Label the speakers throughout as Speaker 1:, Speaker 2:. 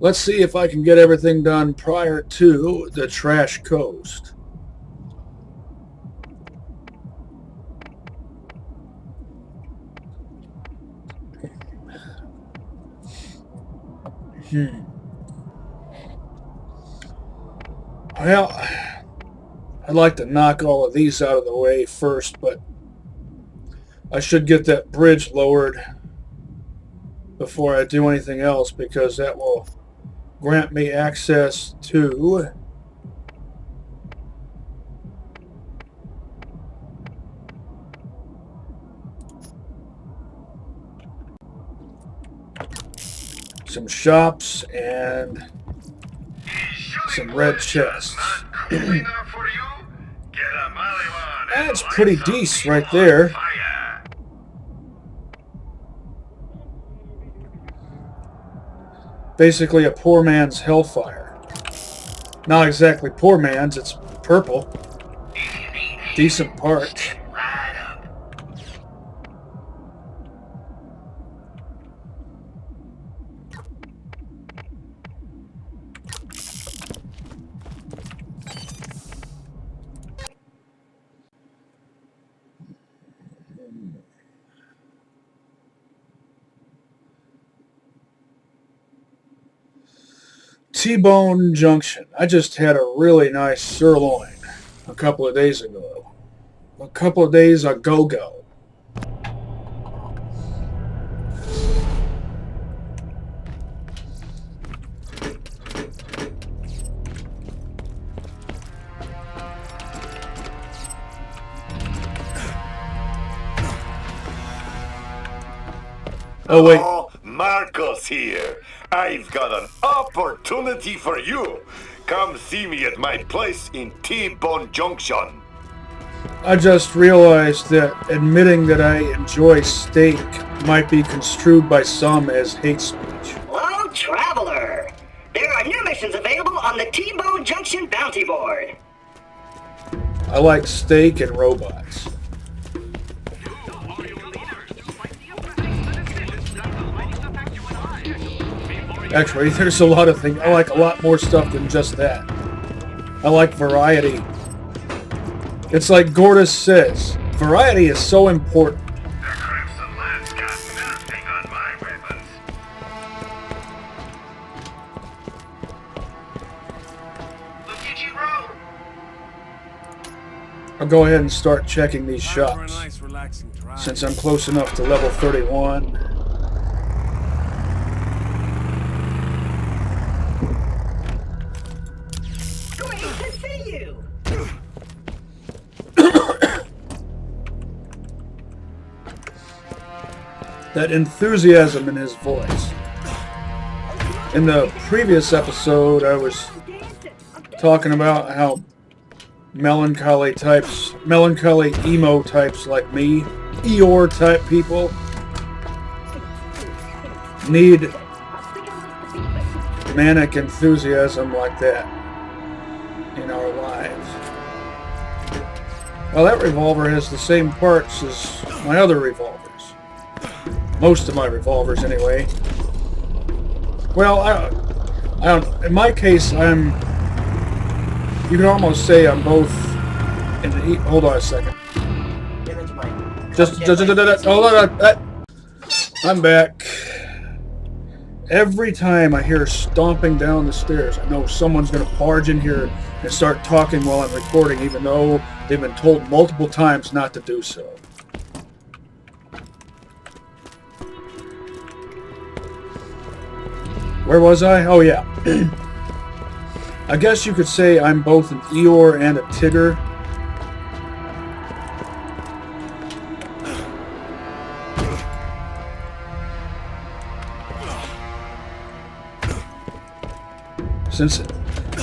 Speaker 1: Let's see if I can get everything done prior to the Trash Coast. Well, I'd like to knock all of these out of the way first, but I should get that bridge lowered before I do anything else, because that will grant me access to some shops and some red chests. That's pretty decent right there. Basically a poor man's hellfire. Not exactly poor man's, it's purple. Decent parts. T-Bone Junction. I just had a really nice sirloin a couple of days ago. Oh, wait.
Speaker 2: Oh, Marcos here. I've got an opportunity for you. Come see me at my place in T-Bone Junction.
Speaker 1: I just realized that admitting that I enjoy steak might be construed by some as hate speech.
Speaker 3: Hello, traveler. There are new missions available on the T-Bone Junction bounty board.
Speaker 1: I like steak and robots. Actually, there's a lot of things. I like a lot more stuff than just that. I like variety. It's like Gordas says, variety is so important.
Speaker 2: The Crimson Lance got nothing on my weapons. Look at you roll.
Speaker 1: I'll go ahead and start checking these shops, since I'm close enough to level 31. That enthusiasm in his voice. In the previous episode, I was talking about how melancholy emo types like me, Eeyore type people, need manic enthusiasm like that in our lives. Well, that revolver has the same parts as my other revolvers. Most of my revolvers, anyway. Well, I don't. In my case, you can almost say I'm both. Hold on a second. Hold on. I'm back. Every time I hear stomping down the stairs, I know someone's going to barge in here and start talking while I'm recording, even though they've been told multiple times not to do so. Where was I? Oh, yeah. I guess you could say I'm both an Eeyore and a Tigger. Since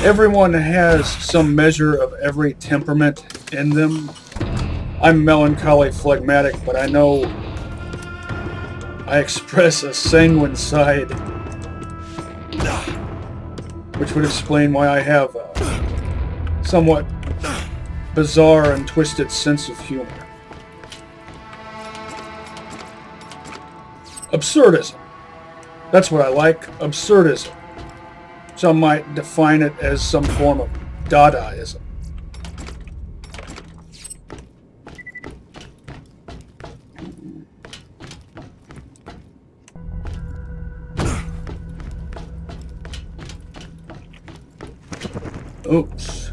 Speaker 1: everyone has some measure of every temperament in them, I'm melancholy phlegmatic, but I know I express a sanguine side, which would explain why I have a somewhat bizarre and twisted sense of humor. Absurdism. That's what I like, absurdism. Some might define it as some form of Dadaism. Oops.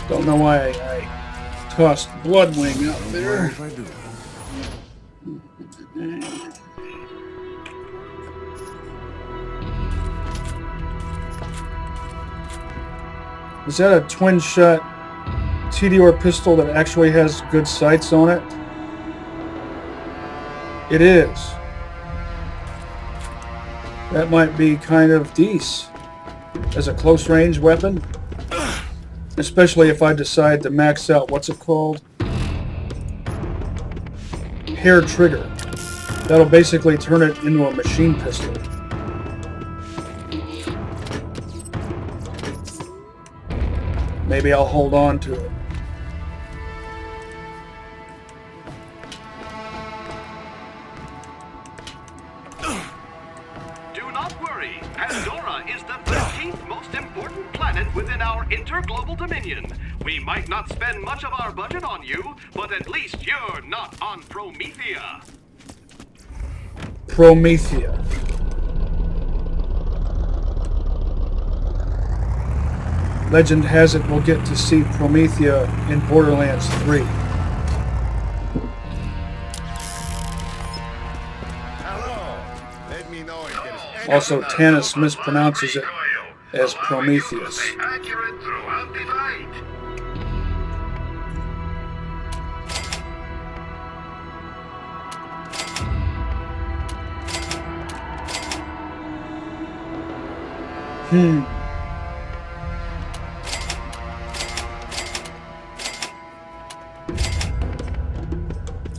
Speaker 1: Don't know why I tossed Bloodwing out there.
Speaker 4: If I do.
Speaker 1: Is that a twin-shot Tediore pistol that actually has good sights on it? It is. That might be kind of decent as a close-range weapon. Especially if I decide to max out, what's it called? Hair trigger. That'll basically turn it into a machine pistol. Maybe I'll hold on to it.
Speaker 5: Do not worry. Pandora is the 13th most important planet within our interglobal dominion. We might not spend much of our budget on you, but at least you're not on Promethea.
Speaker 1: Promethea. Legend has it we'll get to see Promethea in Borderlands 3.
Speaker 4: Hello. Let me know if there's any
Speaker 1: Also, Tannis mispronounces it as Prometheus.
Speaker 2: Accurate throughout the fight.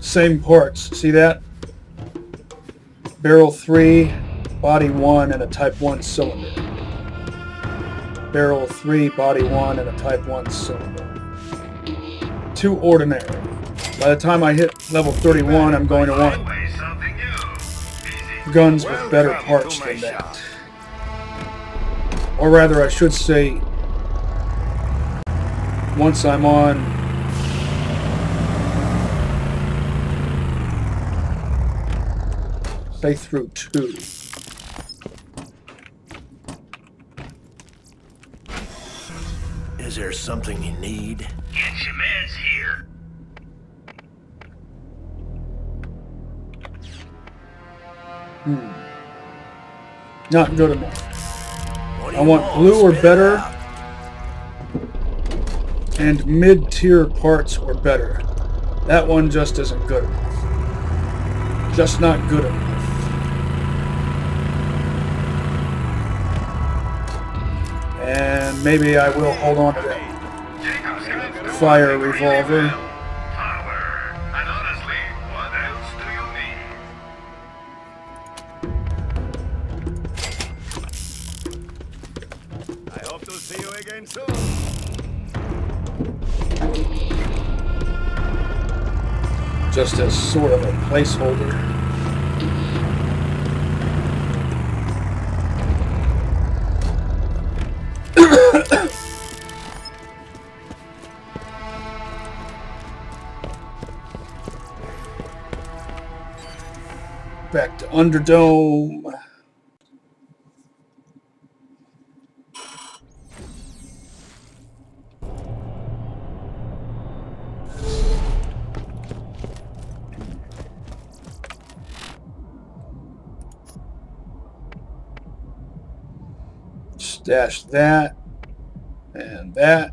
Speaker 1: Same parts. See that? Barrel 3, body 1, and a Type 1 cylinder. Barrel 3, body 1, and a Type 1 cylinder. 2 ordinary. By the time I hit level 31, I'm going to want
Speaker 2: Always something new.
Speaker 1: guns with better parts than that. Or rather, I should say, once I'm on Playthru 2.
Speaker 4: Is there something you need?
Speaker 2: Get your meds here.
Speaker 1: Not good enough.
Speaker 4: What do
Speaker 1: I
Speaker 4: you
Speaker 1: want blue or
Speaker 4: Spit it
Speaker 1: better,
Speaker 4: out.
Speaker 1: and mid-tier parts or better. That one just isn't good enough. Just not good enough. And maybe I will hold on to that fire revolver.
Speaker 2: Power. And honestly, what else do you need?
Speaker 4: I hope to see you again soon.
Speaker 1: Just as sort of a placeholder. Back to Underdome. Stash that and that.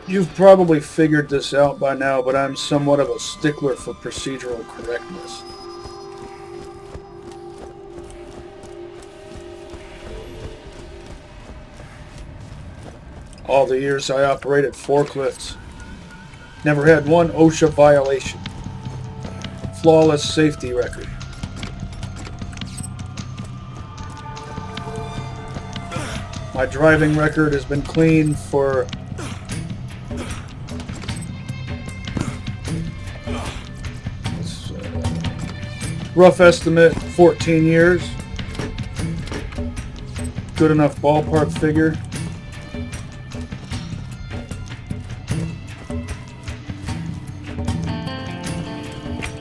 Speaker 1: You've probably figured this out by now, but I'm somewhat of a stickler for procedural correctness. All the years I operated forklifts, never had one OSHA violation. Flawless safety record. My driving record has been clean for rough estimate 14 years. Good enough ballpark figure.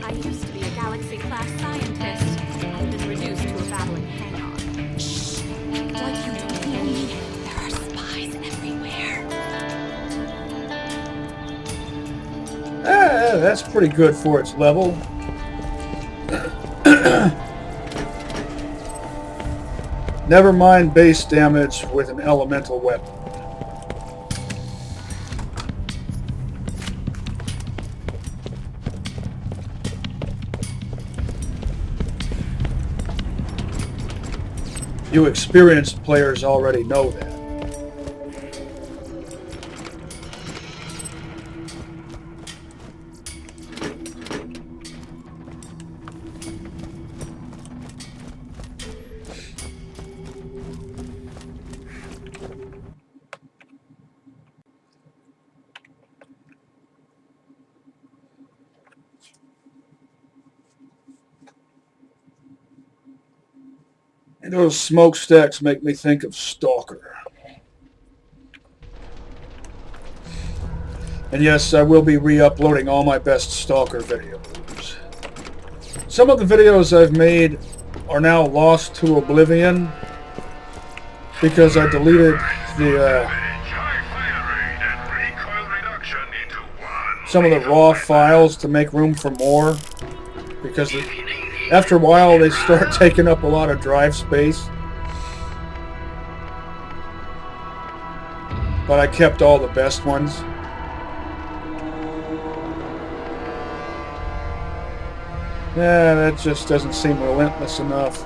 Speaker 6: I used to be a galaxy-class scientist. I've been reduced to a battling hang-on. Shh! Like you don't know me. There are spies everywhere.
Speaker 1: That's pretty good for its level. Never mind base damage with an elemental weapon. You experienced players already know that. And those smokestacks make me think of Stalker. And yes, I will be re-uploading all my best Stalker videos. Some of the videos I've made are now lost to oblivion because I deleted the some of the raw files to make room for more, because after a while they start taking up a lot of drive space. But I kept all the best ones. Yeah, that just doesn't seem relentless enough.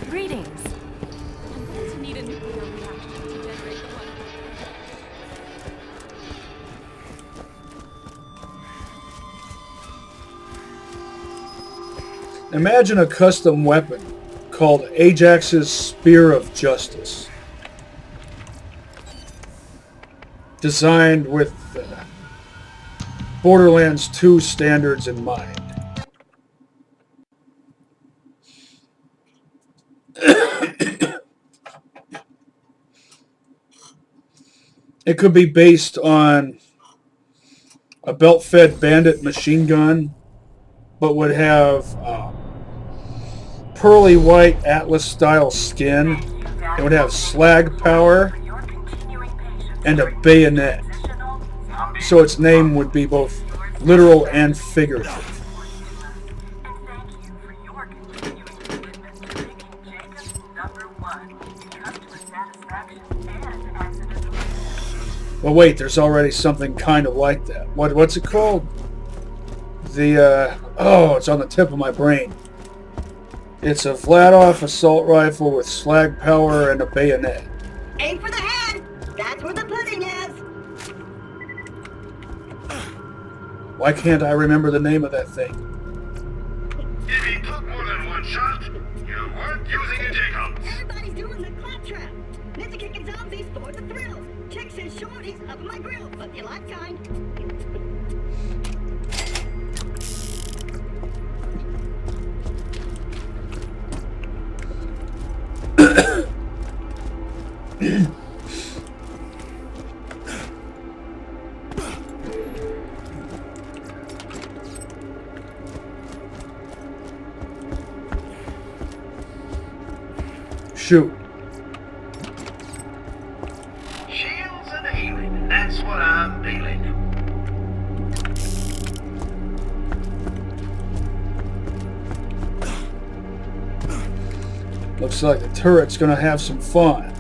Speaker 6: Greetings. I'm going to need a nuclear reactor to generate the one.
Speaker 1: Imagine a custom weapon called Ajax's Spear of Justice, designed with Borderlands 2 standards in mind. It could be based on a belt-fed bandit machine gun, but would have pearly white Atlas-style skin. It would have slag power and a bayonet. So its name would be both literal and figurative. Well, wait, there's already something kind of like that. What's it called? It's on the tip of my brain. It's a Vladoff assault rifle with slag power and a bayonet.
Speaker 3: Aim for the head! That's where the pudding is!
Speaker 1: Why can't I remember the name of that thing?
Speaker 4: If he took more than one shot, you weren't using a Jacobs.
Speaker 3: Everybody's doing the claptrap. Ninja kicking zombies for the thrill. Chicks and shorties up my grill, but you like kind.
Speaker 1: shoot.
Speaker 4: Shields and healing. That's what I'm feeling.
Speaker 1: Looks like the turret's gonna have some fun.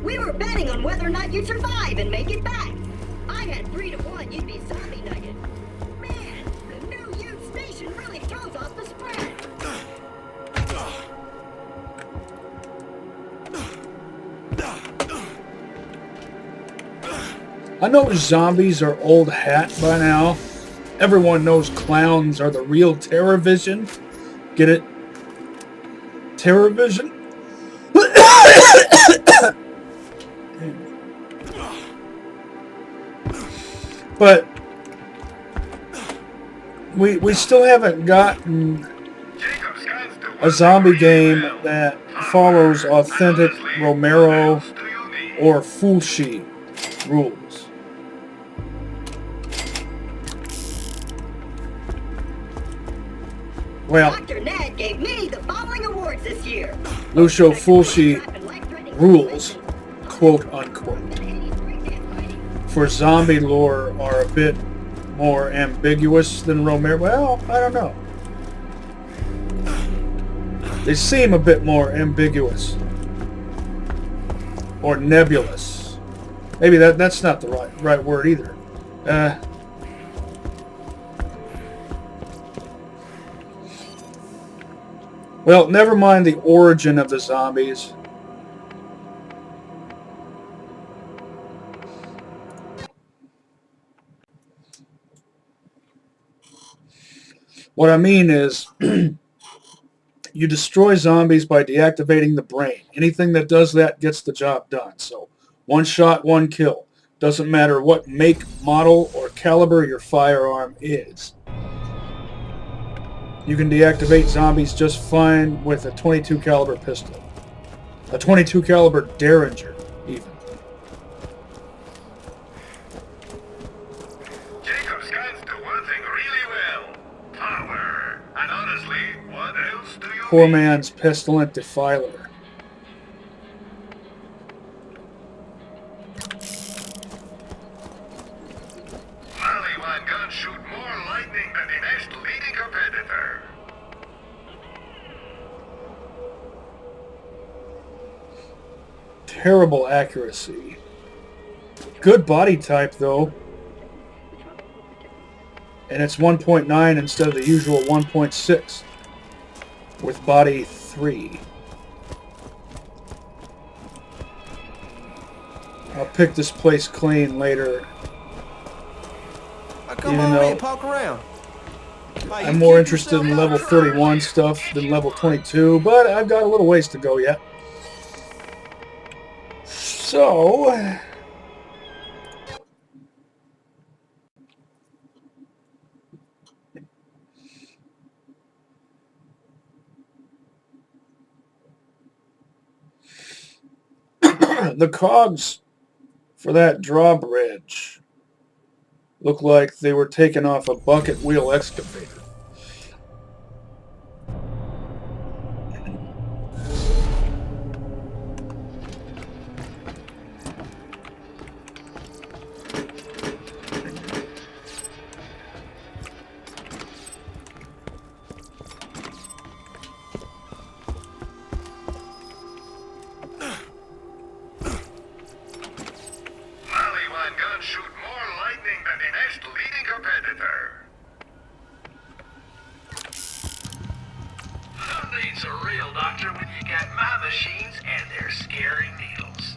Speaker 3: We were betting on whether or not you'd survive and make it back. I had 3-1 you'd be zombie nugget. Man, the new youth station really throws off the spread.
Speaker 1: I know zombies are old hat by now. Everyone knows clowns are the real terror vision. Get it? Terror vision? But we still haven't gotten a zombie game that follows authentic Romero or Fulci rules. Well,
Speaker 3: Dr. Ned gave me the following awards this year.
Speaker 1: Lucio Fulci rules, quote unquote, for zombie lore are a bit more ambiguous than Romero. Well, I don't know. They seem a bit more ambiguous or nebulous. Maybe that's not the right word either. Well, never mind the origin of the zombies. What I mean is, you destroy zombies by deactivating the brain. Anything that does that gets the job done. So, one shot, one kill. Doesn't matter what make, model, or caliber your firearm is. You can deactivate zombies just fine with a 22 caliber pistol. A 22 caliber Derringer, even.
Speaker 4: Jacob's guns do one thing really well. Power. And honestly, what else do you
Speaker 1: Poor
Speaker 4: need?
Speaker 1: man's pestilent defiler.
Speaker 4: BL1 guns shoot more lightning than the next leading competitor.
Speaker 1: Terrible accuracy. Good body type, though. And it's 1.9 instead of the usual 1.6. With body 3. I'll pick this place clean later.
Speaker 7: Come
Speaker 1: Even
Speaker 7: on
Speaker 1: though
Speaker 7: in, poke around.
Speaker 1: I'm more interested in level 31 stuff than level 22, but I've got a little ways to go yet. So, the cogs for that drawbridge look like they were taken off a bucket wheel excavator.
Speaker 4: BL1 guns shoot more lightning than the next leading competitor. Who needs a real doctor when you got my machines and their scary needles?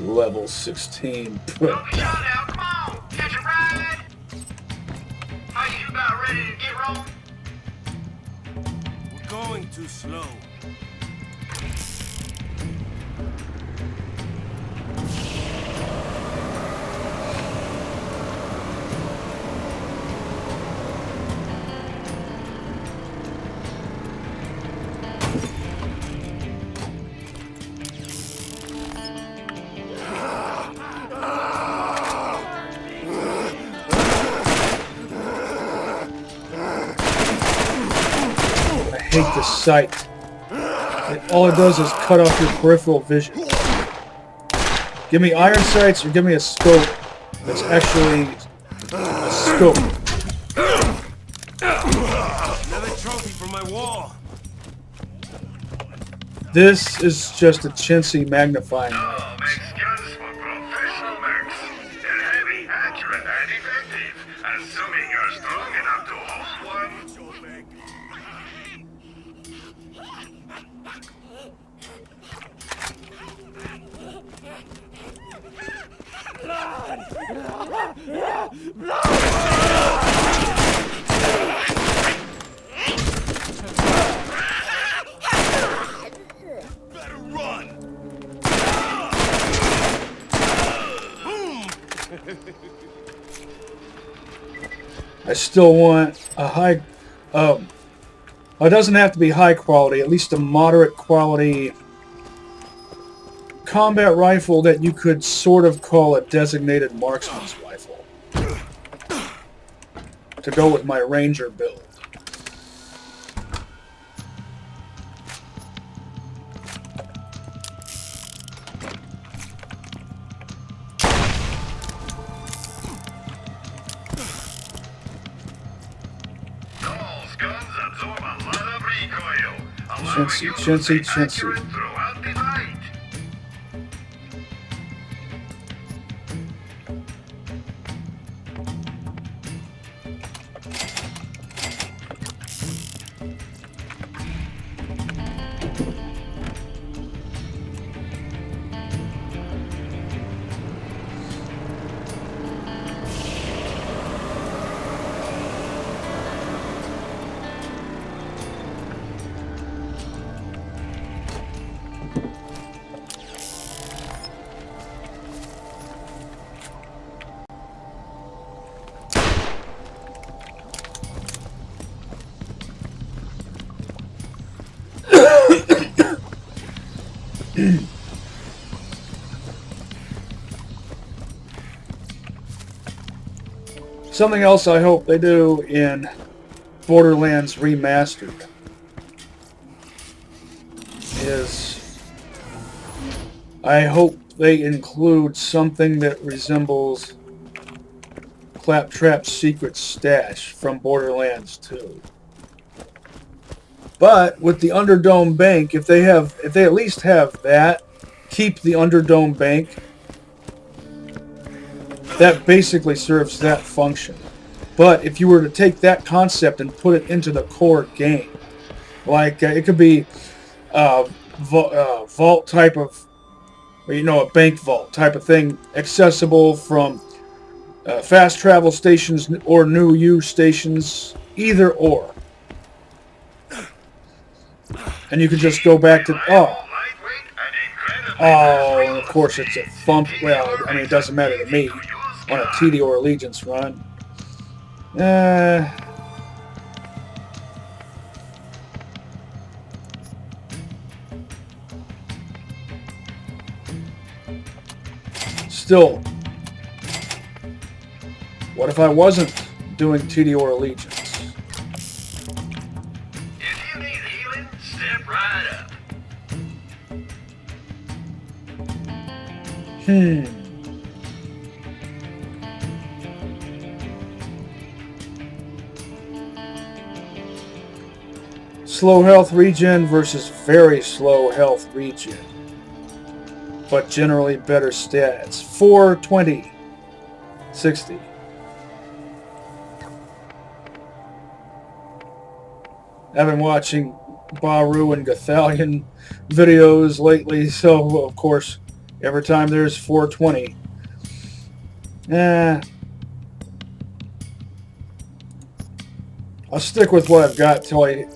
Speaker 1: Level 16.
Speaker 4: Don't be shot out, come on! Catch a ride! Are you about ready to get rolling?
Speaker 7: We're going too slow.
Speaker 1: hate the sight. All it does is cut off your peripheral vision. Give me iron sights or give me a scope that's actually a scope.
Speaker 7: Another trophy for my wall.
Speaker 1: This is just a chintzy magnifying glass.
Speaker 4: All makes guns for professional mercs. They're heavy, accurate, and effective. Assuming you're strong enough to hold one.
Speaker 7: Better run.
Speaker 1: I still want a high... it doesn't have to be high quality, at least a moderate quality combat rifle that you could sort of call a designated marksman's rifle. To go with my ranger build.
Speaker 4: Those guns absorb a lot of recoil, allowing
Speaker 1: Chintzy,
Speaker 4: you to
Speaker 1: chintzy,
Speaker 4: be
Speaker 1: chintzy.
Speaker 4: accurate throughout the fight.
Speaker 1: Something else I hope they do in Borderlands Remastered is I hope they include something that resembles Claptrap's secret stash from Borderlands 2. But with the Underdome Bank, if they at least have that, keep the Underdome Bank, that basically serves that function. But if you were to take that concept and put it into the core game, like it could be vault type of, a bank vault type of thing, accessible from fast travel stations or new use stations, either or. And you could just go back to, and of course it's a thump, well, I mean, it doesn't matter to me on a Tediore Allegiance run. Still, what if I wasn't doing Tediore Allegiance?
Speaker 4: If you need healing, step right up.
Speaker 1: Slow health regen versus very slow health regen, but generally better stats. 420, 60. I've been watching Baru and Gathalion videos lately, so of course every time there's 420. I'll stick with what I've got till I'd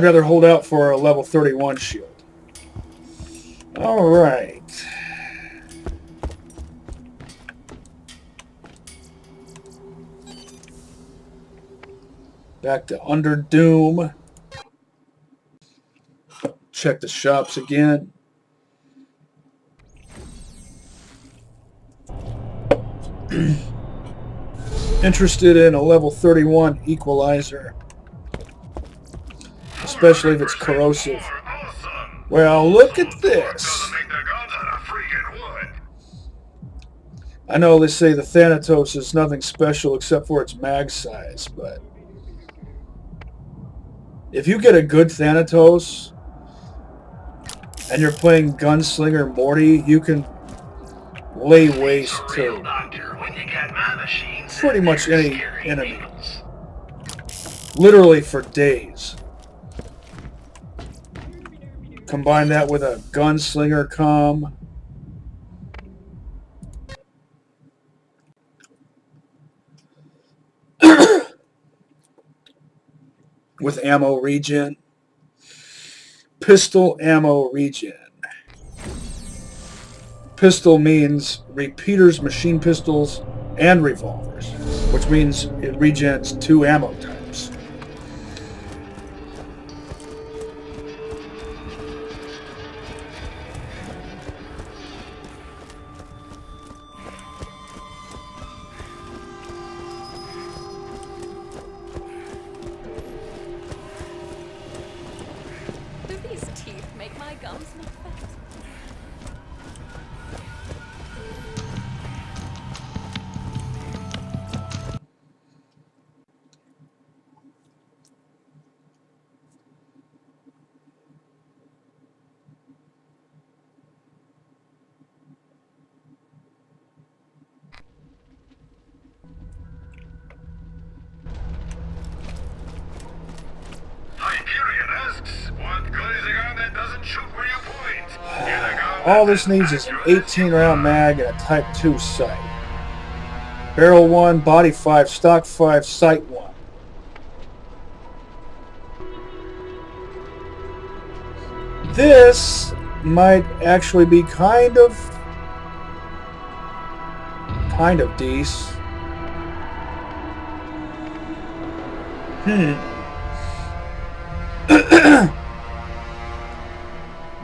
Speaker 1: rather hold out for a level 31 shield. Alright. Back to Underdoom. Check the shops again. Interested in a level 31 equalizer. especially if it's corrosive.
Speaker 4: Awesome.
Speaker 1: Well, look at this.
Speaker 4: Gonna make the guns out of freaking wood.
Speaker 1: I know they say the Thanatos is nothing special except for its mag size, but if you get a good Thanatos and you're playing Gunslinger Morty, you can lay waste to pretty much any enemy. Literally for days. Combine that with a Gunslinger comm. With ammo regen. Pistol ammo regen. Pistol means repeaters, machine pistols, and revolvers, which means it regens 2 ammo types.
Speaker 6: Do these teeth make my gums not fat?
Speaker 4: Hyperion asks, what good is a gun that doesn't shoot where you point? Get a gun
Speaker 1: All
Speaker 4: that
Speaker 1: this needs is an
Speaker 4: accurate
Speaker 1: 18-round mag and a Type 2 sight. Barrel 1, body 5, stock 5, sight 1. This might actually be kind of decent.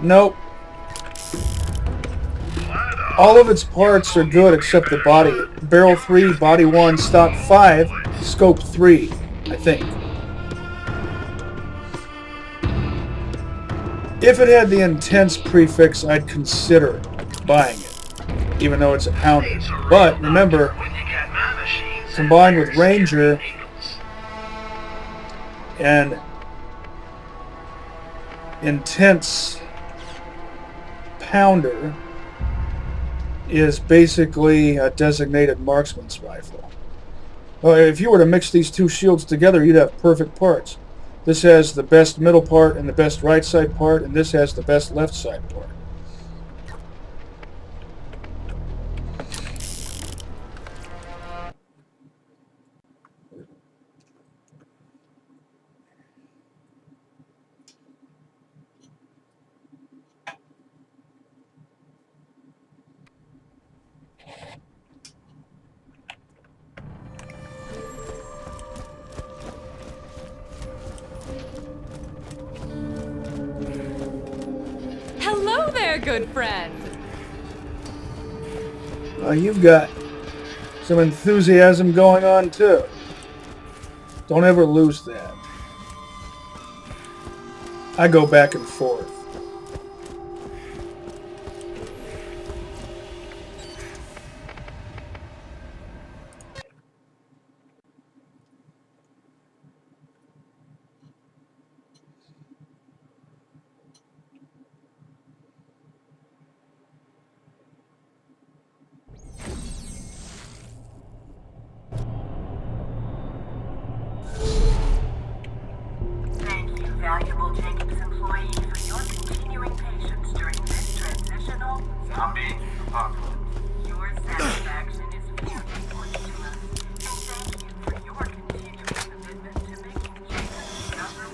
Speaker 1: Nope. All of its parts are good except the body. Barrel 3, body 1, stock 5, scope 3, I think. If it had the intense prefix, I'd consider buying it, even though it's a pounder. But remember, combined with Ranger and intense pounder is basically a designated marksman's rifle. Well, if you were to mix these two shields together, you'd have perfect parts. This has the best middle part and the best right side part, and this has the best left side part.
Speaker 6: Hello there, good friend.
Speaker 1: You've got some enthusiasm going on too. Don't ever lose that. I go back and forth.
Speaker 8: Valuable Jacobs employee for your continuing patience during this transitional zombie apocalypse. Your satisfaction is very important to us, and thank you for your continuing commitment to making Jacobs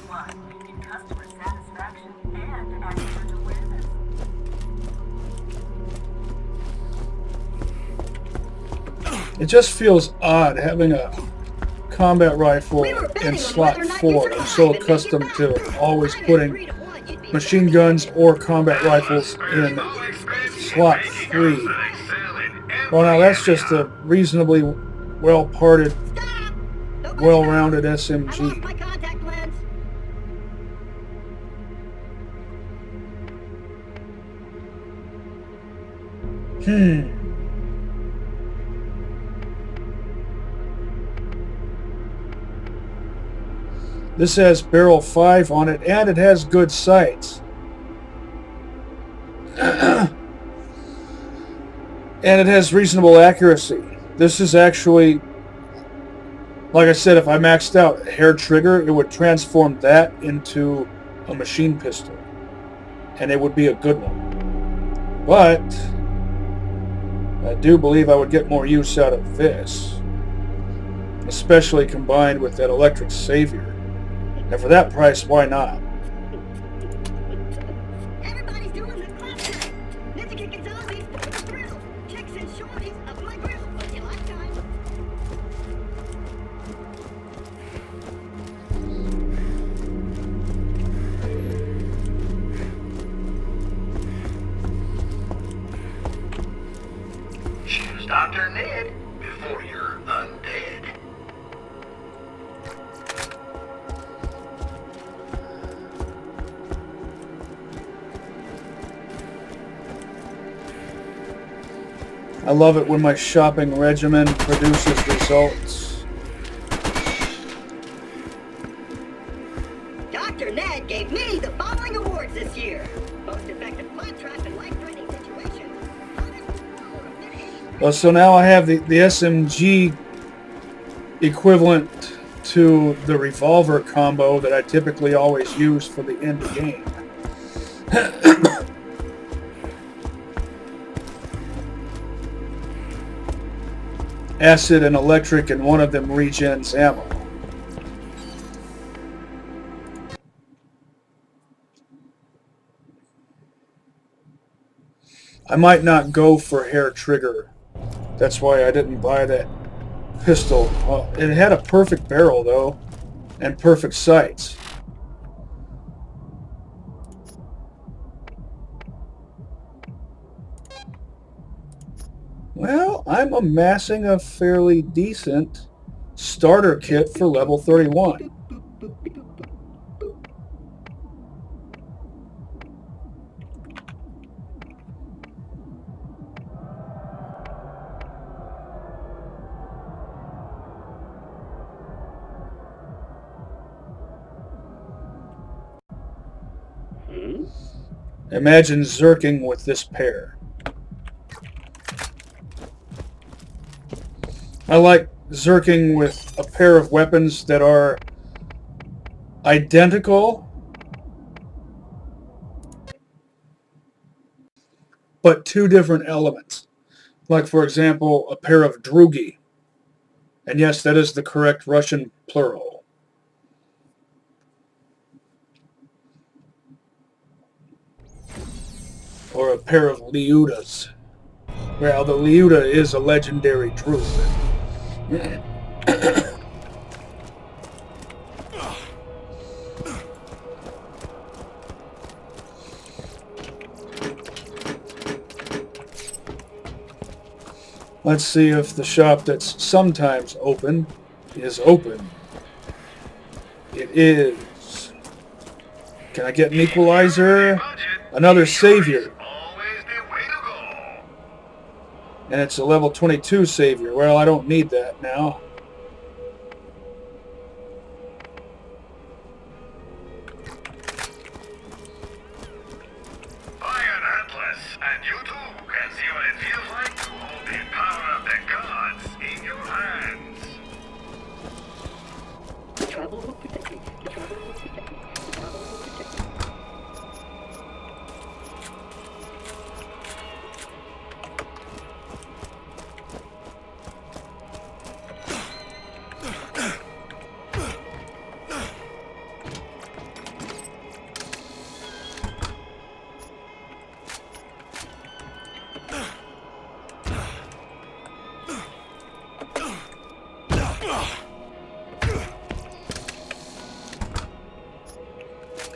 Speaker 8: #1 in customer satisfaction and accident awareness.
Speaker 1: It just feels odd having a combat rifle in slot 4. I'm so accustomed to always putting machine guns or combat rifles in slot 3. Well, now that's just a reasonably well-parted, well-rounded SMG.
Speaker 3: My contact lens.
Speaker 1: This has barrel 5 on it, and it has good sights. And it has reasonable accuracy. This is actually, like I said, if I maxed out hair trigger, it would transform that into a machine pistol. And it would be a good one. But I do believe I would get more use out of this. Especially combined with that electric savior. And for that price, why not?
Speaker 3: Everybody's doing the classic. Ninja kicking zombies for the thrill. Chicks and shorties of my grill. But you like time.
Speaker 4: Choose Dr. Ned before you're undead.
Speaker 1: I love it when my shopping regimen produces results.
Speaker 3: Dr. Ned gave me the following awards this year. Most effective flat trap in life-threatening situations.
Speaker 1: Well, so now I have the SMG equivalent to the revolver combo that I typically always use for the end game. Acid and electric, and one of them regens ammo. I might not go for hair trigger. That's why I didn't buy that pistol. Well, it had a perfect barrel though, and perfect sights. Well, I'm amassing a fairly decent starter kit for level 31. Imagine zerking with this pair. I like zerking with a pair of weapons that are identical, but two different elements. Like, for example, a pair of drugi. And yes, that is the correct Russian plural. Or a pair of liudas. Well, the liuda is a legendary druid. Let's see if the shop that's sometimes open is open. It is. Can I get an equalizer? Another savior. And it's a level 22 savior. Well, I don't need that now.
Speaker 4: Buy an Atlas, and you too can see what it feels like to hold the power of the gods in your hands.
Speaker 3: Trouble will protect me. Trouble will protect me. Trouble will protect me.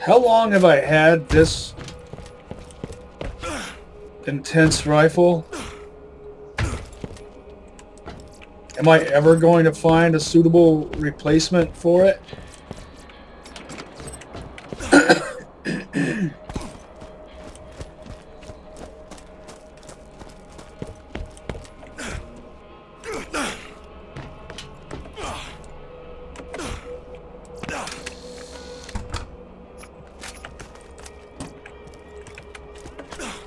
Speaker 1: How long have I had this intense rifle? Am I ever going to find a suitable replacement for it?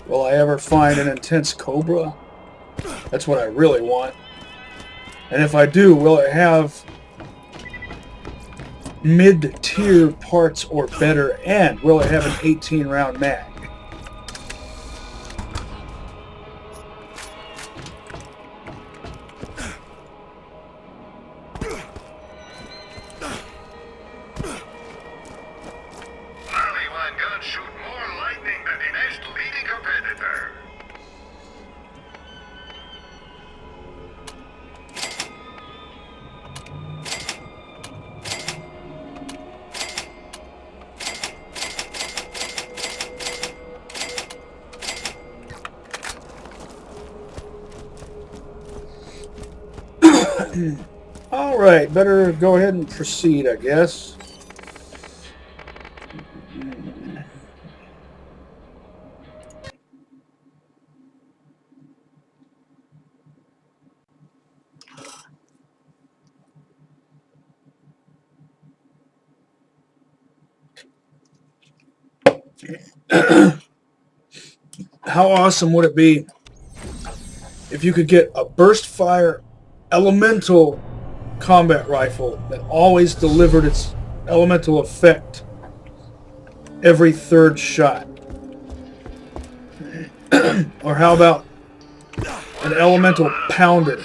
Speaker 1: Will I ever find an intense Cobra? That's what I really want. And if I do, will it have mid-tier parts or better? And will it have an 18-round mag?
Speaker 4: BL1 guns shoot more lightning than the next leading competitor.
Speaker 1: All right, better go ahead and proceed, I guess. How awesome would it be if you could get a burst fire elemental combat rifle that always delivered its elemental effect every third shot? Or how about an elemental pounder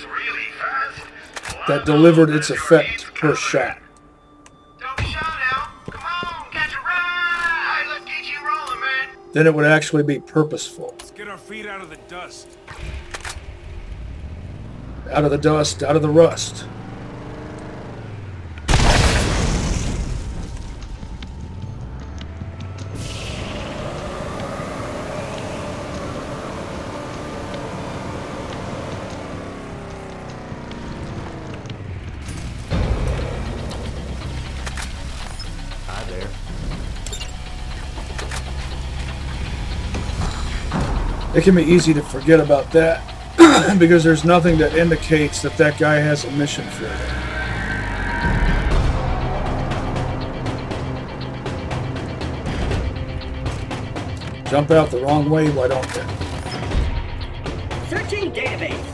Speaker 1: that delivered its effect per shot?
Speaker 4: Don't be shy now. Come on, catch a ride. Let's get you rolling, man.
Speaker 1: Then it would actually be purposeful.
Speaker 7: Let's get our feet out of the dust.
Speaker 1: Out of the dust, out of the rust.
Speaker 9: Hi there.
Speaker 1: It can be easy to forget about that because there's nothing that indicates that that guy has a mission for you. Jump out the wrong way, why don't you?
Speaker 3: Searching database.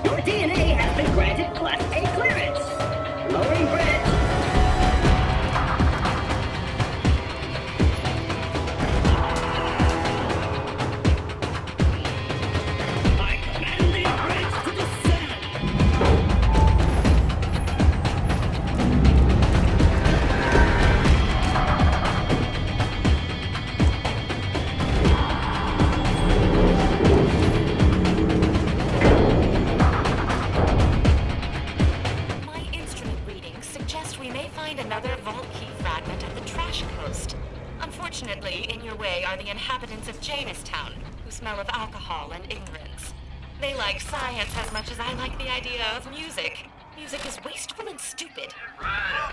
Speaker 3: Your DNA has been granted Class A clearance. Lowering bridge. I command the bridge to descend.
Speaker 6: My instrument readings suggest we may find another vault key fragment at the trash coast. Unfortunately, in your way are the inhabitants of Jamestown, who smell of alcohol and ignorance. They like science as much as I like the idea of music. Music is wasteful and stupid.
Speaker 4: Right.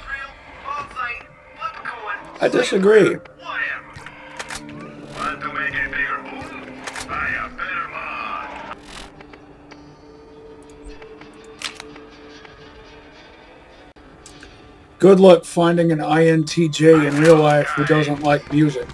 Speaker 4: All site. Popcorn.
Speaker 1: I disagree.
Speaker 4: Wham. Want to make a bigger boom? Buy a better mod.
Speaker 1: Good luck finding an INTJ in real life who doesn't like music.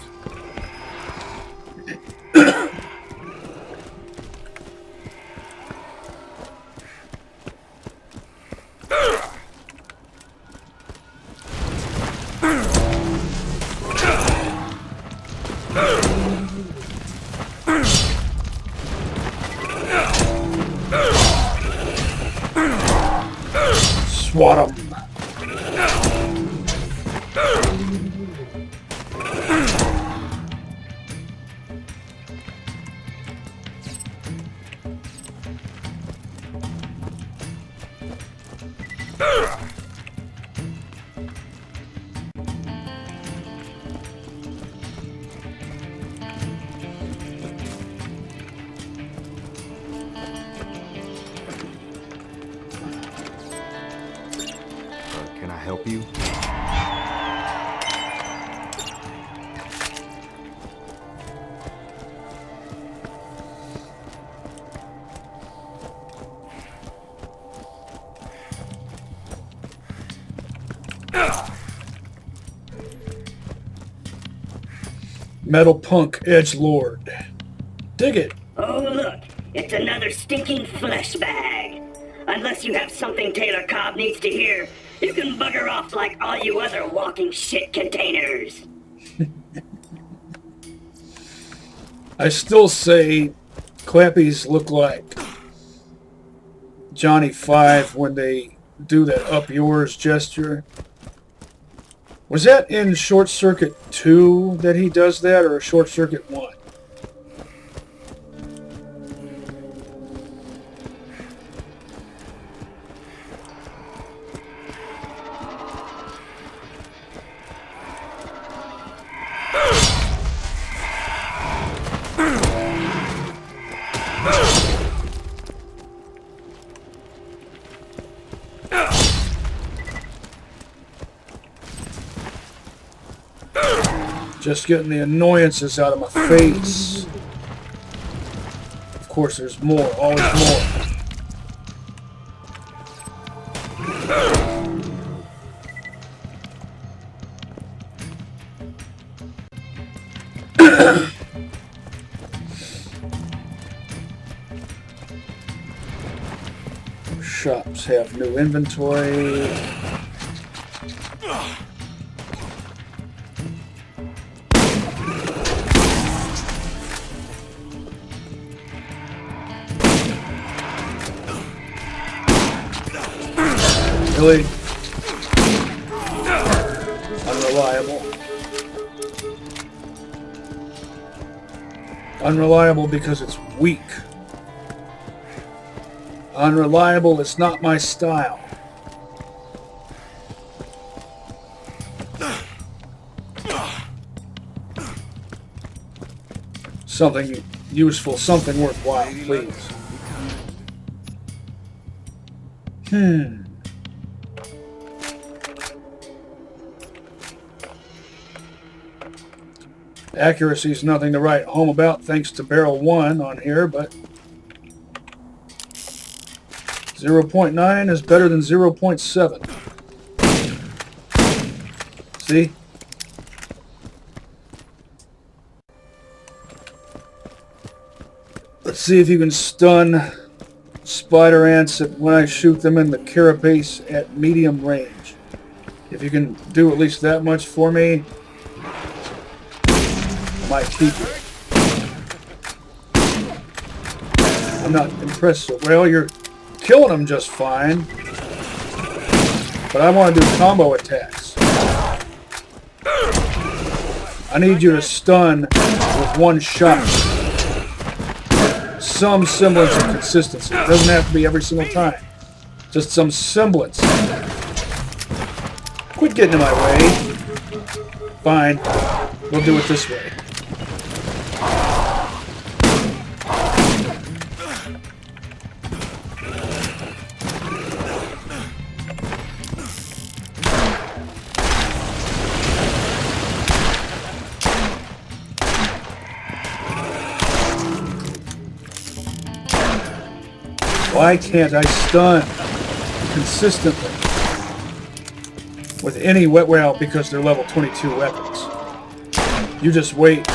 Speaker 1: Swat 'em.
Speaker 9: Can I help you?
Speaker 1: Metal Punk Edgelord. Dig it.
Speaker 3: Oh, look. It's another stinking flesh bag. Unless you have something Taylor Cobb needs to hear, you can bugger off like all you other walking shit containers.
Speaker 1: I still say Clappies look like Johnny 5 when they do that up yours gesture. Was that in Short Circuit 2 that he does that, or Short Circuit 1? Just getting the annoyances out of my face. Of course, there's more. Always more. Shops have new inventory. Really? Unreliable. Unreliable because it's weak. Unreliable, it's not my style. Something useful, something worthwhile, please. Accuracy is nothing to write home about thanks to BL1 on here, but 0.9 is better than 0.7. See? Let's see if you can stun spider ants when I shoot them in the carapace at medium range. If you can do at least that much for me, I might keep it. I'm not impressed so well. You're killing them just fine, but I want to do combo attacks. I need you to stun with one shot. Some semblance of consistency. It doesn't have to be every single time. Just some semblance. Quit getting in my way. Fine. We'll do it this way. Why can't I stun consistently with any well, because they're level 22 weapons. You just wait.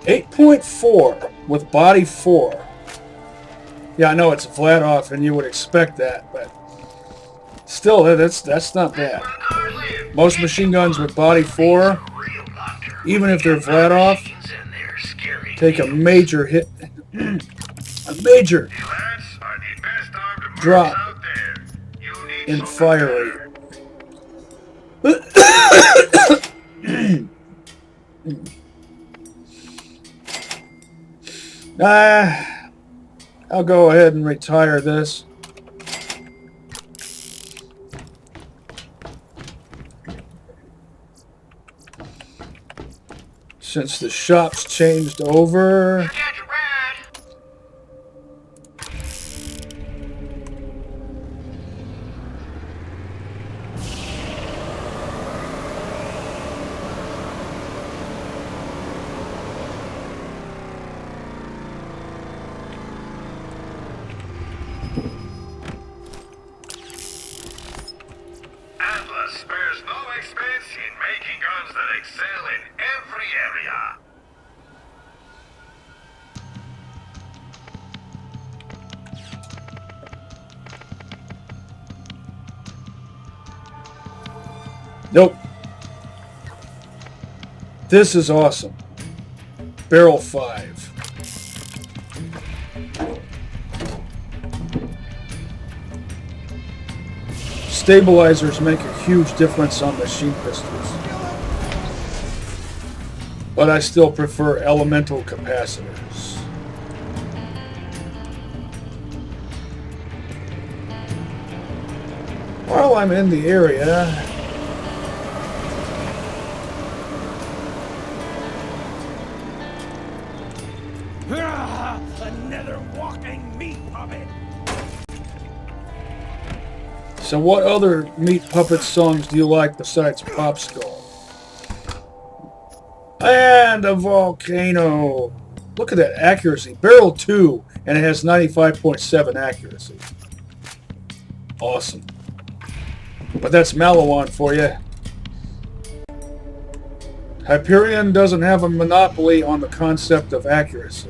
Speaker 1: .4 with body 4. Yeah, I know it's flat off and you would expect that, but still, that's not bad. Most machine guns with body 4, even if they're flat off, take a major hit, a major drop in fire rate. I'll go ahead and retire this. Since the shop's changed over.
Speaker 4: Spares no expense in making guns that excel in every area.
Speaker 1: Nope. This is awesome. Barrel 5. Stabilizers make a huge difference on machine pistols. But I still prefer elemental capacitors. While I'm in the area,
Speaker 7: Another walking meat puppet.
Speaker 1: so what other Meat Puppet songs do you like besides Pop Skull? And a volcano. Look at that accuracy. Barrel 2, and it has 95.7 accuracy. Awesome. But that's Malawan for you. Hyperion doesn't have a monopoly on the concept of accuracy.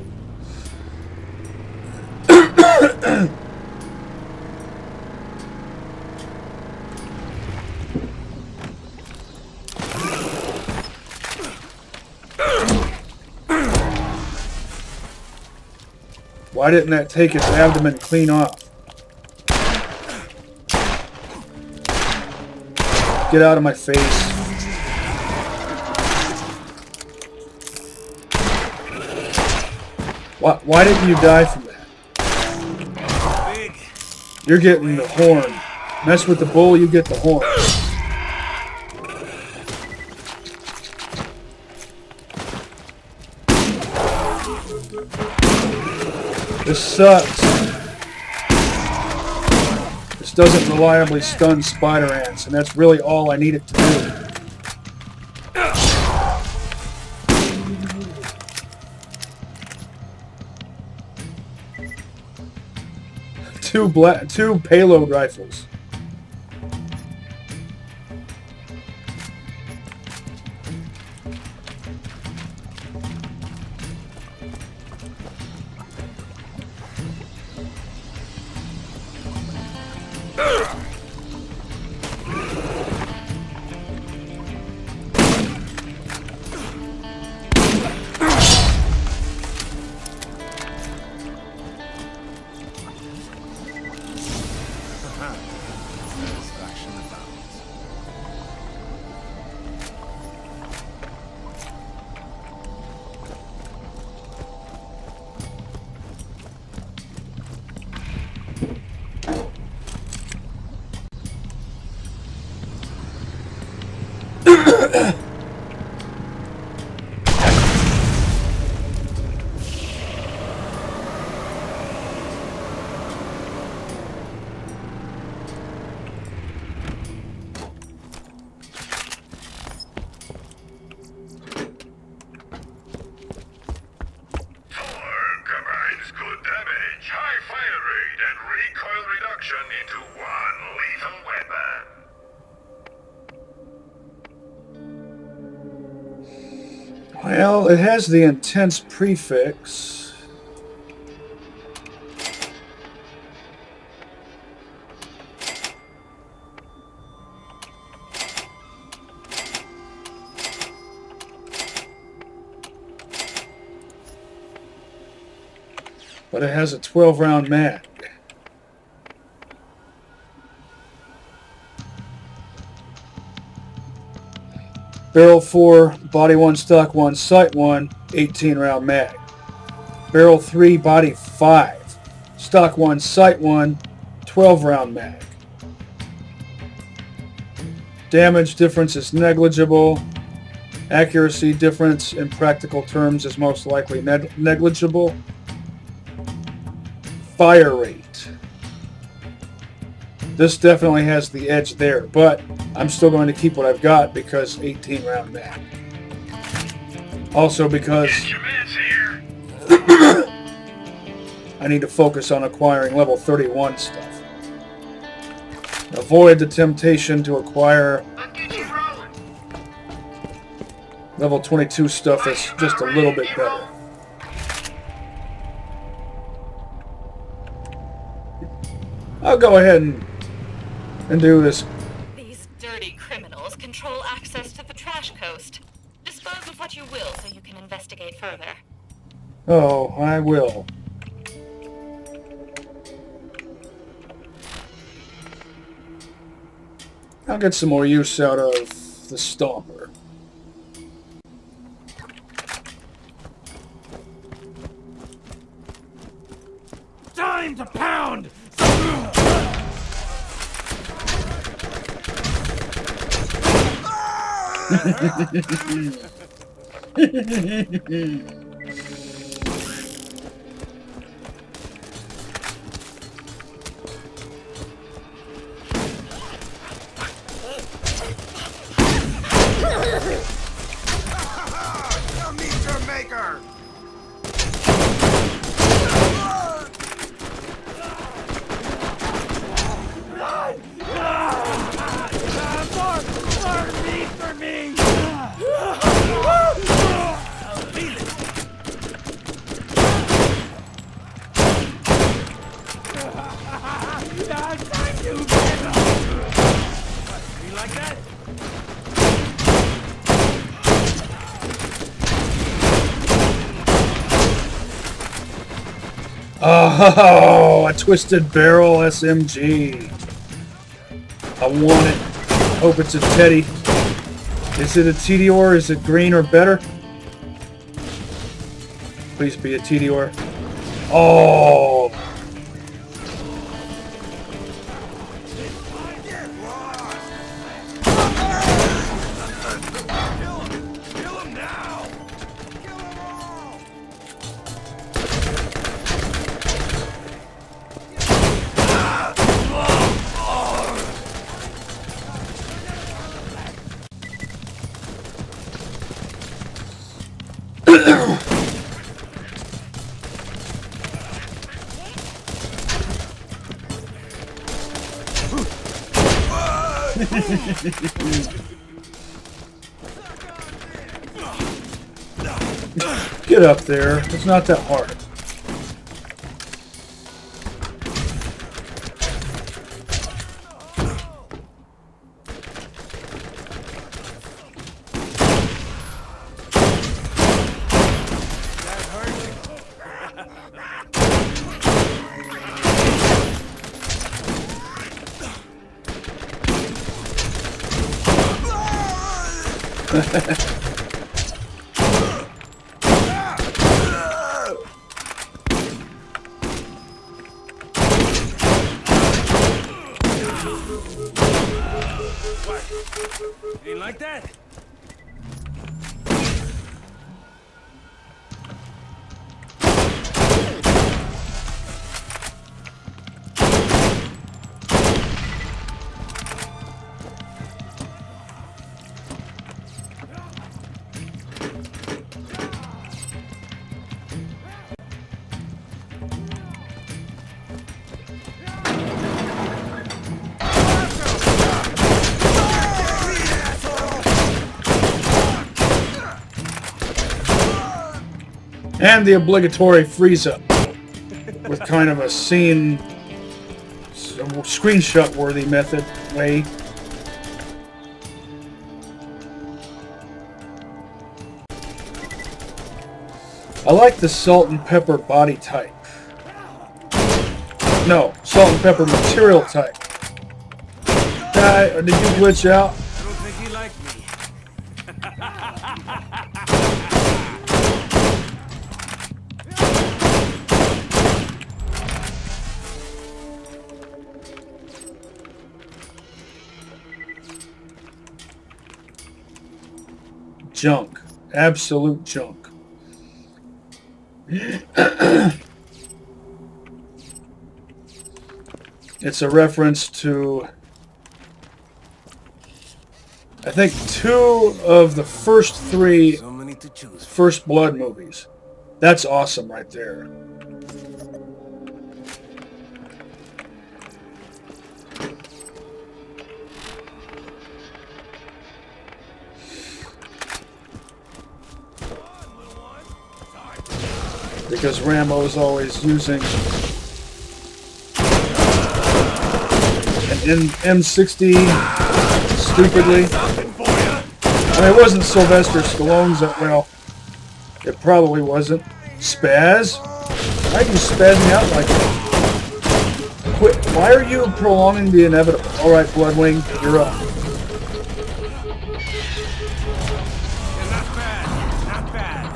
Speaker 1: Why didn't that take its abdomen clean off? Get out of my face. Why didn't you die from that?
Speaker 7: Big.
Speaker 1: You're getting the horn. Mess with the bull, you get the horn. This sucks. This doesn't reliably stun spider ants, and that's really all I need it to do. Two payload rifles. Well, it has the intense prefix. But it has a 12-round mag. Barrel 4, body 1, stock 1, sight 1, 18-round mag. Barrel 3, body 5, stock 1, sight 1, 12-round mag. Damage difference is negligible. Accuracy difference in practical terms is most likely negligible. Fire rate. This definitely has the edge there, but I'm still going to keep what I've got because 18-round mag. Also because I need to focus on acquiring level 31 stuff. Avoid the temptation to acquire level 22 stuff that's just a little bit better. I'll go ahead and do this.
Speaker 6: These dirty criminals control access to the trash coast. Dispose of what you will so you can investigate further.
Speaker 1: Oh, I will. I'll get some more use out of the Stomper.
Speaker 7: Time to pound!
Speaker 9: You'll meet your maker!
Speaker 7: More meat for me! Thank you, you like that?
Speaker 1: Oh, a twisted barrel SMG. I want it. Hope it's a Teddy. Is it a Tediore? Is it green or better? Please be a Tediore. Oh.
Speaker 9: Kill him now! Kill them all!
Speaker 1: Get up there. It's not that hard.
Speaker 7: You like that?
Speaker 1: And the obligatory freeze up with kind of a scene, screenshot worthy method way. I like the salt and pepper body type. No, salt and pepper material type. Did you glitch out?
Speaker 7: I don't think he liked me.
Speaker 1: Junk. Absolute junk. It's a reference to, I think, 2 of the first 3
Speaker 7: So many to choose.
Speaker 1: First Blood movies. That's awesome right there. because Rambo's always using an M60 stupidly. I mean, it wasn't Sylvester Stallone's that well. It probably wasn't. Spaz? Why are you spazzing out like that? Quit. Why are you prolonging the inevitable? Alright, Bloodwing, you're up.
Speaker 7: Not bad. Not bad.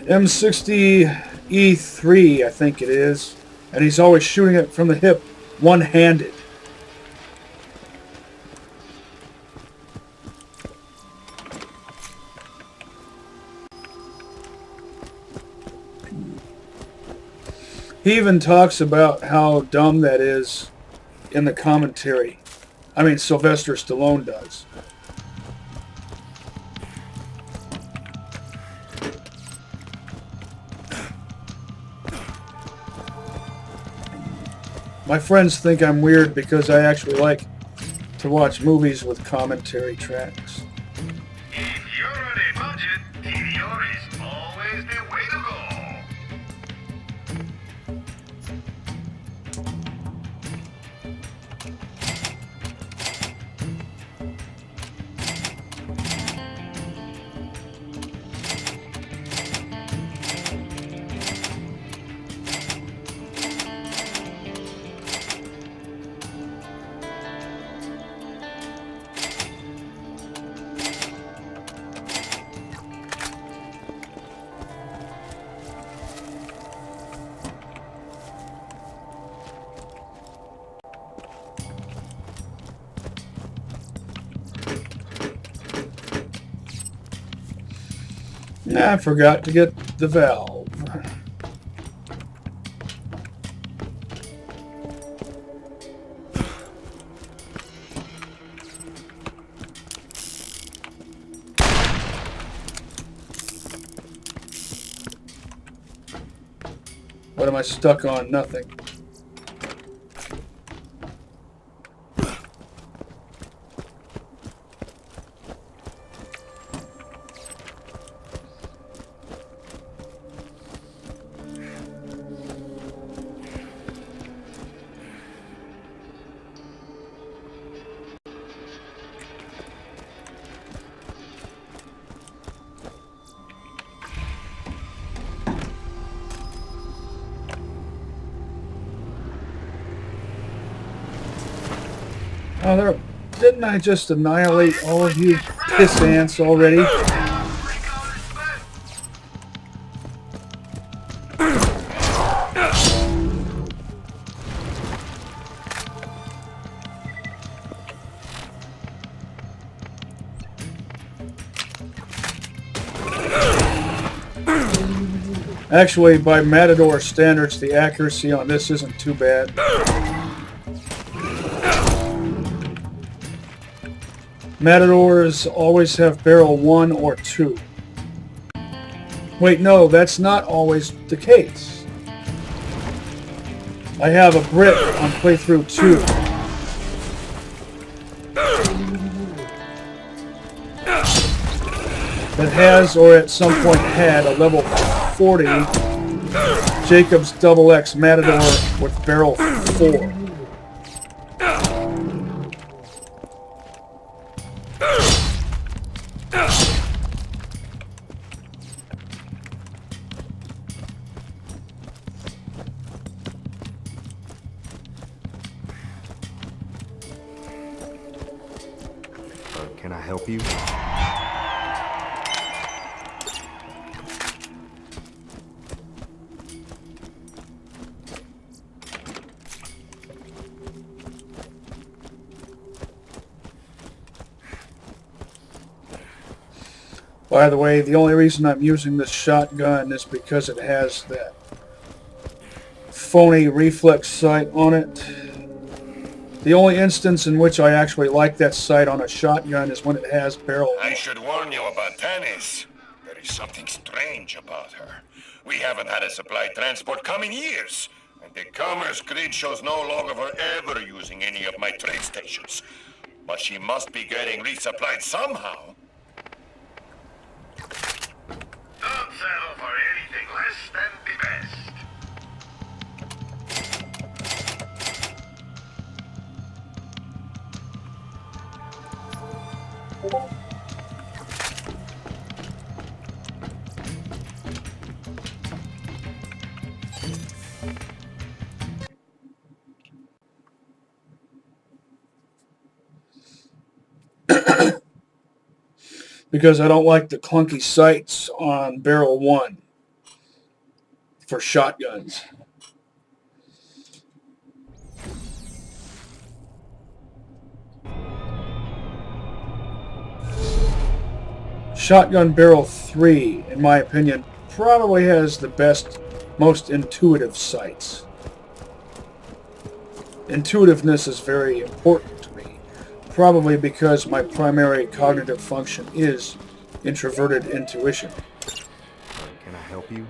Speaker 1: M60E3, I think it is. And he's always shooting it from the hip, one-handed. He even talks about how dumb that is in the commentary. I mean, Sylvester Stallone does. My friends think I'm weird because I actually like to watch movies with commentary tracks.
Speaker 4: If you're on a budget, Tediore is always the way to go.
Speaker 1: I forgot to get the valve. What am I stuck on? Nothing. Oh, there! Didn't I just annihilate all of you piss ants already? Actually, by Matador standards, the accuracy on this isn't too bad. Matadors always have barrel 1 or 2. Wait, no, that's not always the case. I have a Brit on Playthru-2. That has, or at some point had, a level 40 Jacobs XX Matador with barrel 4.
Speaker 10: Can I help you?
Speaker 1: By the way, the only reason I'm using this shotgun is because it has that phony reflex sight on it. The only instance in which I actually like that sight on a shotgun is when it has barrel.
Speaker 4: I should warn you about Tanis. There is something strange about her. We haven't had a supply transport come in years, and
Speaker 2: The commerce grid shows no log of her ever using any of my trade stations. But she must be getting resupplied somehow.
Speaker 4: Don't settle for anything less than the best.
Speaker 1: Because I don't like the clunky sights on barrel 1 for shotguns. Shotgun barrel 3, in my opinion, probably has the best, most intuitive sights. Intuitiveness is very important to me, probably because my primary cognitive function is introverted intuition.
Speaker 10: Can I help you?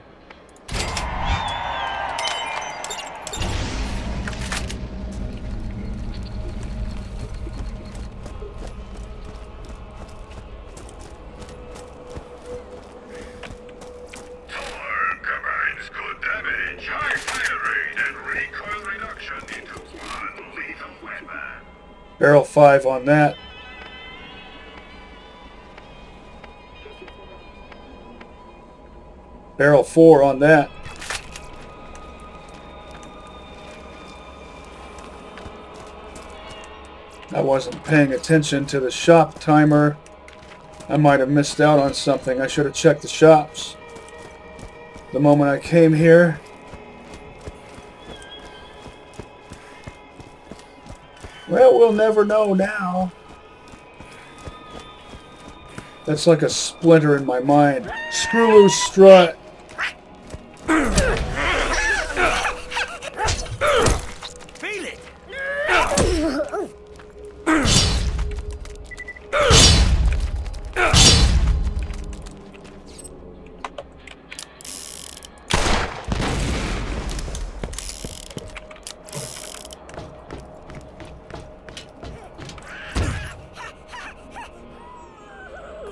Speaker 4: Tor combines good damage, high fire rate, and recoil reduction into one lethal weapon.
Speaker 1: Barrel 5 on that. Barrel 4 on that. I wasn't paying attention to the shop timer. I might have missed out on something. I should have checked the shops the moment I came here. Well, we'll never know now. That's like a splinter in my mind. Screw loose strut.
Speaker 7: Feel it!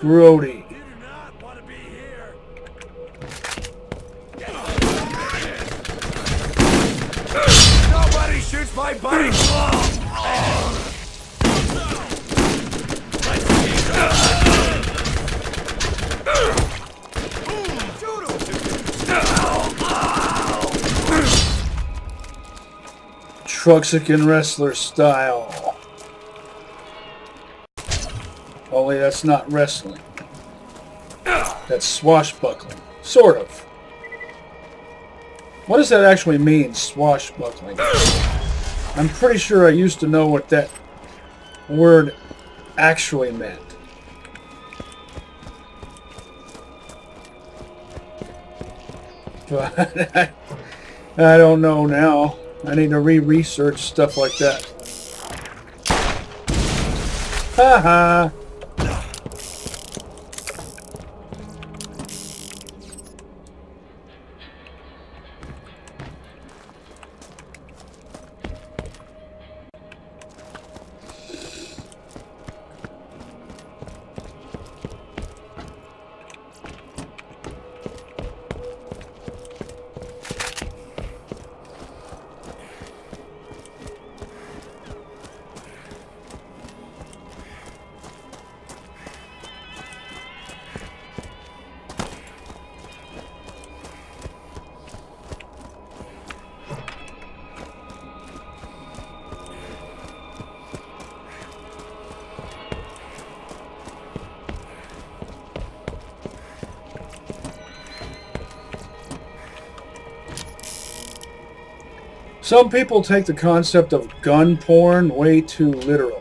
Speaker 1: Grody.
Speaker 7: You do not want to be here. Nobody shoots my buddy glove!
Speaker 1: Truxican wrestler style. Only that's not wrestling. That's swashbuckling. Sort of. What does that actually mean, swashbuckling? I'm pretty sure I used to know what that word actually meant. But I don't know now. I need to re-research stuff like that. Haha. Some people take the concept of gun porn way too literally.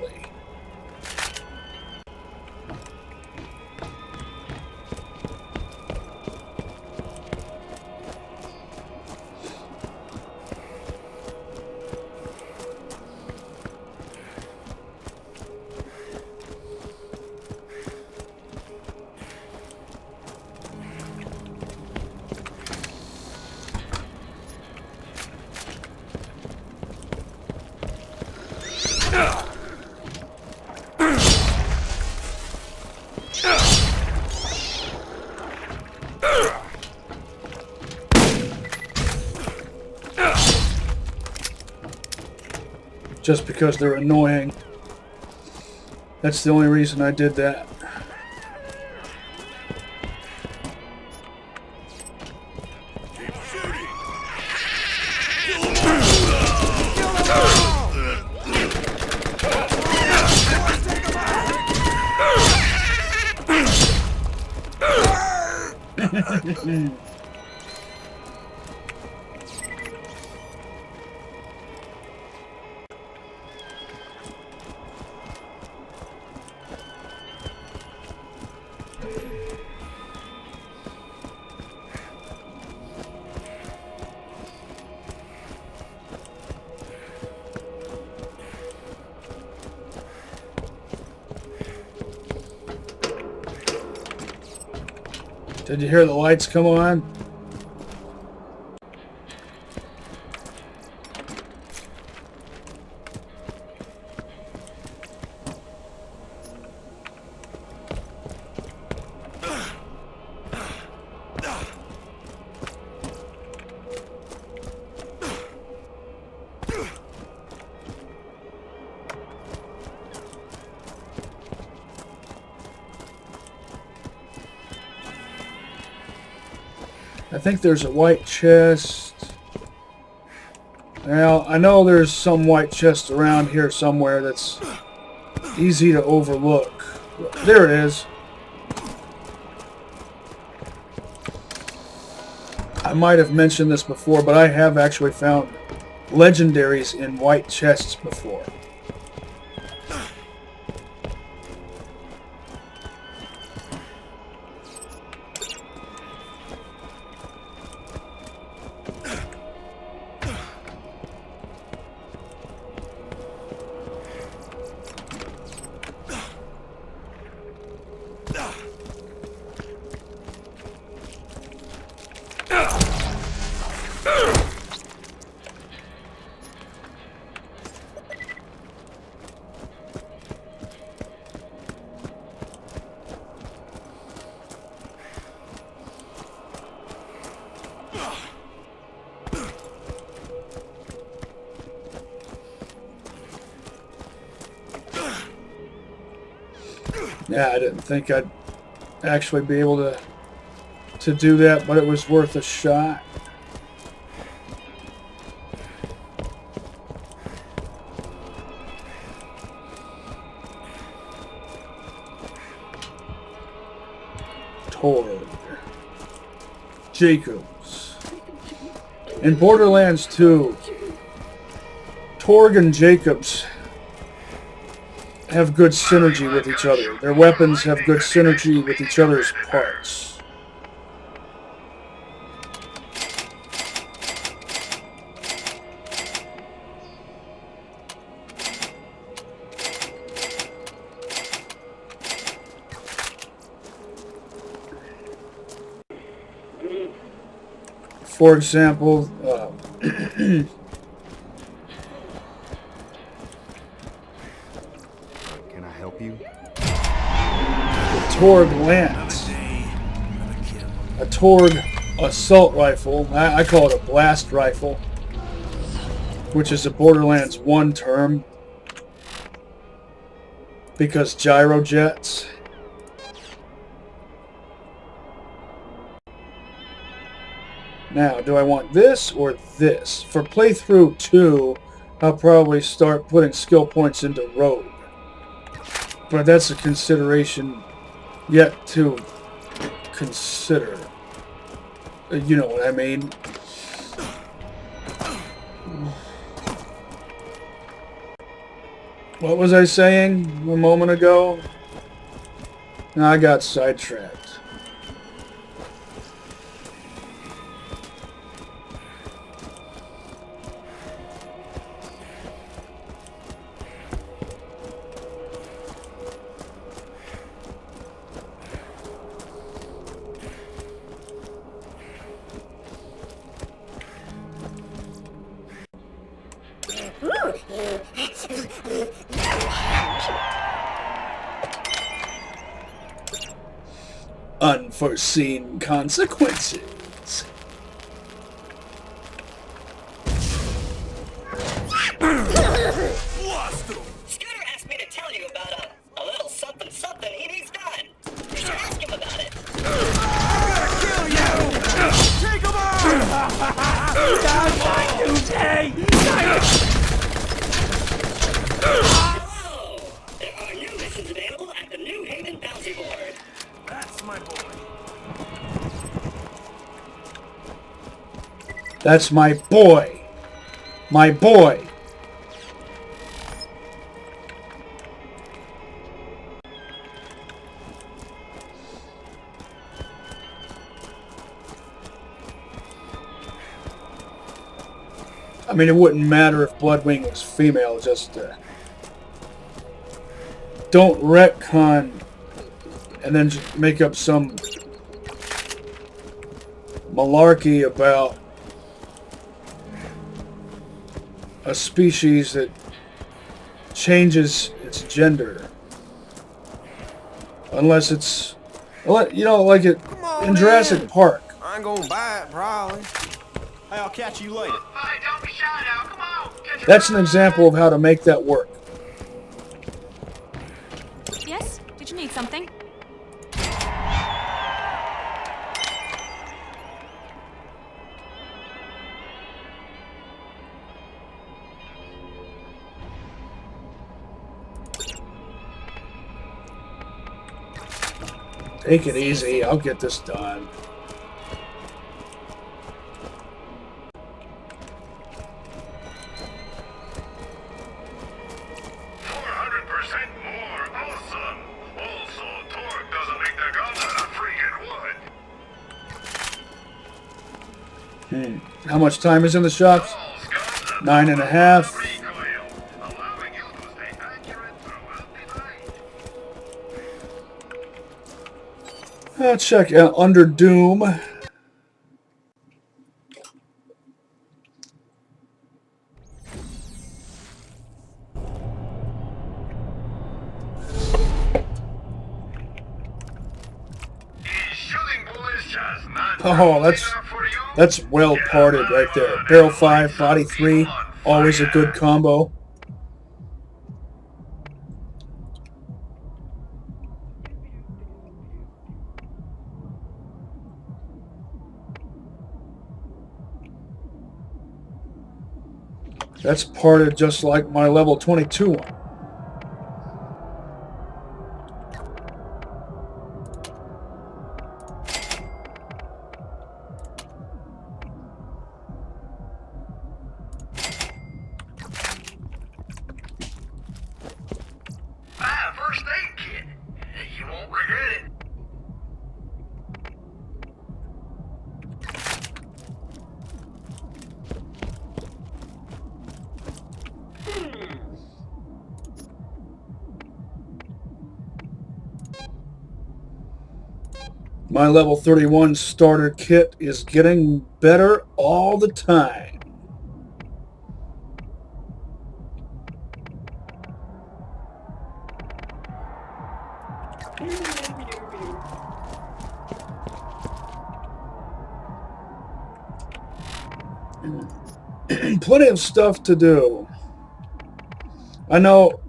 Speaker 1: just because they're annoying. That's the only reason I did that. Did you hear the lights come on? I think there's a white chest. Now, I know there's some white chest around here somewhere that's easy to overlook. There it is. I might have mentioned this before, but I have actually found legendaries in white chests before. Yeah, I didn't think I'd actually be able to do that, but it was worth a shot. Torg. Jacobs. In Borderlands 2, Torg and Jacobs have good synergy with each other. Their weapons have good synergy with each other's parts. For example,
Speaker 10: You?
Speaker 1: Torg Lance. A Torg assault rifle. I call it a blast rifle, which is a Borderlands 1 term because gyrojets. Now, do I want this or this? For Playthru 2, I'll probably start putting skill points into Rogue. But that's a consideration yet to consider. You know what I mean? What was I saying a moment ago? I got sidetracked. Unforeseen consequences.
Speaker 7: That's my boy.
Speaker 1: That's my boy. My boy. I mean, it wouldn't matter if Bloodwing was female, just don't retcon and then just make up some malarkey about a species that changes its gender. Unless it's, you know, like it in Jurassic Park.
Speaker 9: I ain't gonna buy it, probably. Hey, I'll catch you later.
Speaker 4: Hey, don't be shy now. Come on.
Speaker 1: That's an example of how to make that work.
Speaker 11: Yes? Did you need something?
Speaker 1: Take it easy. I'll get this done. How much time is in the shops? 9.5. Let's check out Under Doom. Oh, that's well parted right there. Barrel 5, body 3, always a good combo. That's parted just like my level 22 one.
Speaker 4: First aid kit. You won't regret it.
Speaker 1: My level 31 starter kit is getting better all the time. Plenty of stuff to do. I know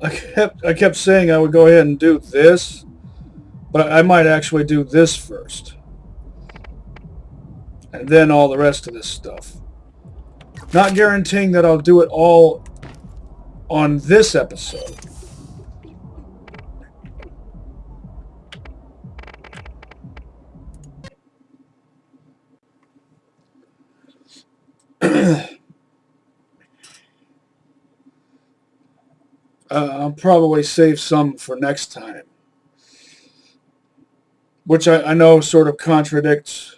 Speaker 1: I kept saying I would go ahead and do this, but I might actually do this first. And then all the rest of this stuff. Not guaranteeing that I'll do it all on this episode. I'll probably save some for next time. Which I know sort of contradicts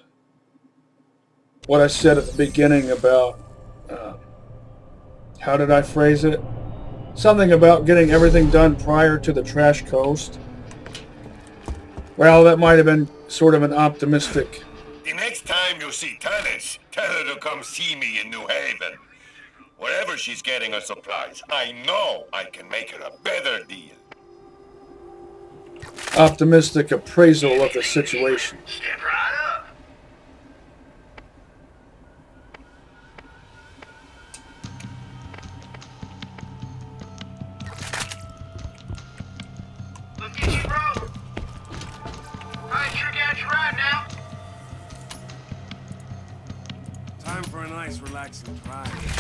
Speaker 1: what I said at the beginning about, how did I phrase it? Something about getting everything done prior to the Trash Coast. Well, that might have been sort of an optimistic.
Speaker 2: The next time you see Tanis, tell her to come see me in New Haven. Wherever she's getting her supplies, I know I can make her a better deal.
Speaker 1: Optimistic appraisal of the situation.
Speaker 4: Step right up. Look at you, bro. I sure got you right now.
Speaker 7: Time for a nice, relaxing drive.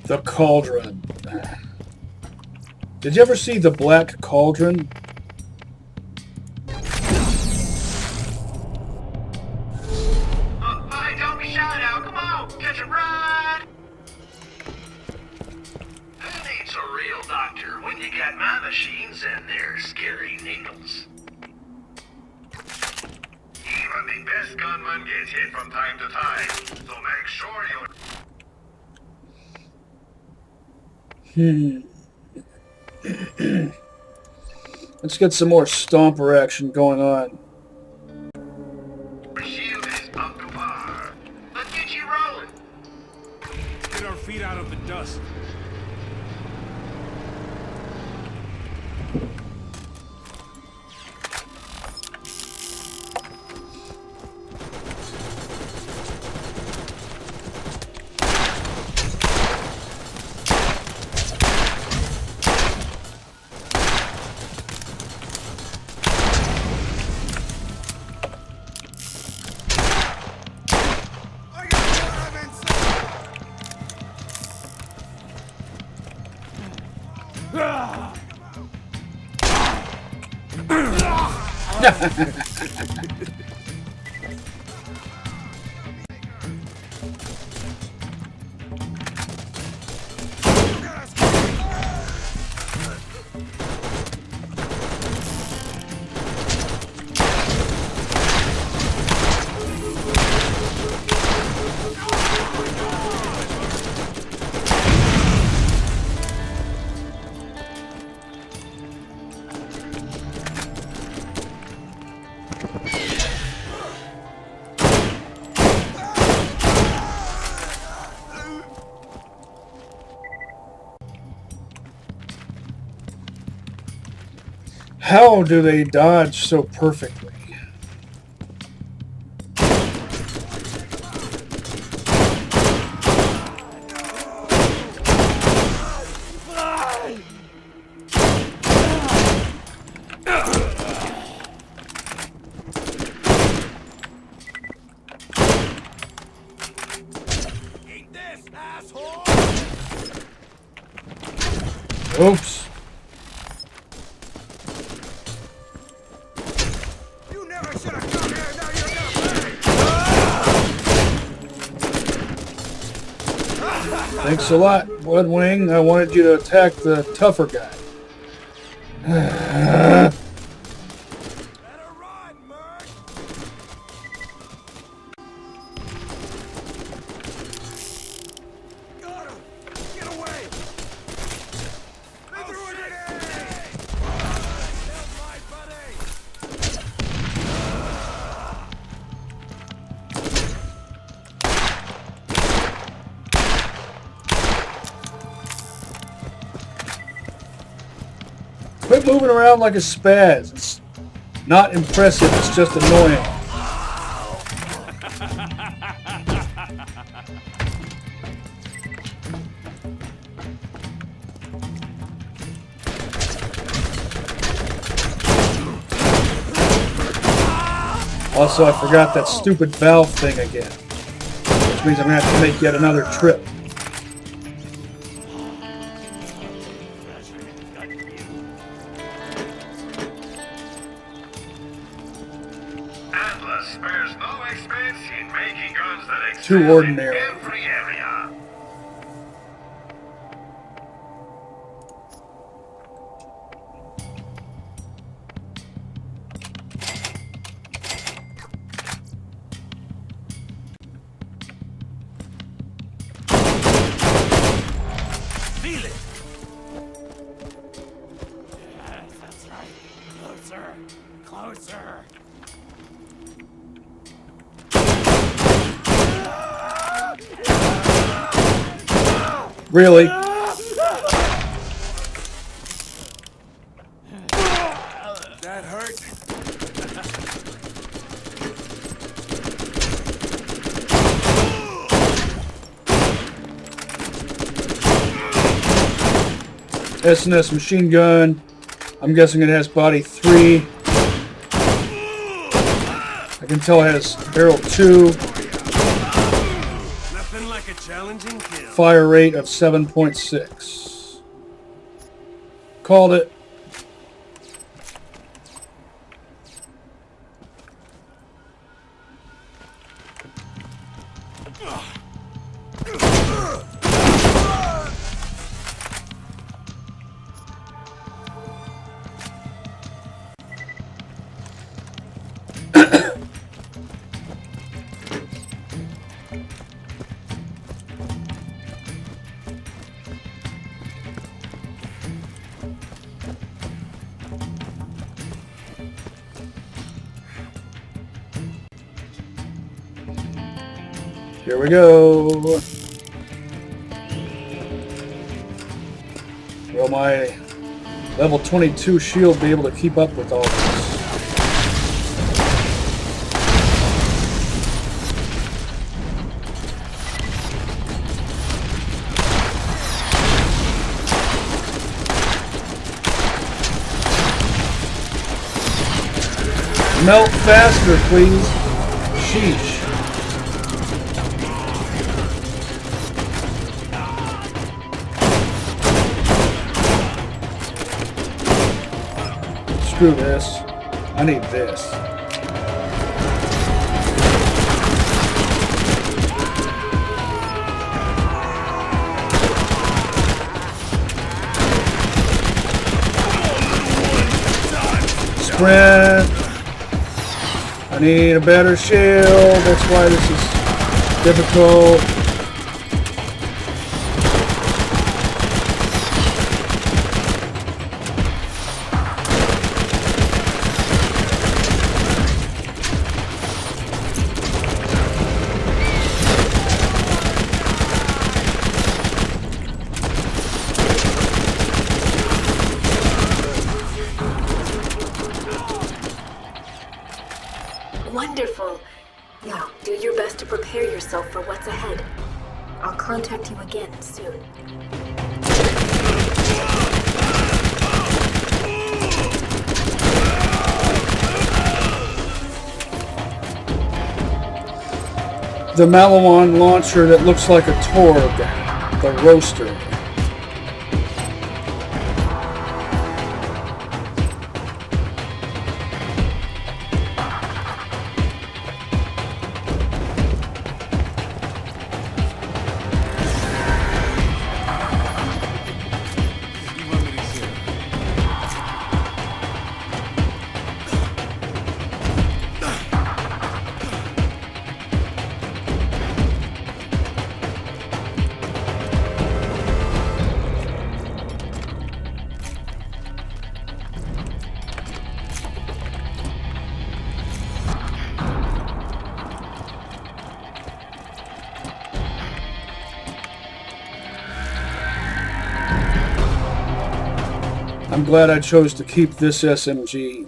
Speaker 1: The Cauldron. Did you ever see The Black Cauldron?
Speaker 4: Hey, don't be shy now. Come on, catch a ride. Who needs a real doctor when you got my machines and their scary needles? Even the best gunman gets hit from time to time, so make sure you...
Speaker 1: Let's get some more stomper action going on.
Speaker 4: Your shield is up to par. Let's get you rolling.
Speaker 7: Get our feet out of the dust.
Speaker 1: How do they dodge so perfectly?
Speaker 9: Eat this, asshole!
Speaker 1: Oops. Thanks a lot, Bloodwing. I wanted you to attack the tougher guy.
Speaker 9: Better run, Merc! Got him! Get away! Through it! Help my buddy!
Speaker 1: Quit moving around like a spaz. It's not impressive, it's just annoying. Also, I forgot that stupid valve thing again, which means I'm going to have to make yet another trip.
Speaker 4: Spares no expense in making guns that
Speaker 1: Too
Speaker 4: excel
Speaker 1: ordinary.
Speaker 4: in every area.
Speaker 9: Feel it! Yes, that's right. Closer. Closer.
Speaker 1: Really?
Speaker 9: That hurt.
Speaker 1: S&S machine gun. I'm guessing it has body 3. I can tell it has barrel 2.
Speaker 7: Nothing like like a challenging kill.
Speaker 1: Fire rate of 7.6. Called it. Here we go. Will my level 22 shield be able to keep up with all this? Melt faster, please. Sheesh. Screw this. I need this. Sprint. I need a better shield. That's why this is difficult.
Speaker 12: Wonderful. Now, do your best to prepare yourself for what's ahead. I'll contact you again soon.
Speaker 1: The BL1 launcher that looks like a Torg, the roaster. I'm glad I chose to keep this SMG.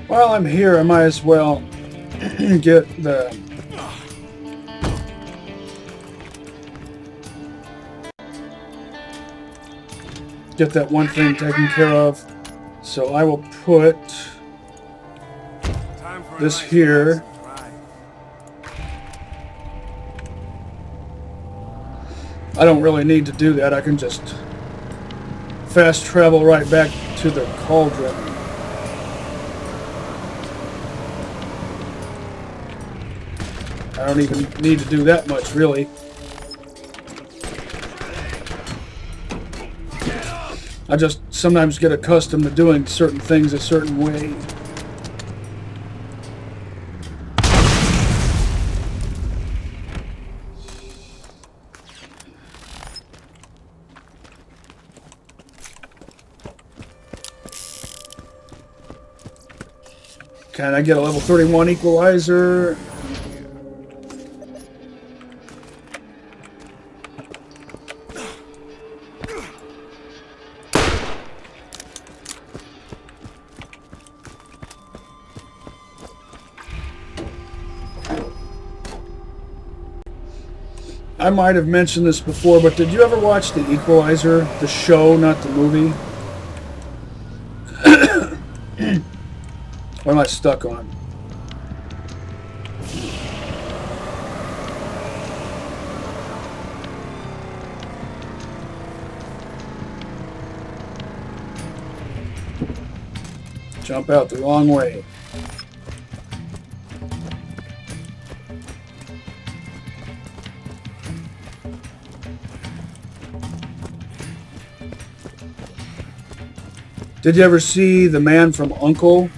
Speaker 1: While I'm here, I might as well get the that one thing taken care of. So I will put this here. I don't really need to do that. I can just fast travel right back to the cauldron. I don't even need to do that much, really. I just sometimes get accustomed to doing certain things a certain way. Can I get a level 31 equalizer? I might have mentioned this before, but did you ever watch The Equalizer? The show, not the movie? What am I stuck on? Jump out the wrong way. Did you ever see The Man from U.N.C.L.E.,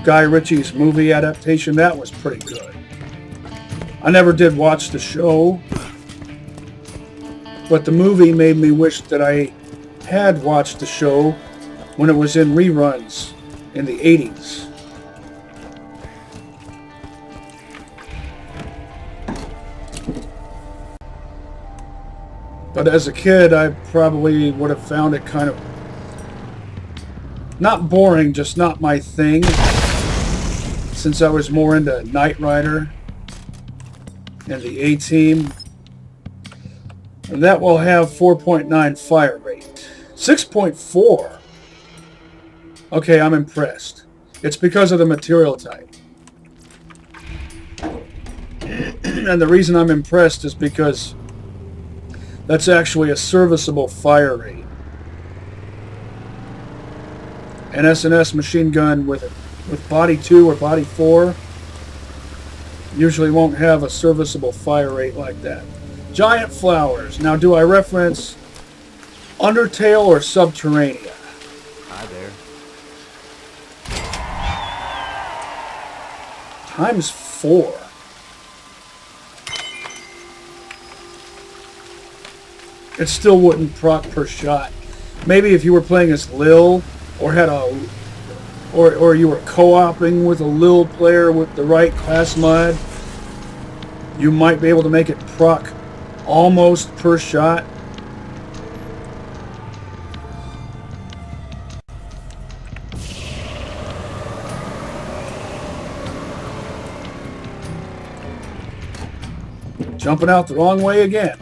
Speaker 1: Guy Ritchie's movie adaptation? That was pretty good. I never did watch the show, but the movie made me wish that I had watched the show when it was in reruns in the 80s. But as a kid, I probably would have found it kind of not boring, just not my thing, since I was more into Knight Rider and the A-Team. And that will have 4.9 fire rate. 6.4! Okay, I'm impressed. It's because of the material type. And the reason I'm impressed is because that's actually a serviceable fire rate. An S&S machine gun with body 2 or body 4 usually won't have a serviceable fire rate like that. Giant flowers. Now, do I reference Undertale or Subterranea?
Speaker 10: Hi there.
Speaker 1: Times 4. It still wouldn't proc per shot. Maybe if you were playing as Lil, or had a, or you were co-oping with a Lil player with the right class mod, you might be able to make it proc almost per shot. Jumping out the wrong way again.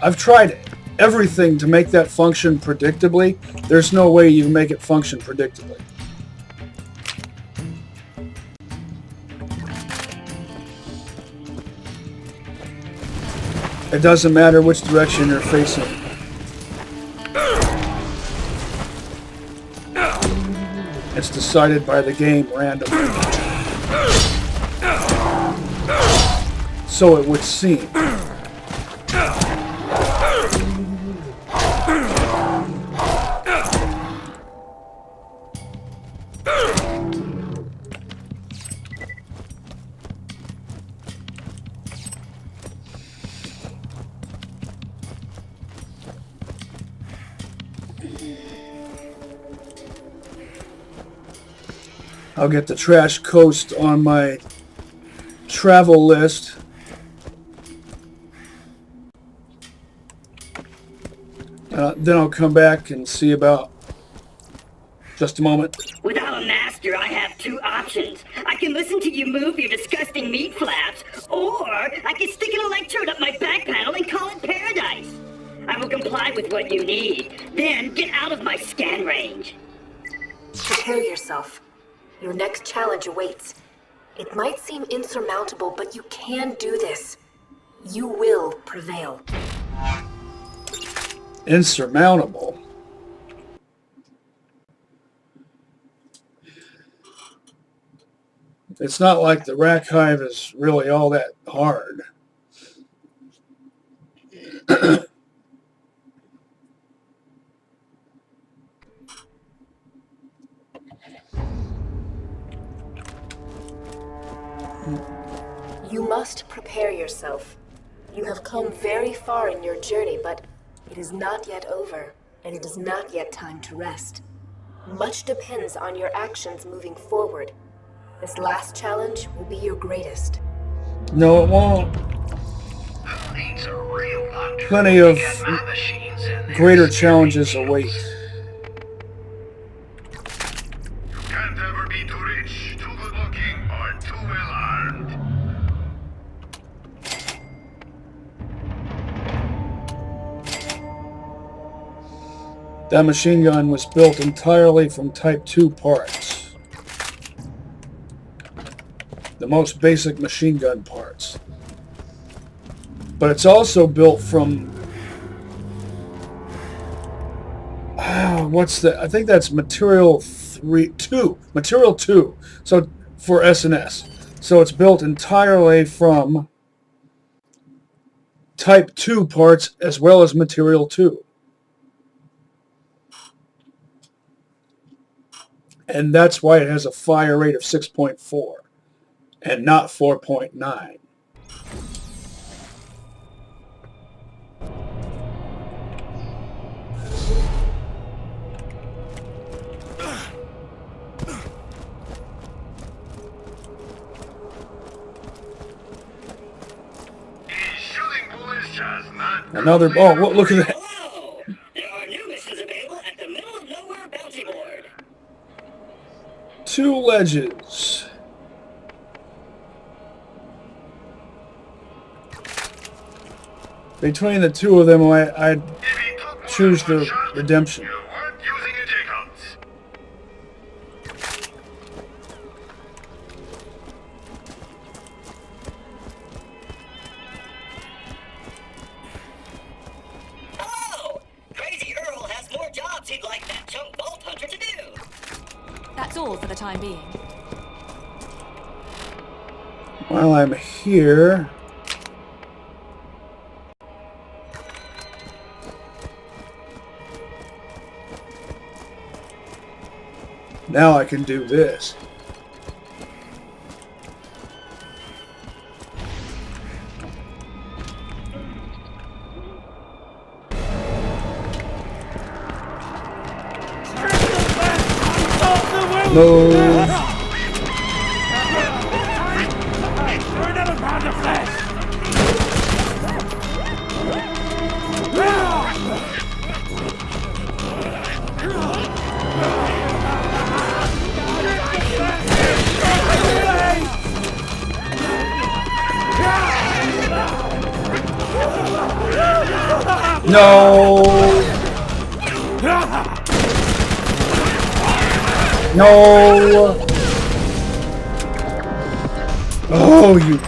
Speaker 1: I've tried everything to make that function predictably. There's no way you can make it function predictably. It doesn't matter which direction you're facing. It's decided by the game randomly. So it would seem. I'll get the Trash Coast on my travel list. Then I'll come back and see about... Just a moment.
Speaker 3: Without a master, I have two options. I can listen to you move your disgusting meat flaps, or I can stick an electrode up my back panel and call it paradise. I will comply with what you need. Then get out of my scan range.
Speaker 12: Prepare yourself. Your next challenge awaits. It might seem insurmountable, but you can do this. You will prevail.
Speaker 1: Insurmountable? It's not like the rack hive is really all that hard.
Speaker 12: You must prepare yourself. You have come very far in your journey, but it is not yet over, and it is not yet time to rest. Much depends on your actions moving forward. This last challenge will be your greatest.
Speaker 1: No, it won't. Plenty of greater challenges await.
Speaker 4: You can't ever be too rich, too good looking, or too well armed.
Speaker 1: That machine gun was built entirely from Type 2 parts. The most basic machine gun parts. But it's also built from... what's that? I think that's Material 2. Material 2. So, for S&S. So it's built entirely from Type 2 parts as well as Material 2. And that's why it has a fire rate of 6.4 and not 4.9. Another... Oh, look at that.
Speaker 3: Hello! There are new missions available at the middle of nowhere bounty board.
Speaker 1: 2 ledges. Between the two of them, I'd choose the redemption.
Speaker 3: Hello! Crazy Earl has more jobs he'd like that chunk vault hunter to do.
Speaker 11: That's all for the time being.
Speaker 1: While I'm here... Now I can do this. No. No. No. Oh, you.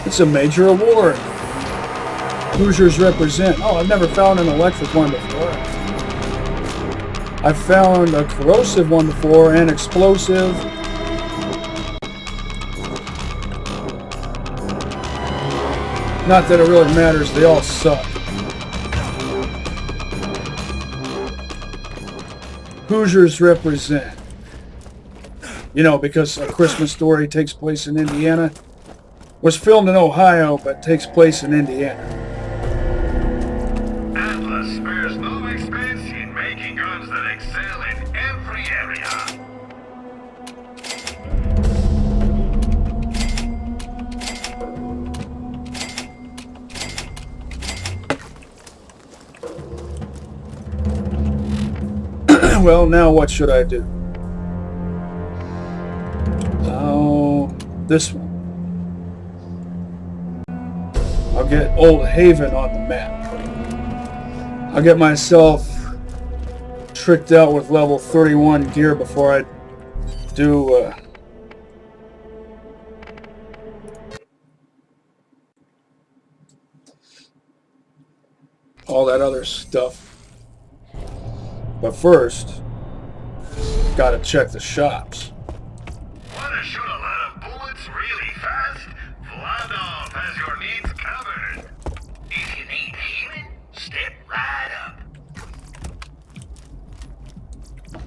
Speaker 1: It's a major award. Hoosiers represent. Oh, I've never found an electric one before. I've found a corrosive one before and explosive. Not that it really matters, they all suck. Hoosiers represent. You know, because A Christmas Story takes place in Indiana. Was filmed in Ohio, but takes place in Indiana.
Speaker 4: Atlas spares no expense in making guns that excel in every area.
Speaker 1: Well, now what should I do? This one. I'll get Old Haven on the map. I'll get myself tricked out with level 31 gear before I do all that other stuff. But first, gotta check the shops.
Speaker 4: Wanna shoot a lot of bullets really fast? Vladov has your needs covered. If you need healing, step right up.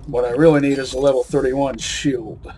Speaker 1: What I really need is a level 31 shield.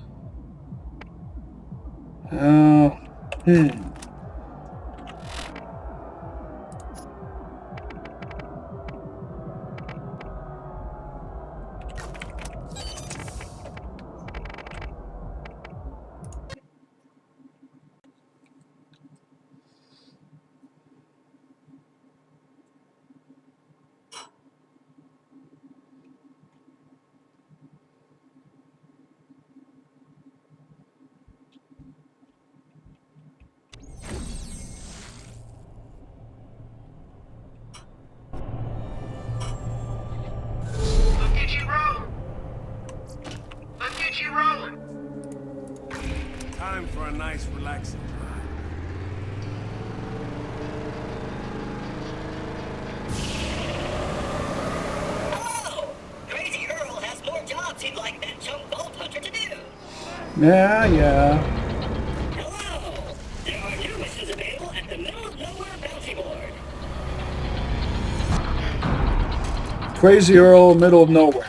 Speaker 7: Time for a nice, relaxing drive.
Speaker 3: Hello! Crazy Earl has more jobs he'd like that chump vault hunter to do.
Speaker 1: Yeah.
Speaker 3: Hello! There are new missions available at the Middle of Nowhere bounty board.
Speaker 1: Crazy Earl, middle of nowhere.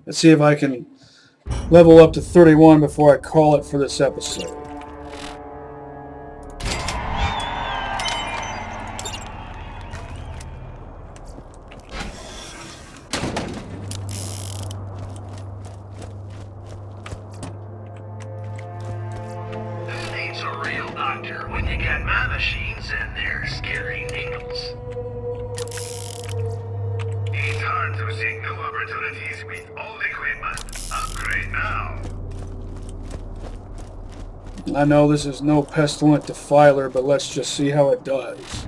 Speaker 1: Let's see if I can level up to 31 before I call it for this episode.
Speaker 4: Who needs a real doctor when you got my machines and their scary needles? It's hard to seek new opportunities with old equipment. Upgrade now.
Speaker 1: I know this is no pestilent defiler, but let's just see how it does.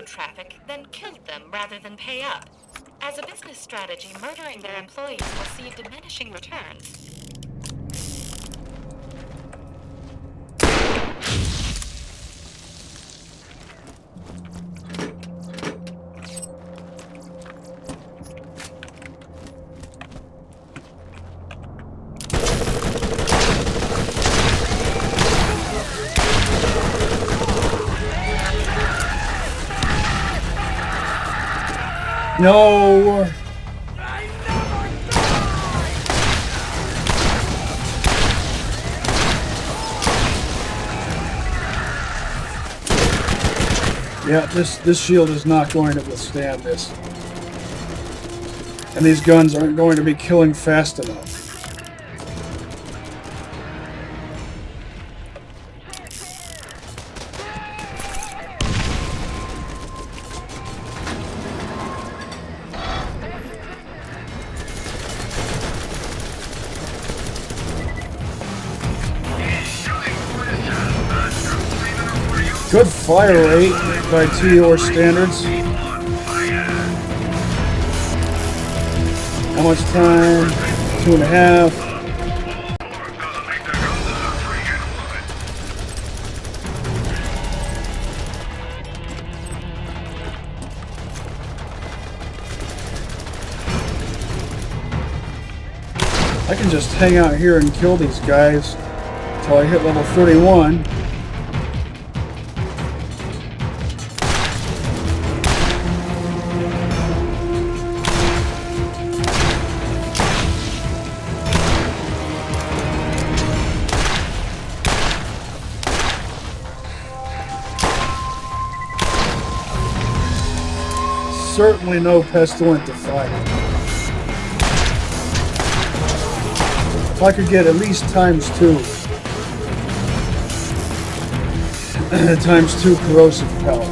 Speaker 6: Traffic, then killed them rather than pay up. As a business strategy, murdering their employees will see diminishing returns.
Speaker 1: No! Yeah, this shield is not going to withstand this. And these guns aren't going to be killing fast enough. Good fire rate by Tediore standards. How much time? 2.5. I can just hang out here and kill these guys until I hit level 31. Certainly no pestilent to fight. If I could get at least times 2. Times 2 corrosive power.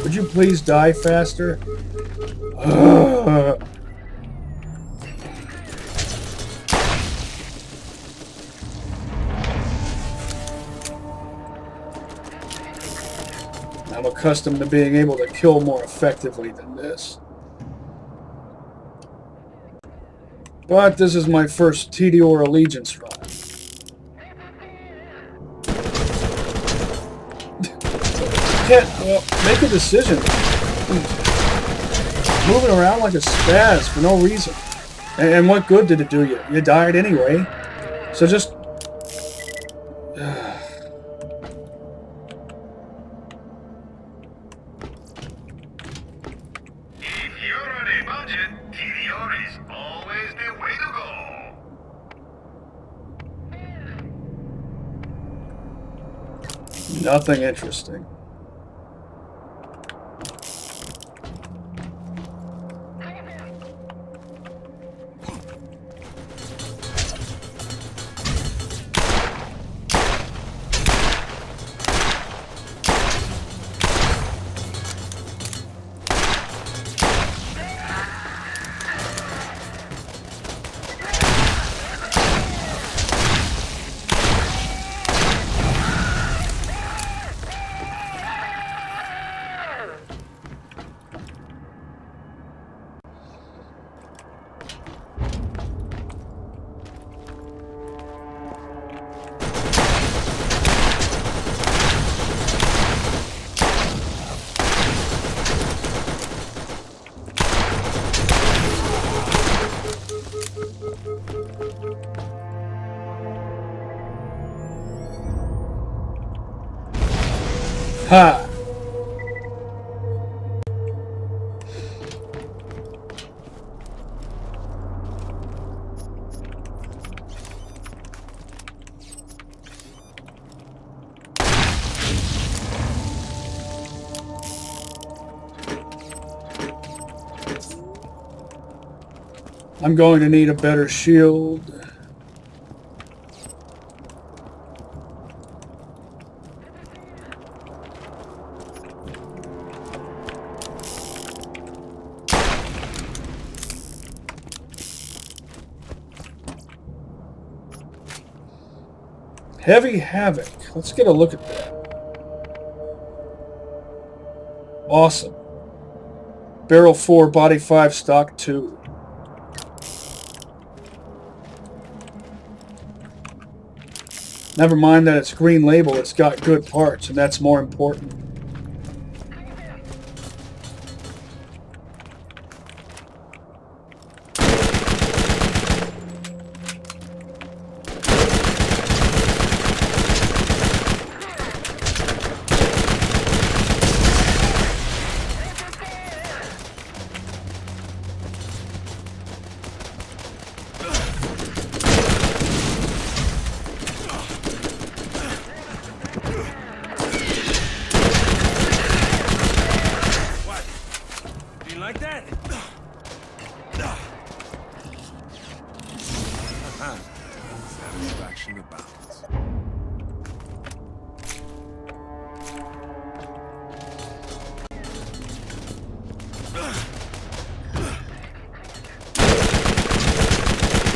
Speaker 1: Would you please die faster? I'm accustomed to being able to kill more effectively than this. But this is my first Tediore allegiance run. Well, make a decision. Moving around like a spaz for no reason. And what good did it do you? You died anyway. So just...
Speaker 4: If you're on a budget, Tediore is always the way to go.
Speaker 1: Nothing interesting. Ha! I'm going to need a better shield. Heavy Havoc. Let's get a look at that. Awesome. Barrel 4, Body 5, Stock 2. Never mind that it's green label, it's got good parts, and that's more important.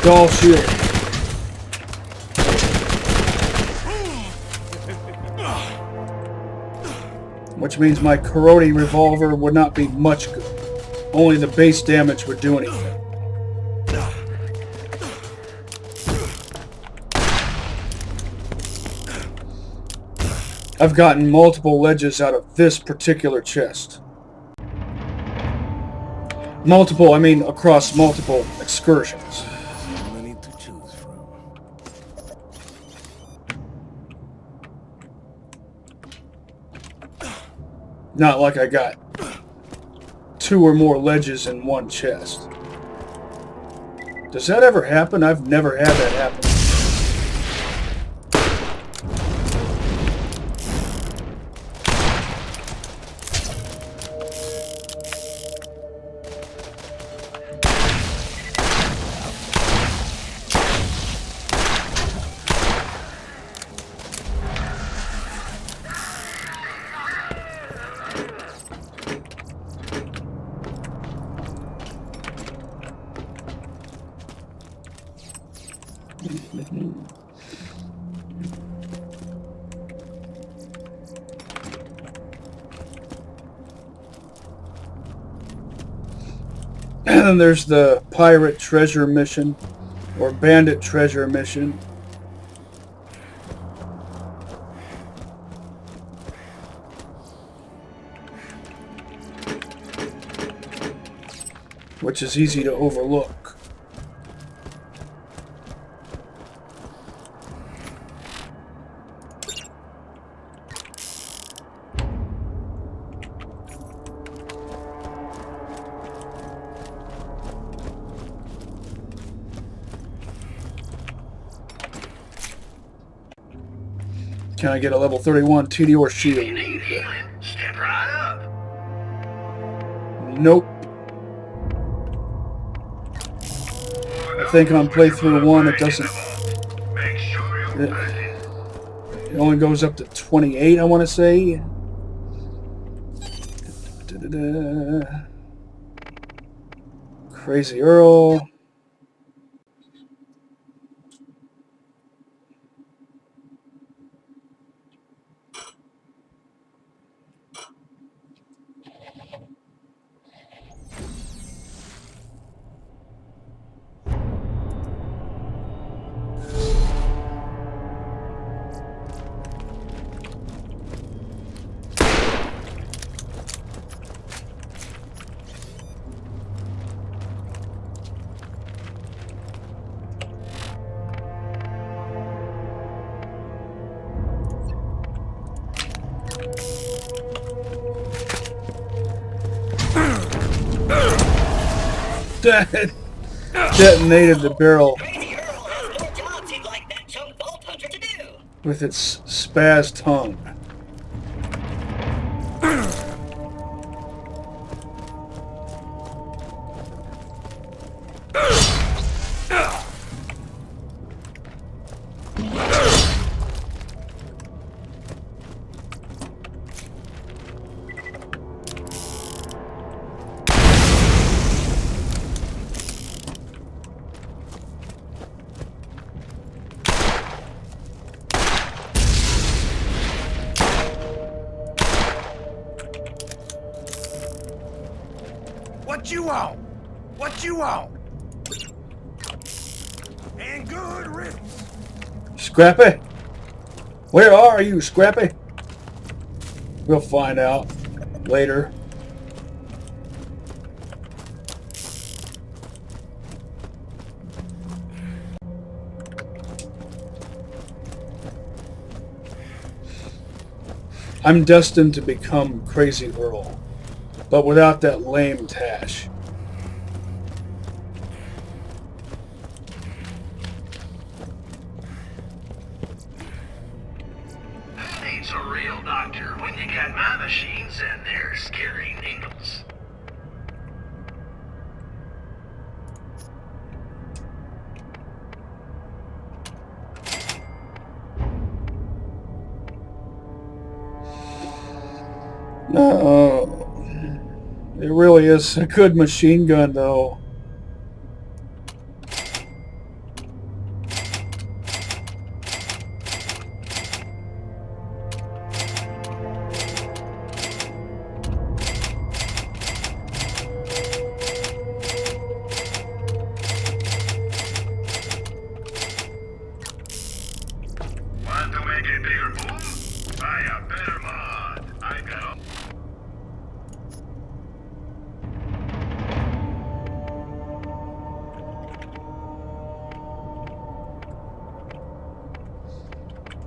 Speaker 1: Doll shield. Which means my Karate revolver would not be much good. Only the base damage would do anything. I've gotten multiple ledges out of this particular chest. Multiple, I mean across multiple excursions.
Speaker 7: Many to choose from.
Speaker 1: Not like I got 2 or more ledges in one chest. Does that ever happen? I've never had that happen. And then there's the pirate treasure mission, or bandit treasure mission. Which is easy to overlook. Can I get a level 31 Tediore shield?
Speaker 4: You need healing? Step right up.
Speaker 1: Nope. I think on Playthru-1 it doesn't.
Speaker 4: Make sure you're ready.
Speaker 1: It only goes up to 28, I want to say. Da-da-da. Crazy Earl. Detonated the barrel with its spaz tongue.
Speaker 9: What you want? What you want? And good riddance.
Speaker 1: Scrappy? Where are you, Scrappy? We'll find out later. I'm destined to become Crazy Earl, but without that lame tash.
Speaker 4: Who needs a real doctor when you got my machines and their scary needles?
Speaker 1: No. It really is a good machine gun, though.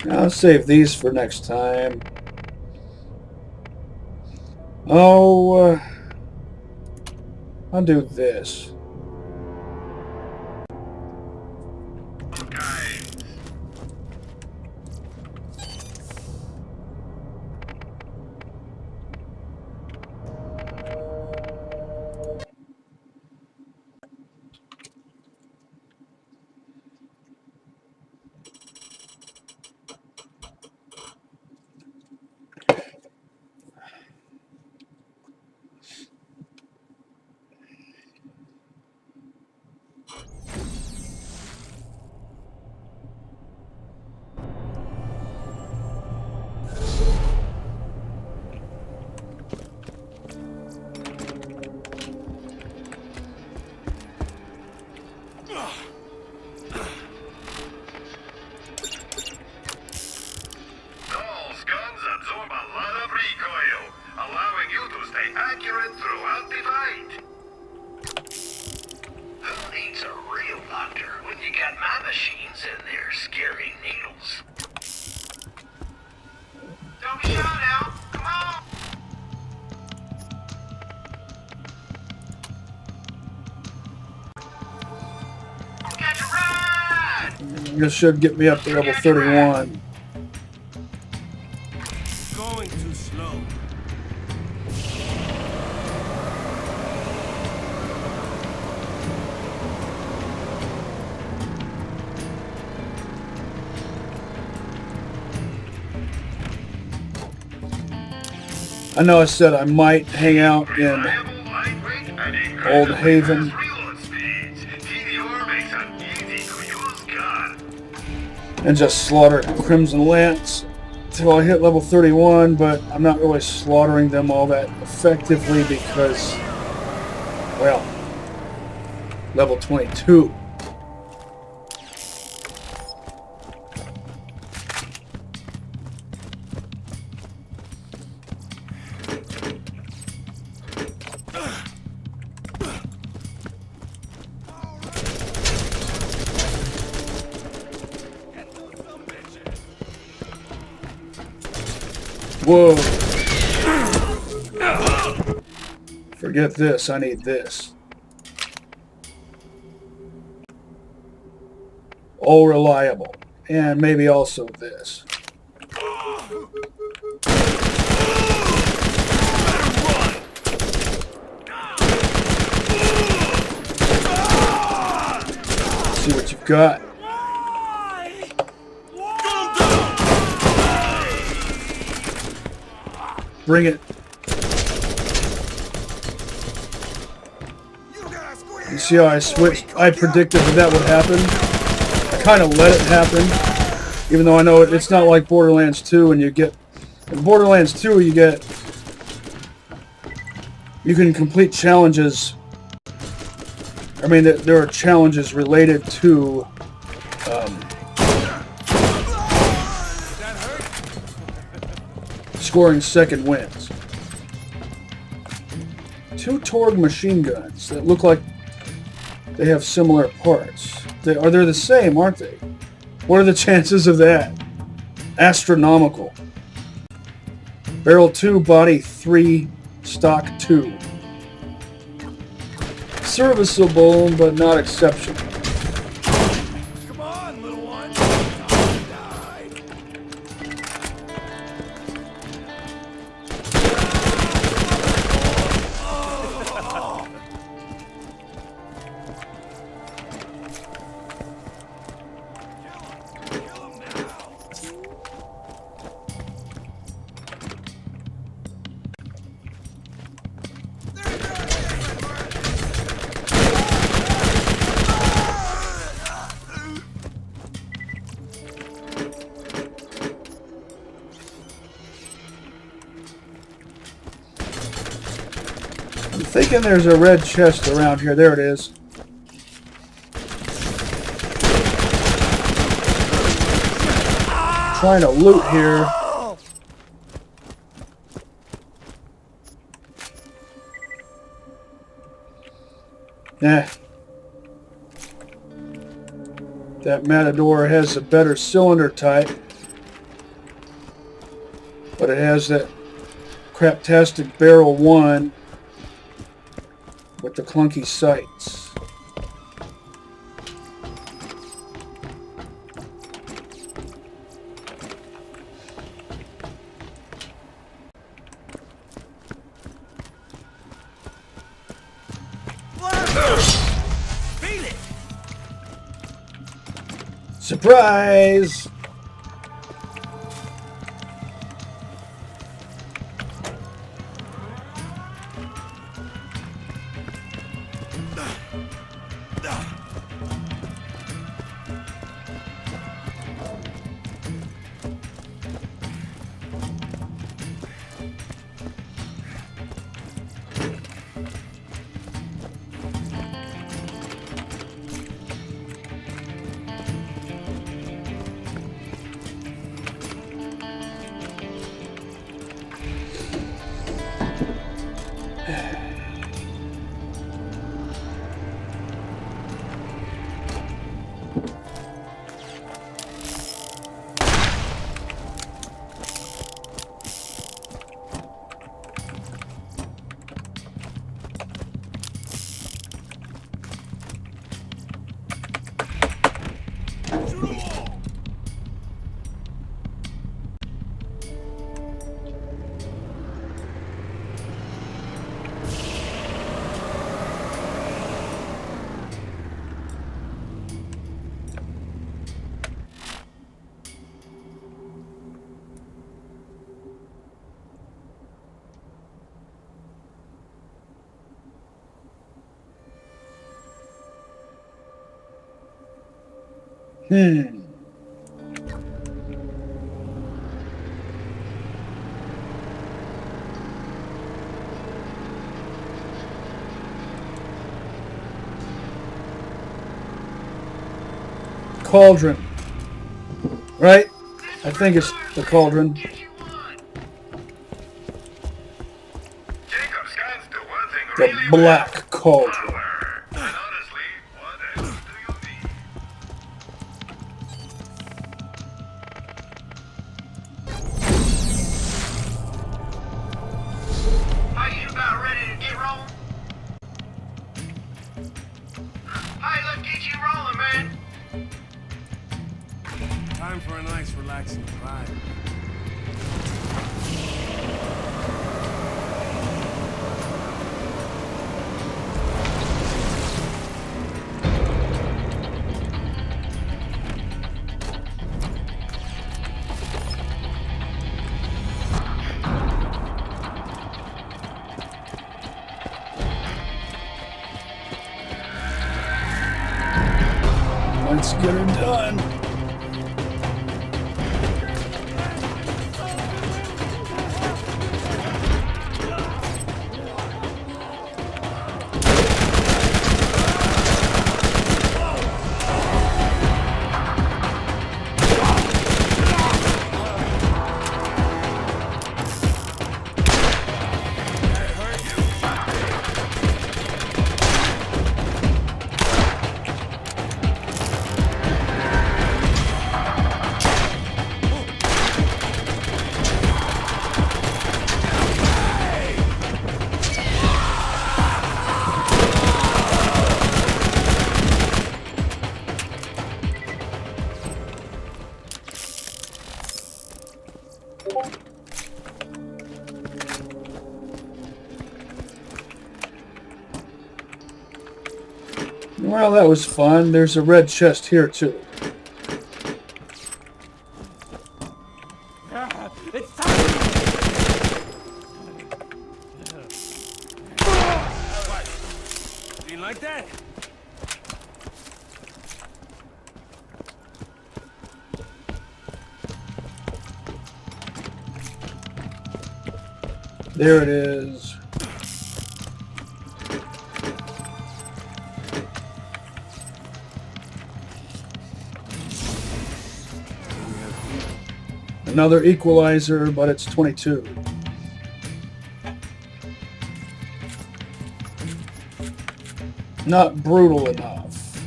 Speaker 1: I'll save these for next time. Oh, I'll do this. This should get me up to level 31.
Speaker 9: Going too slow.
Speaker 1: I know I said I might hang out in Old Haven. And just slaughter Crimson Lance until I hit level 31, but I'm not really slaughtering them all that effectively because, well, level 22. Whoa. Forget this, I need this. All reliable. And maybe also this. See what you've got. Bring it. You see how I switched? I predicted that would happen. I kind of let it happen, even though I know it's not like Borderlands 2. And you get in Borderlands 2, you can complete challenges. I mean, there are challenges related to. Scoring second wins. 2 Torg machine guns that look like they have similar parts. They the same, aren't they? What are the chances of that? Astronomical. Barrel 2, body 3, stock 2. Serviceable, but not exceptional.
Speaker 9: Come on, little one.
Speaker 1: I'm thinking there's a red chest around here. There it is. Trying to loot here. Nah. That Matador has a better cylinder type. But it has that craptastic barrel 1 with the clunky sights.
Speaker 9: Feel it!
Speaker 1: Surprise! Cauldron. Right? I think it's the cauldron. The black cauldron.
Speaker 7: Time for a nice, relaxing ride.
Speaker 1: Let's get her done. Well, that was fun. There's a red chest here, too.
Speaker 9: It's time! What? Do you like that?
Speaker 1: There it is. Another equalizer, but it's 22. Not brutal enough.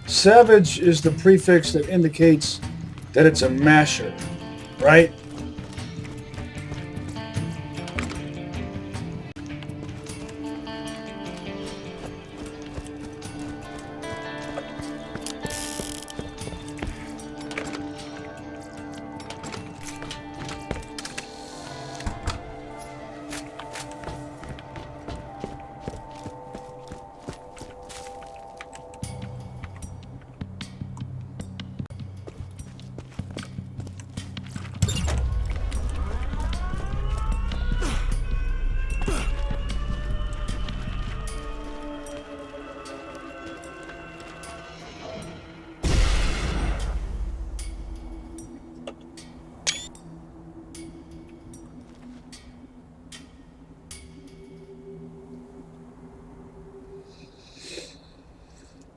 Speaker 1: Savage is the prefix that indicates that it's a masher, right?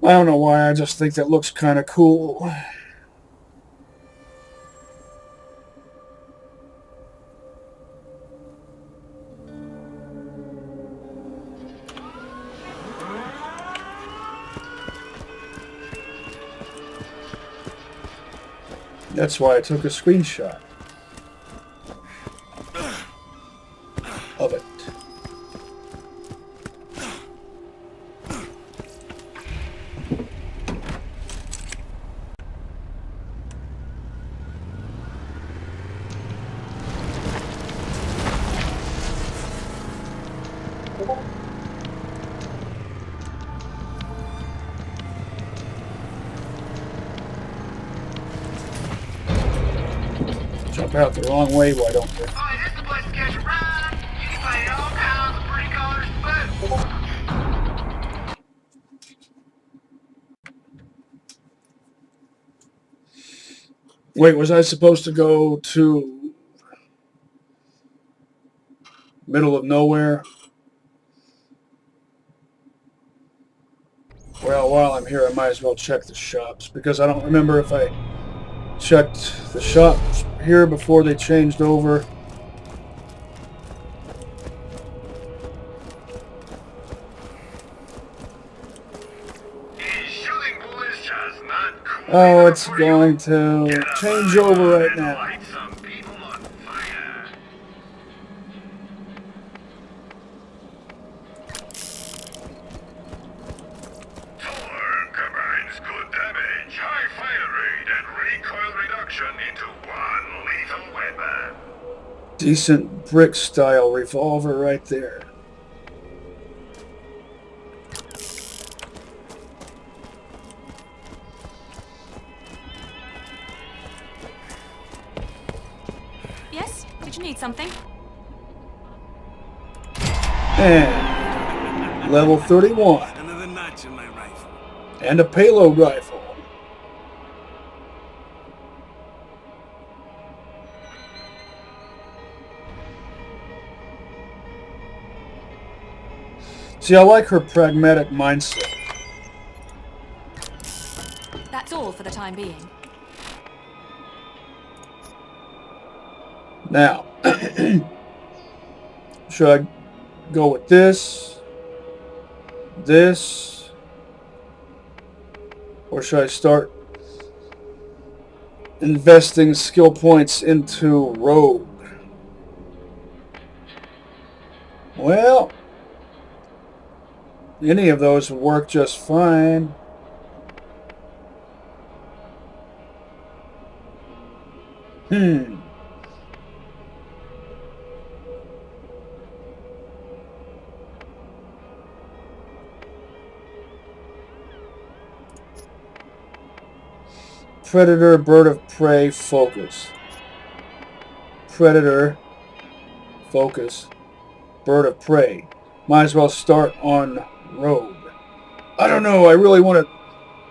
Speaker 1: I don't know why, I just think that looks kind of cool. That's why I took a screenshot of it. Jump out the wrong way, why don't you?
Speaker 4: Boy, this is the place to catch a ride. You can find all kinds of pretty colors too.
Speaker 1: Wait, was I supposed to go to middle of nowhere? Well, while I'm here, I might as well check the shops, because I don't remember if I checked the shops here before they changed over. Oh, it's going to change over right now. Decent brick style revolver right there.
Speaker 11: Yes? Did you need something?
Speaker 1: And level 31.
Speaker 7: Another notch in my rifle.
Speaker 1: And a payload rifle. See, I like her pragmatic mindset.
Speaker 11: That's all for the time being.
Speaker 1: Now, should I go with this, or should I start investing skill points into Rogue? Well, any of those would work just fine. Predator, bird of prey, focus. Predator, focus, bird of prey. Might as well start on Rogue. I don't know, I really want to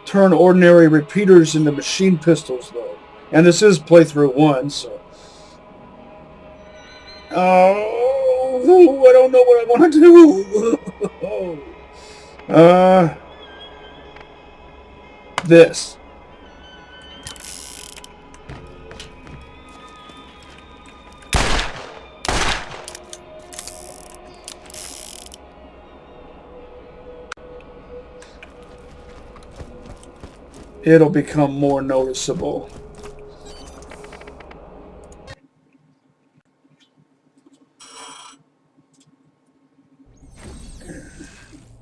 Speaker 1: turn ordinary repeaters into machine pistols, though. And this is Playthru-1, so... Oh, I don't know what I want to do. This. It'll become more noticeable.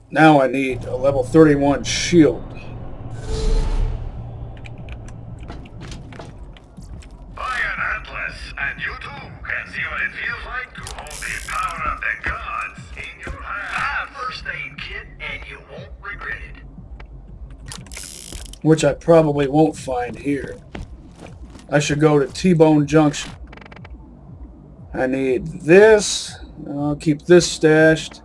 Speaker 1: Now I need a level 31 shield.
Speaker 4: Buy an Atlas, and you too can see what it feels like to hold the power of the gods in your hand. Buy a first aid kit, and you won't regret it.
Speaker 1: Which I probably won't find here. I should go to T-Bone Junction. I need this. I'll keep this stashed.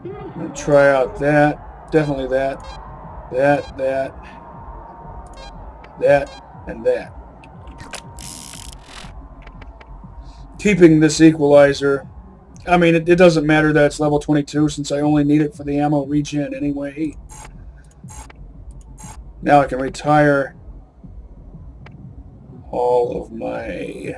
Speaker 1: And try out that. Definitely that. That, and that. Keeping this equalizer. I mean, it doesn't matter that it's level 22 since I only need it for the ammo regen anyway. Now I can retire all of my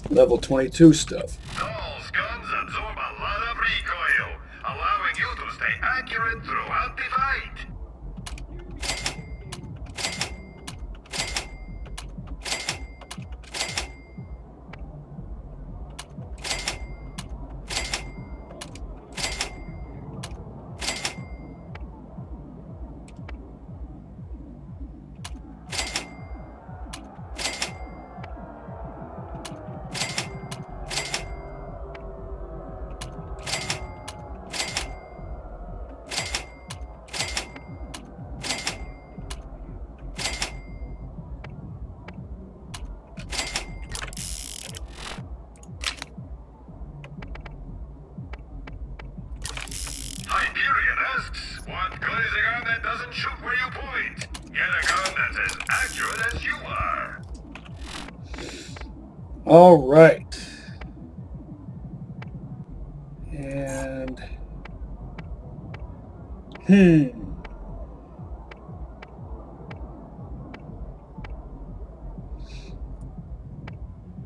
Speaker 1: level 22 stuff.
Speaker 4: Those guns absorb a lot of recoil, allowing you to stay accurate throughout the fight. Hyperion asks, what good is a gun that doesn't shoot where you point? Get a gun that's as accurate as you are.
Speaker 1: All right. And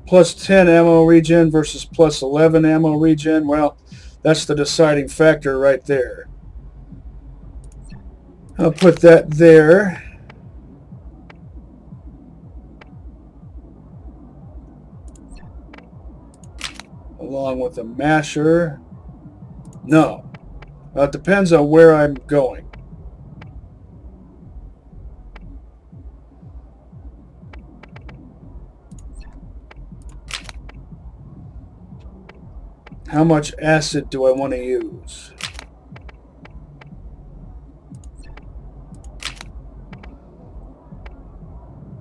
Speaker 1: plus 10 ammo regen versus plus 11 ammo regen. Well, that's the deciding factor right there. I'll put that there. Along with a masher. No. Well, it depends on where I'm going. How much acid do I want to use?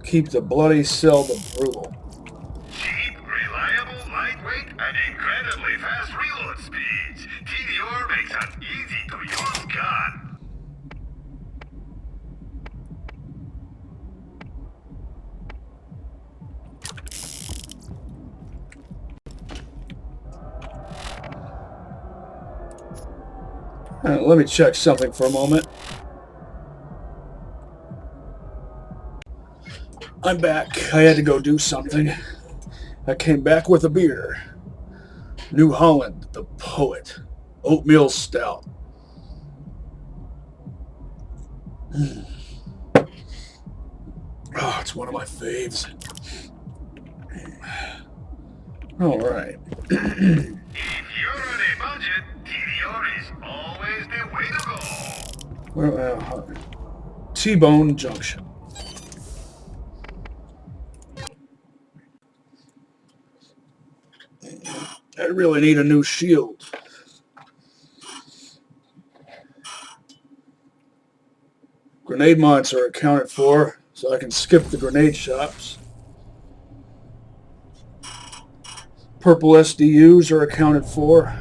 Speaker 1: Keep the bloody, sell the brutal.
Speaker 4: Cheap, reliable, lightweight, and incredibly fast reload speeds. Tediore makes an easy-to-use gun.
Speaker 1: Let me check something for a moment. I'm back. I had to go do something. I came back with a beer. New Holland, the Poet. Oatmeal Stout. Oh, it's one of my faves. All right.
Speaker 4: If you're on a budget, Tediore is always the way to go.
Speaker 1: Well, T-Bone Junction. I really need a new shield. Grenade mods are accounted for, so I can skip the grenade shops. Purple SDUs are accounted for.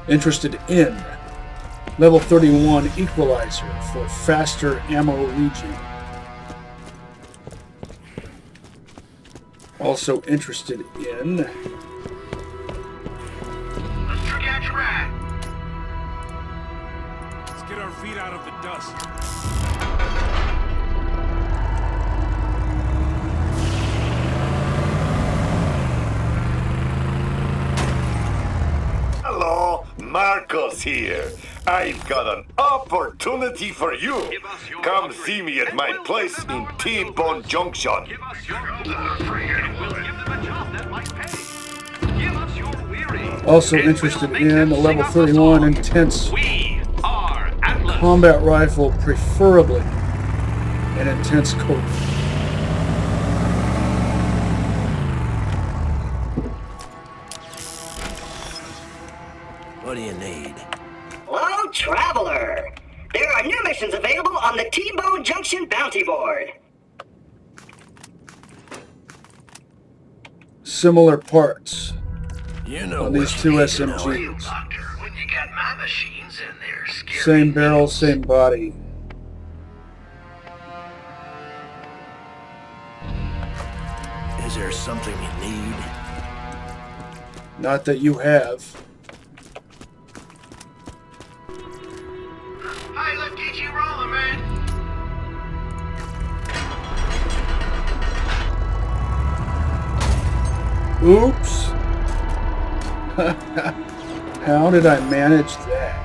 Speaker 1: Interested in level 31 equalizer for faster ammo regen. Also interested in
Speaker 4: Let's get you right.
Speaker 7: Let's get our feet out of the dust.
Speaker 2: Hello, Marcos here. I've got an opportunity for you. Come see me at my place in T-Bone Junction.
Speaker 5: Give us your and we'll give them a job that might pay. Give us your weary.
Speaker 1: also interested in the level 31 intense combat rifle, preferably an intense coat.
Speaker 13: What do you need?
Speaker 3: Hello, traveler. There are new missions available on the T-Bone Junction bounty board.
Speaker 1: Similar parts
Speaker 13: You know
Speaker 1: on these two SMGs.
Speaker 4: Doctor, when you got my machines and they're scary.
Speaker 1: Same barrel, same body.
Speaker 9: Is there something you need?
Speaker 1: Not that you have.
Speaker 4: Hey, let's get you rolling, man.
Speaker 1: Oops. How did I manage that?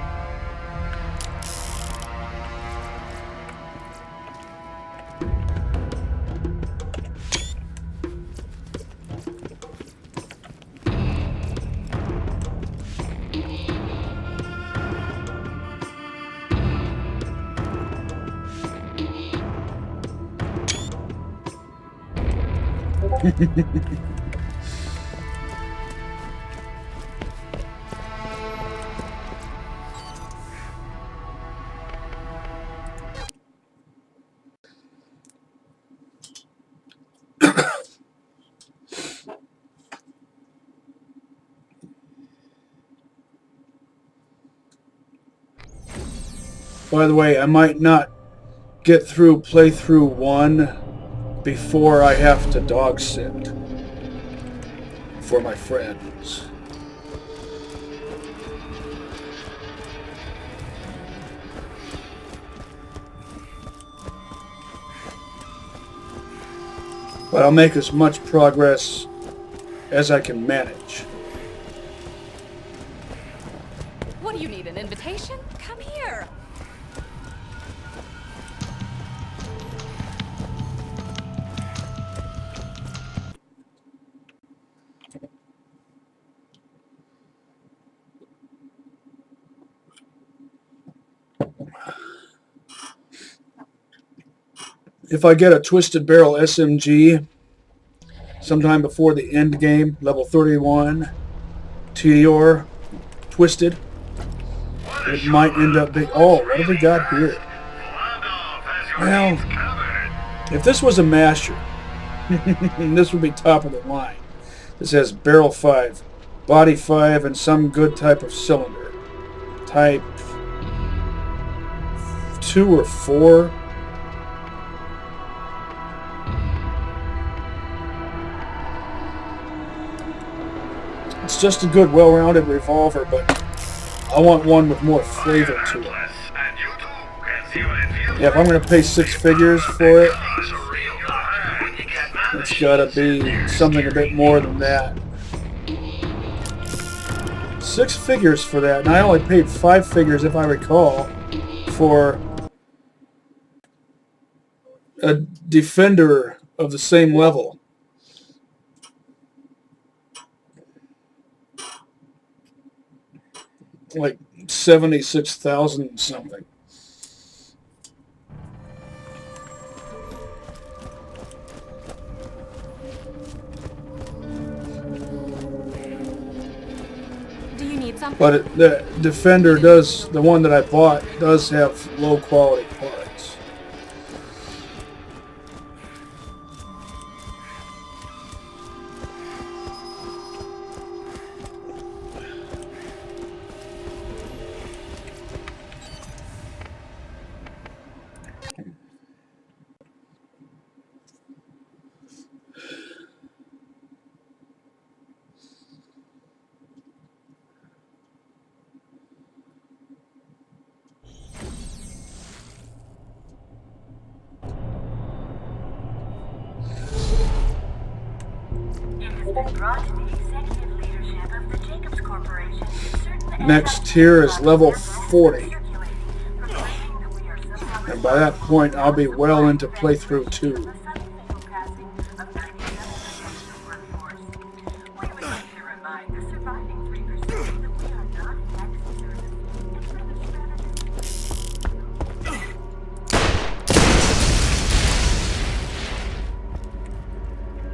Speaker 1: By the way, I might not get through playthrough 1 before I have to dog sit for my friends. But I'll make as much progress as I can manage.
Speaker 11: What do you need, an invitation? Come here.
Speaker 1: If I get a Twisted Barrel SMG sometime before the end game, level 31, Tediore, Twisted, it might end up being... Oh, what have we got here? Well, if this was a masher, this would be top of the line. This has barrel 5, body 5, and some good type of cylinder. Type 2 or 4. It's just a good, well-rounded revolver, but I want one with more flavor to it. Yeah, if I'm going to pay 6 figures for it, it's got to be something a bit more than that. 6 figures for that, and I only paid 5 figures, if I recall, for a Defender of the same level. Like 76,000 something.
Speaker 11: Do you need something?
Speaker 1: But the Defender does, the one that I bought, does have low quality parts. Next tier is level 40. And by that point, I'll be well into playthrough 2.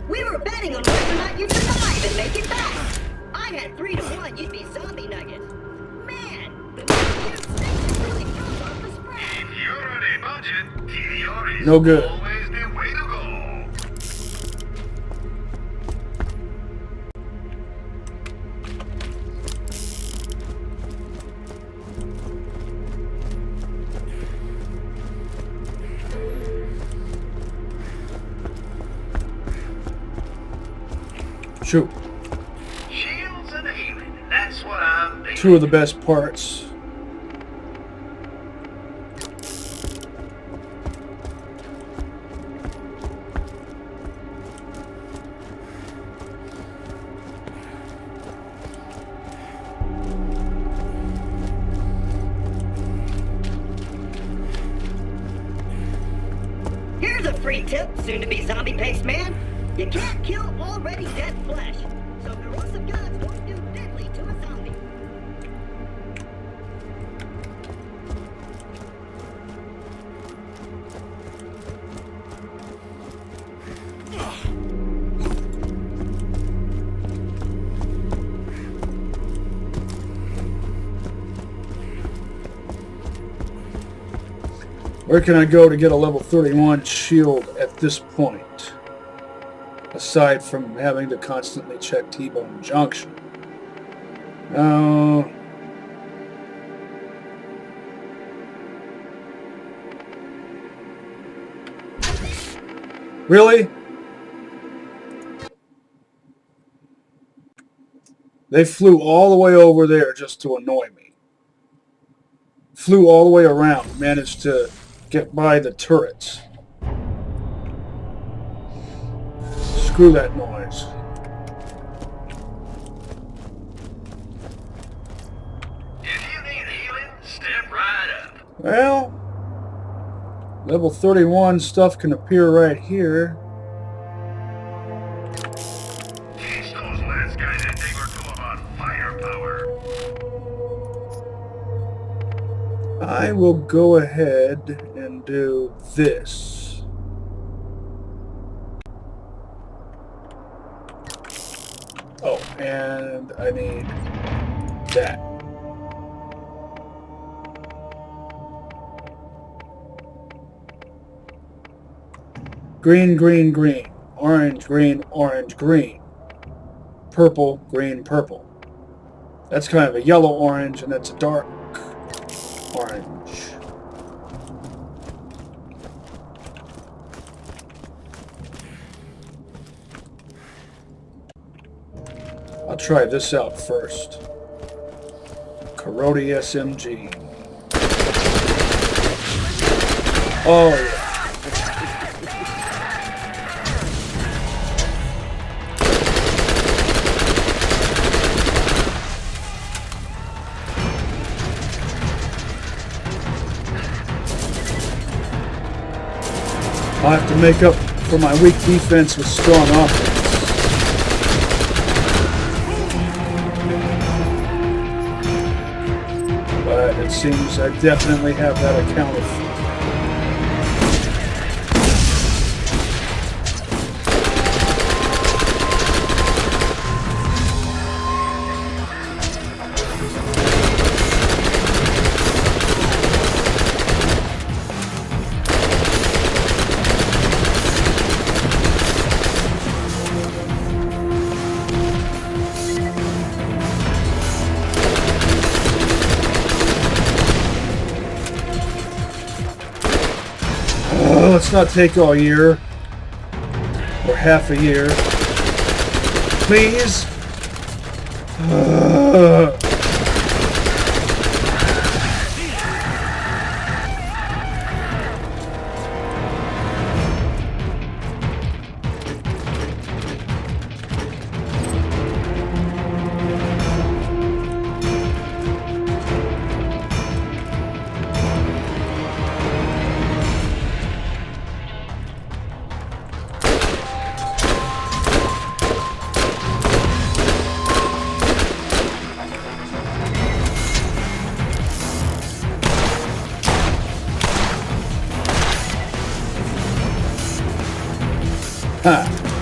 Speaker 3: We were betting on whether or not you'd survive and make it back. I had 3 to 1 you'd be zombie nuggets. Man, the cute snakes really comes off the spread.
Speaker 4: If you're on a budget, Tediore is
Speaker 1: No good.
Speaker 4: always the way to go.
Speaker 1: Shoot.
Speaker 4: Shields and healing. That's what I'm thinking.
Speaker 1: Two of the best parts.
Speaker 3: Here's a free tip, soon-to-be zombie-paced man. You can't kill already dead flesh, so corrosive gods don't do deadly to a zombie.
Speaker 1: Where can I go to get a level 31 shield at this point? Aside from having to constantly check T-Bone Junction. Oh. Really? They flew all the way over there just to annoy me. Flew all the way around, managed to get by the turrets. Screw that noise.
Speaker 4: If you need healing, step right up.
Speaker 1: Well, level 31 stuff can appear right here.
Speaker 4: Teach those last guys a thing or two about firepower.
Speaker 1: I will go ahead and do this. Oh, and I need that. Green, green, green. Orange, green, orange, green. Purple, green, purple. That's kind of a yellow orange, and that's a dark orange. I'll try this out first. Corrodi SMG. Oh yeah. I'll have to make up for my weak defense with strong offense. But it seems I definitely have that accounted for. Let's not take all year or half a year, please.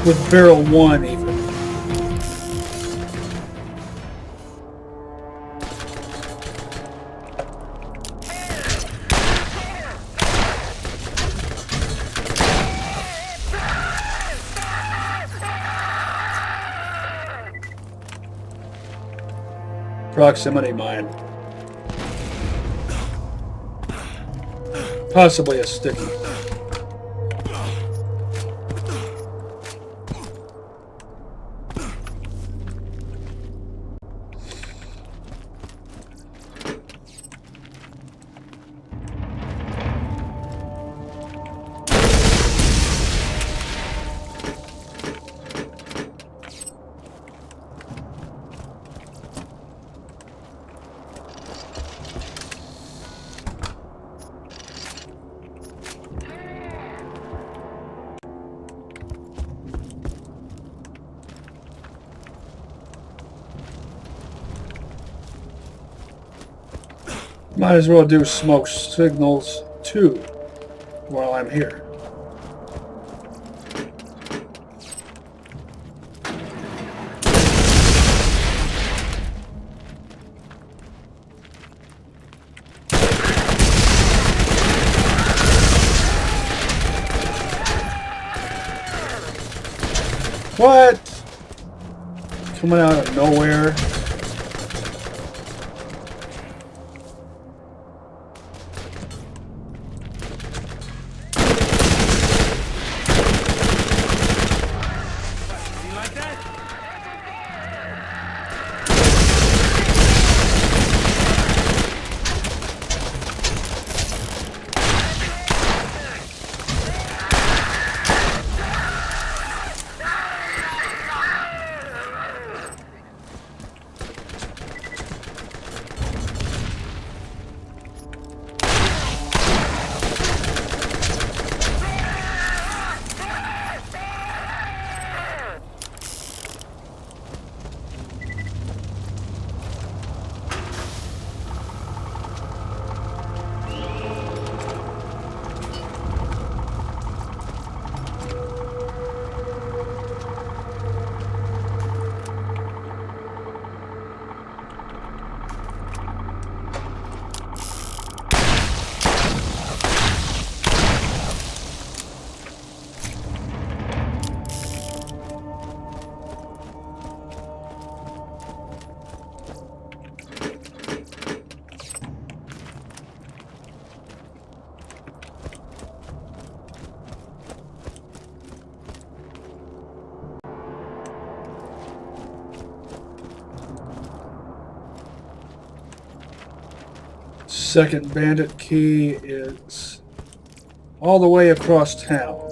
Speaker 1: With barrel 1 even. Proximity mine. Possibly a sticky. Might as well do smoke signals too while I'm here. What? Coming out of nowhere. Second bandit key is all the way across town.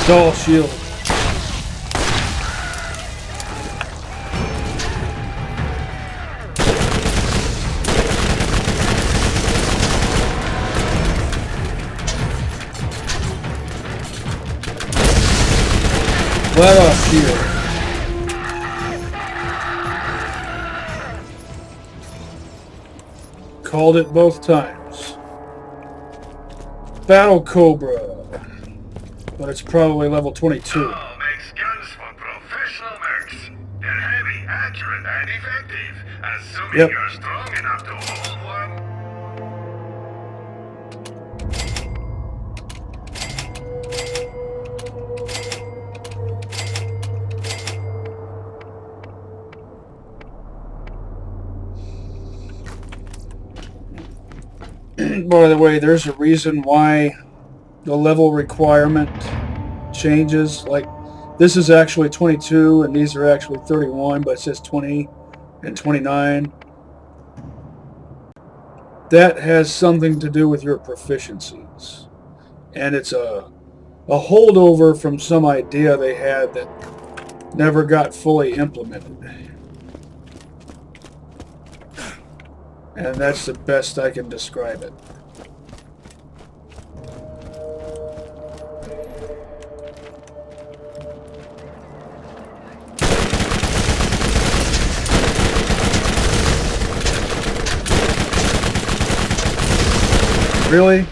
Speaker 1: Dull shield. Let off shield. Called it both times. Battle Cobra. But it's probably level 22.
Speaker 4: All makes guns for professional mercs. They're heavy, accurate, and effective. Assuming you're strong enough to hold one.
Speaker 1: By the way, there's a reason why the level requirement changes. Like, this is actually 22 and these are actually 31, but it says 20 and 29. That has something to do with your proficiencies. And it's a holdover from some idea they had that never got fully implemented. And that's the best I can describe it. Really?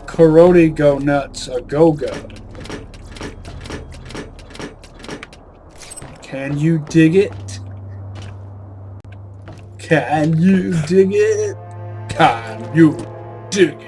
Speaker 1: Karate go nuts, a go-go. Can you dig it? Can you dig it? Can you dig it?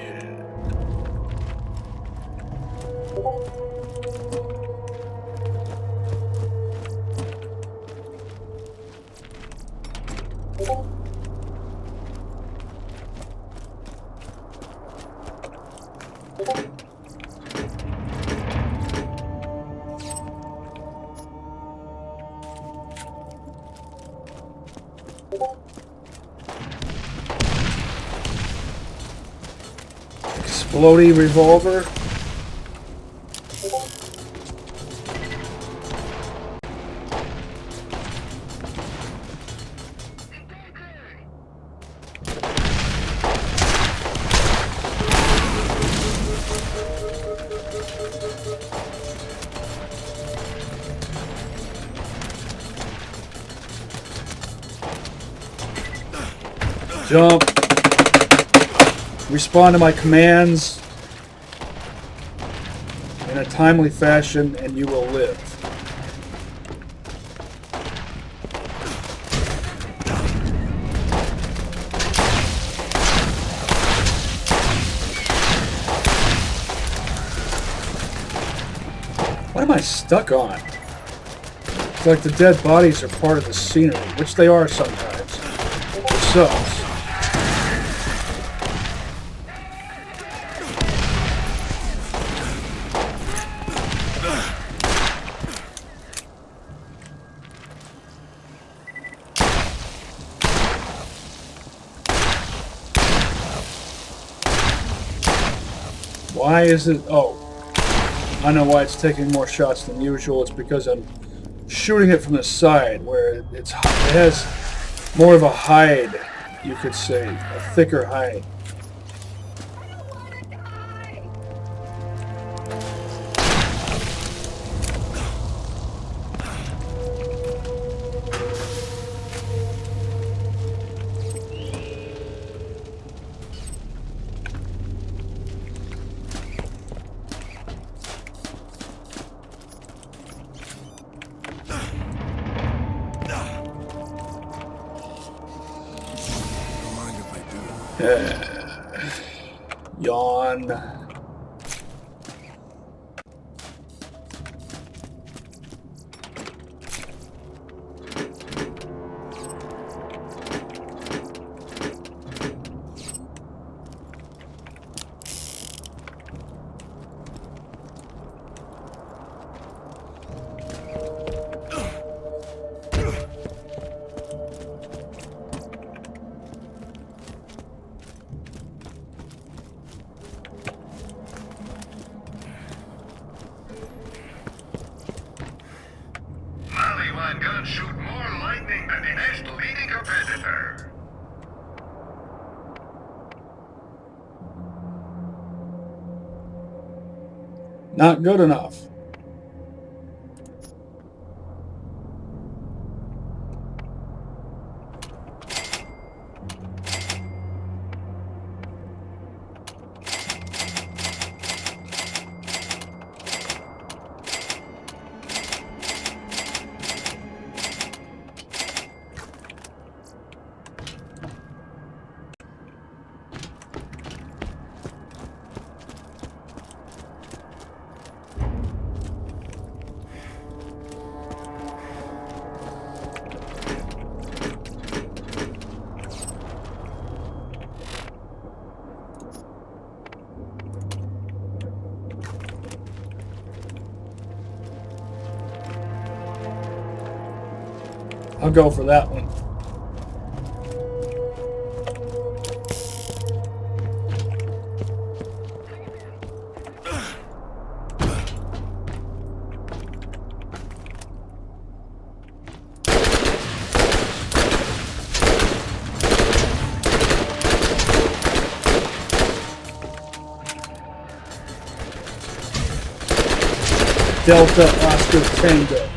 Speaker 1: Explodey revolver. Jump. Respond to my commands in a timely fashion and you will live. What am I stuck on? It's like the dead bodies are part of the scenery, which they are sometimes. Themselves. Why is it? Oh, I know why it's taking more shots than usual. It's because I'm shooting it from the side, where it has more of a hide, you could say, a thicker hide. Yawn.
Speaker 4: BL1 guns shoot more lightning than the next leading competitor.
Speaker 1: Not good enough. I'll go for that one. Delta Oscar Tango.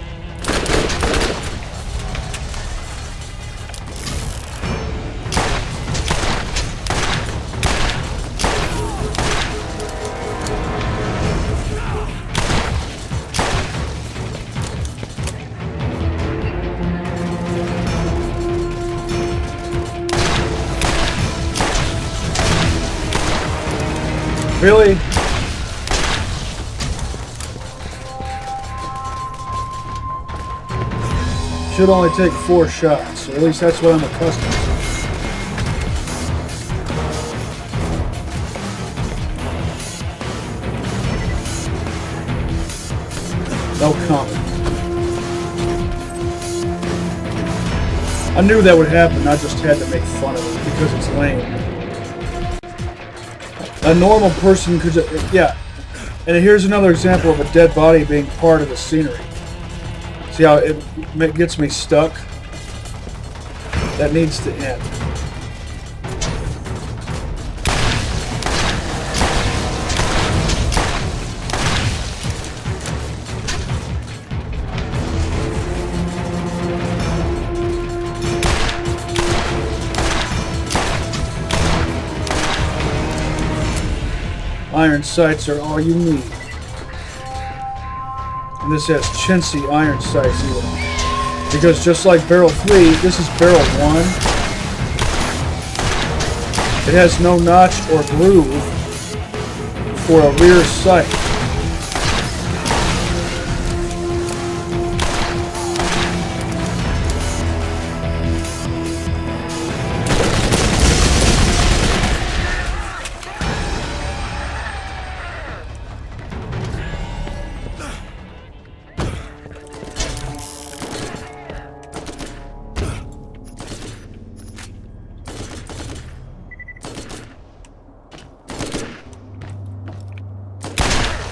Speaker 1: Really? Should only take 4 shots, or at least that's what I'm accustomed to. No comment. I knew that would happen, I just had to make fun of it because it's lame. A normal person could just, yeah. And here's another example of a dead body being part of the scenery. See how it gets me stuck? That needs to end. Iron sights are all you need. And this has chintzy iron sights even. Because just like barrel 3, this is barrel 1. It has no notch or groove for a rear sight.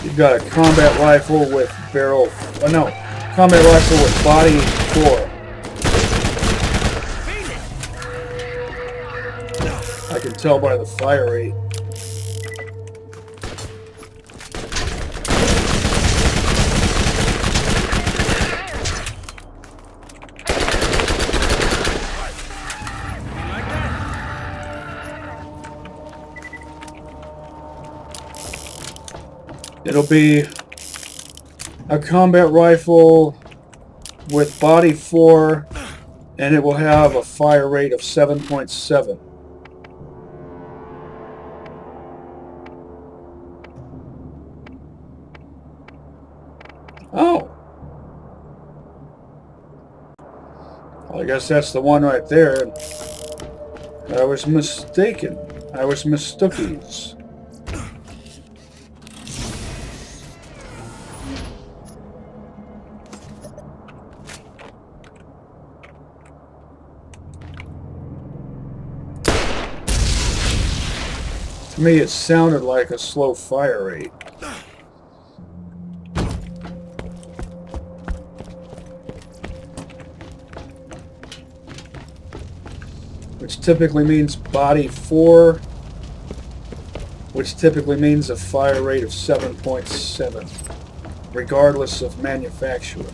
Speaker 1: You've got a combat rifle with barrel... Oh no, combat rifle with body 4. I can tell by the fire rate. It'll be a combat rifle with body 4, and it will have a fire rate of 7.7. Well, I guess that's the one right there. I was mistaken. I was mistookies. To me, it sounded like a slow fire rate. Which typically means body 4, which typically means a fire rate of 7.7, regardless of manufacturer.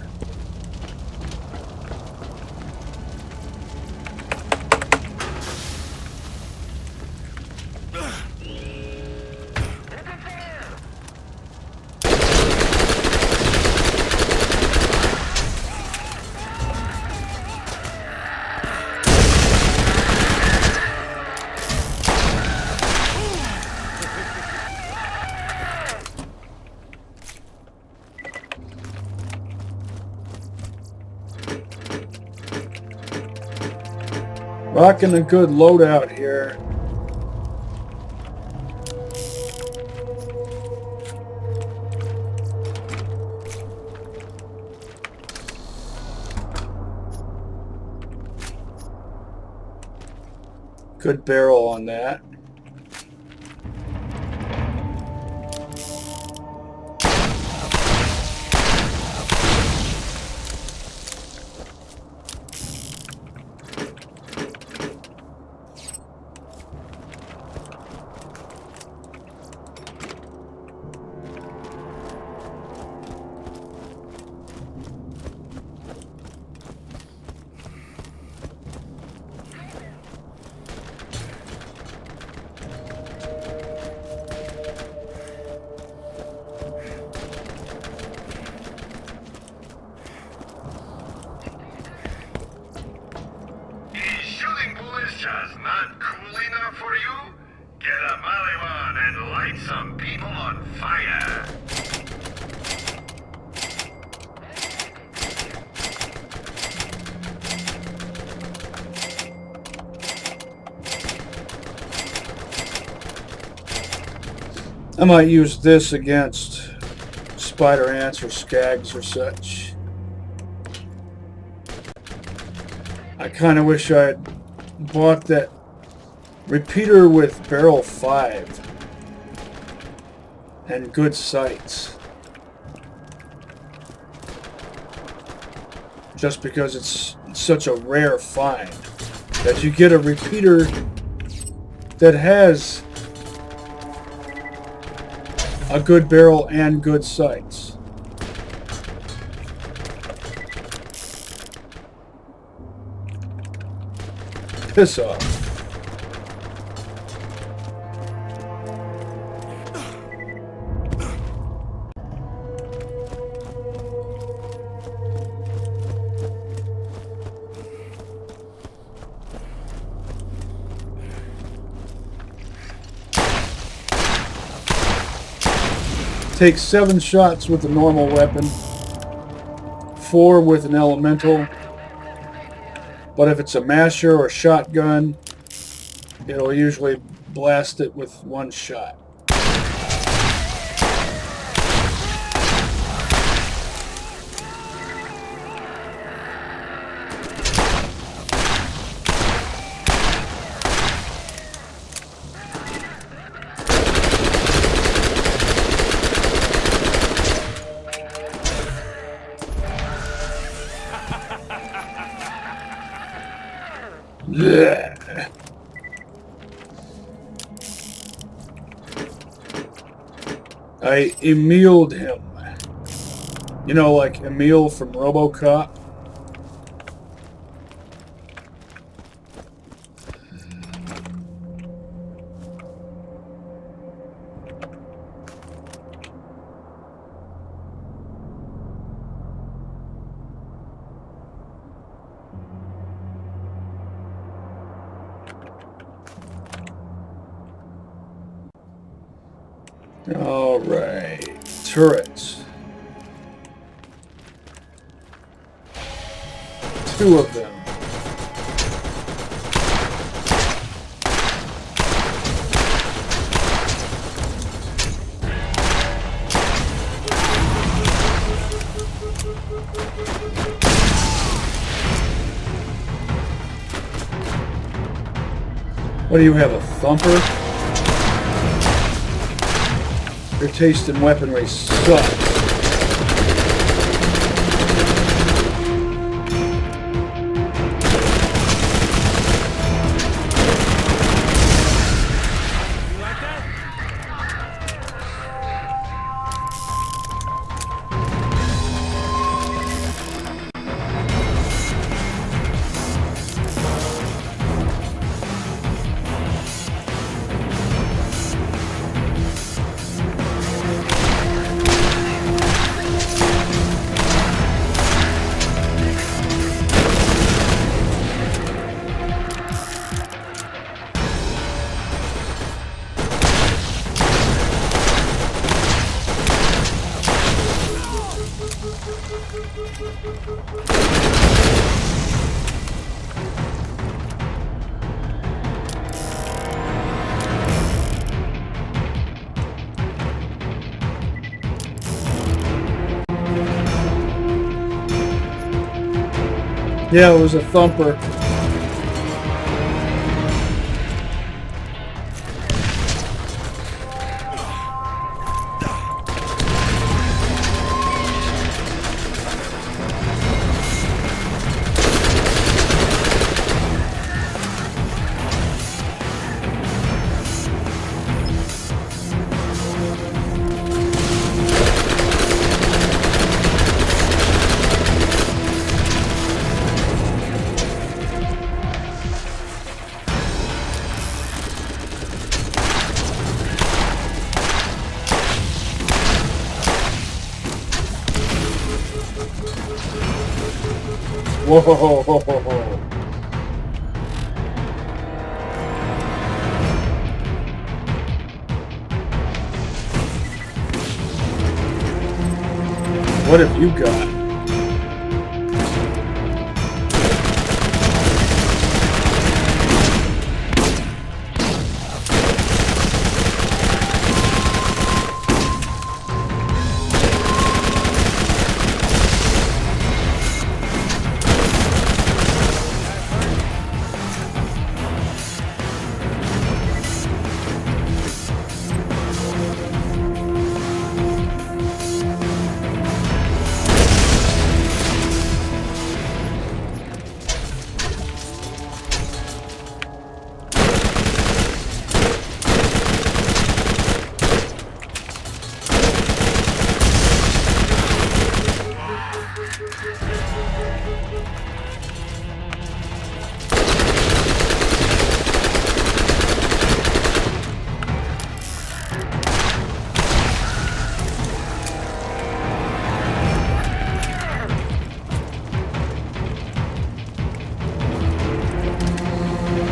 Speaker 1: Rocking a good loadout here. Good barrel on that.
Speaker 4: Just not cool enough for you? Get a Maliwan and light some people on fire.
Speaker 1: I might use this against spider ants or skags or such. I kind of wish I had bought that repeater with barrel 5 and good sights, just because it's such a rare find that you get a repeater that has a good barrel and good sights. Piss off. Take 7 shots with a normal weapon, 4 with an elemental. But if it's a masher or shotgun, it'll usually blast it with 1 shot. I Emiled him. You know, like Emil from RoboCop? Alright, turrets. 2 of them. What do you have, a thumper? Your taste in weaponry sucks. Yeah, it was a thumper. Whoa, ho, ho, ho, ho. What have you got?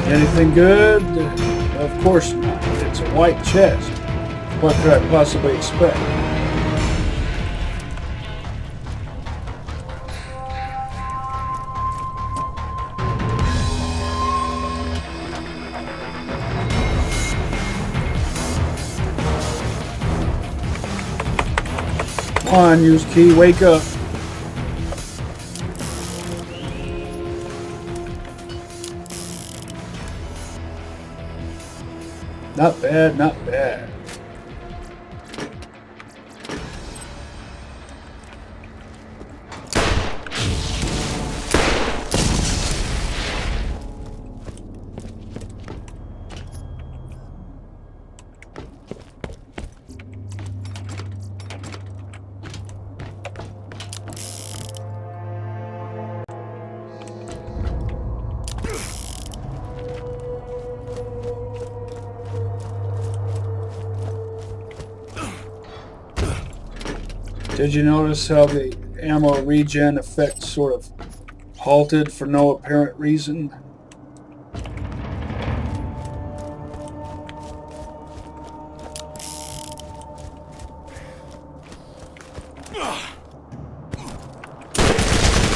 Speaker 1: Anything good? Of course not. It's a white chest. What could I possibly expect? Come on, use key, wake up. Not bad, not bad. Did you notice how the ammo regen effect sort of halted for no apparent reason?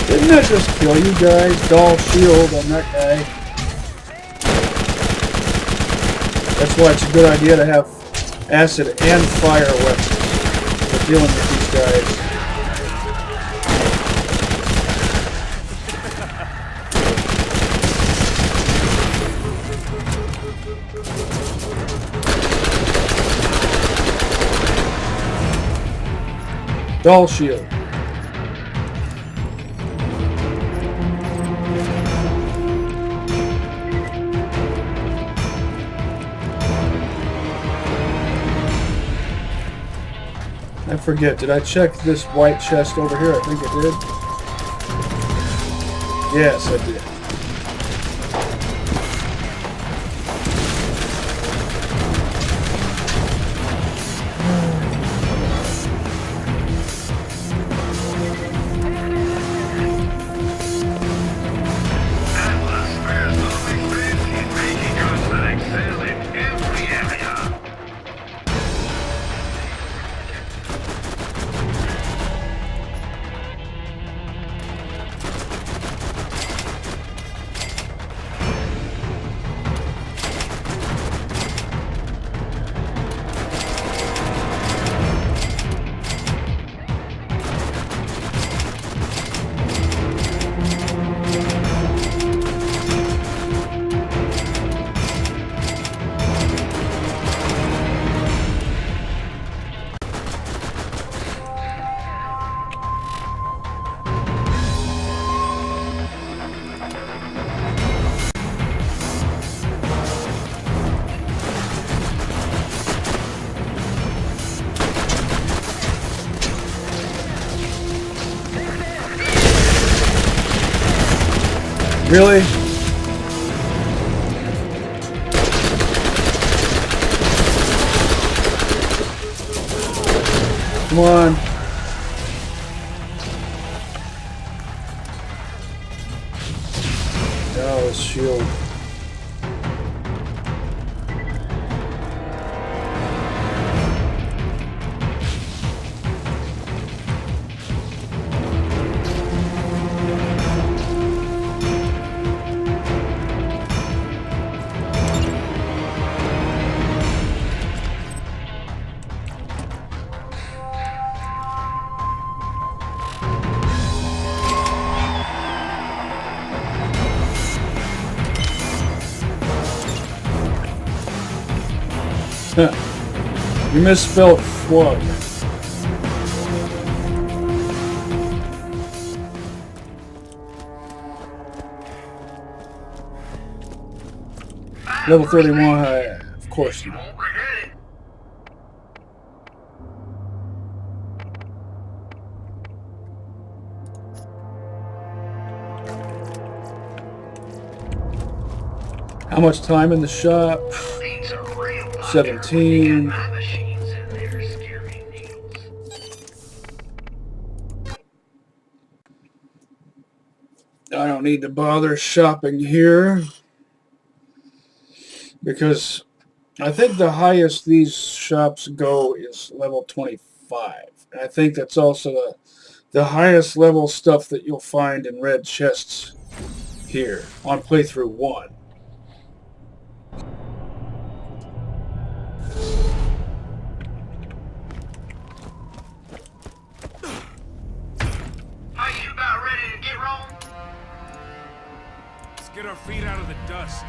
Speaker 1: Didn't that just kill you guys? Doll shield on that guy. That's why it's a good idea to have acid and fire weapons for dealing with these guys. Doll shield. I forget, did I check this white chest over here? I think I did. Yes, I did. Really? Come on. Oh, his shield. You misspelled flug. Level 31, of course not. How much time in the shop? 17. I don't need to bother shopping here because I think the highest these shops go is level 25. And I think that's also the highest level stuff that you'll find in red chests here on Playthru-1.
Speaker 7: Get our feet out of the dust.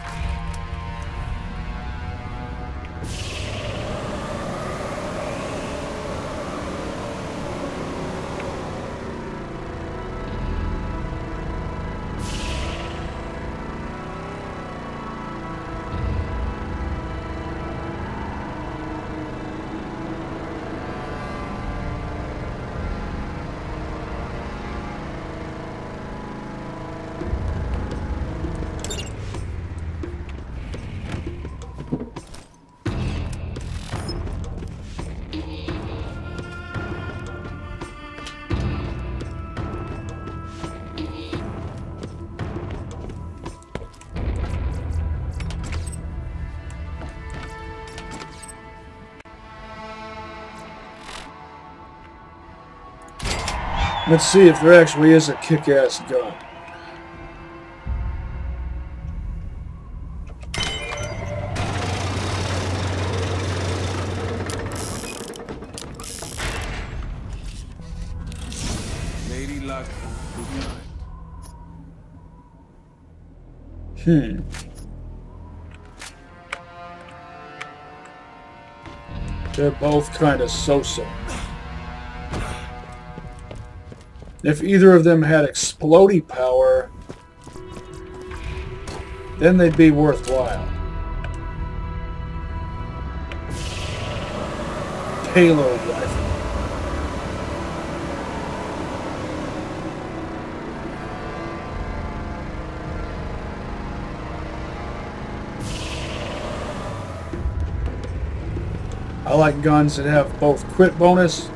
Speaker 1: Let's see if there actually is a kick-ass gun.
Speaker 7: Lady luck.
Speaker 1: They're both kind of so-so. If either of them had explodey power, then they'd be worthwhile. Payload rifle. I like guns that have both crit bonus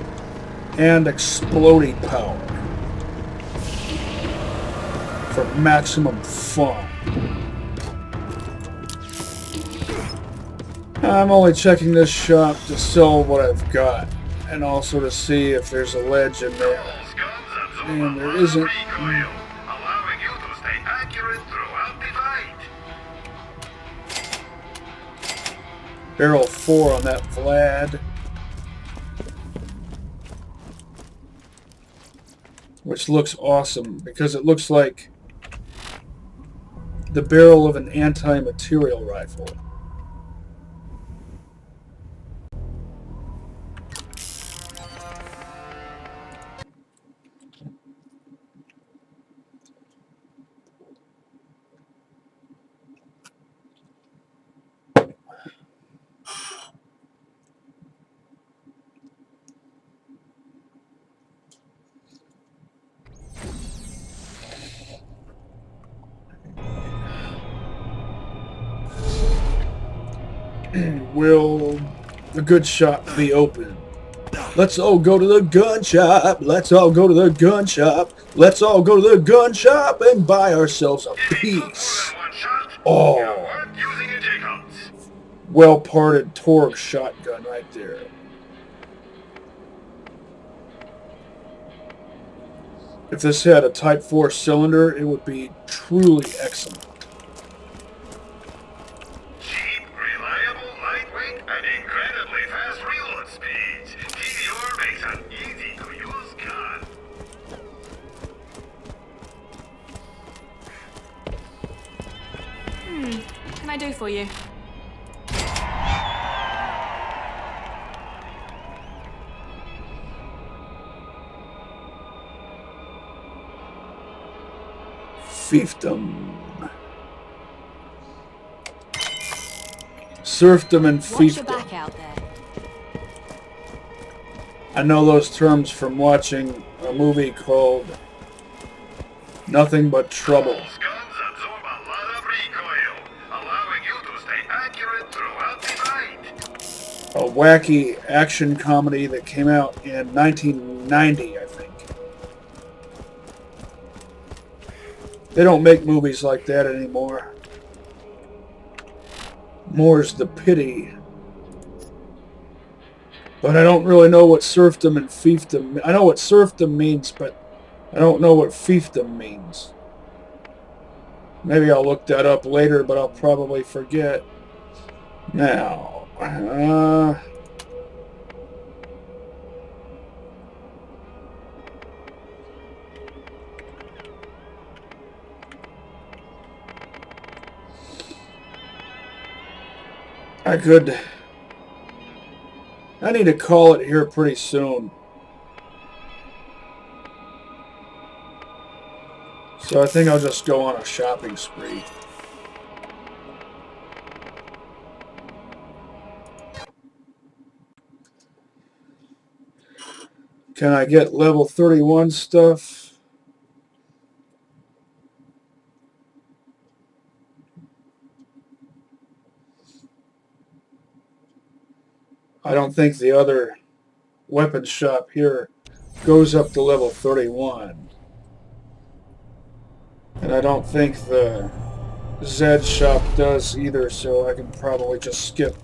Speaker 1: and explodey power for maximum fun. I'm only checking this shop to sell what I've got, and also to see if there's a ledge in there. And there isn't.
Speaker 4: Allowing you to stay accurate throughout the fight.
Speaker 1: Barrel 4 on that Vlad. Which looks awesome, because it looks like the barrel of an anti-material rifle. Will the good shop be open? Let's all go to the gun shop. Let's all go to the gun shop. Let's all go to the gun shop and buy ourselves a piece. Oh, well-parted Torg shotgun right there. If this had a Type 4 cylinder, it would be truly excellent.
Speaker 4: Cheap, reliable, lightweight, and incredibly fast reload speeds. Tediore makes an easy-to-use gun.
Speaker 11: What can I do for you?
Speaker 1: Fiefdom. Serfdom and
Speaker 11: Watch your
Speaker 1: fiefdom.
Speaker 11: back out there.
Speaker 1: I know those terms from watching a movie called Nothing But Trouble.
Speaker 4: Guns absorb a lot of recoil, allowing you to stay accurate throughout the fight.
Speaker 1: A wacky action comedy that came out in 1990, I think. They don't make movies like that anymore. More's the pity. But I don't really know what serfdom and fiefdom... I know what serfdom means, but I don't know what fiefdom means. Maybe I'll look that up later, but I'll probably forget. Now... I need to call it here pretty soon. So I think I'll just go on a shopping spree. Can I get level 31 stuff? I don't think the other weapon shop here goes up to level 31. And I don't think the Z shop does either, so I can probably just skip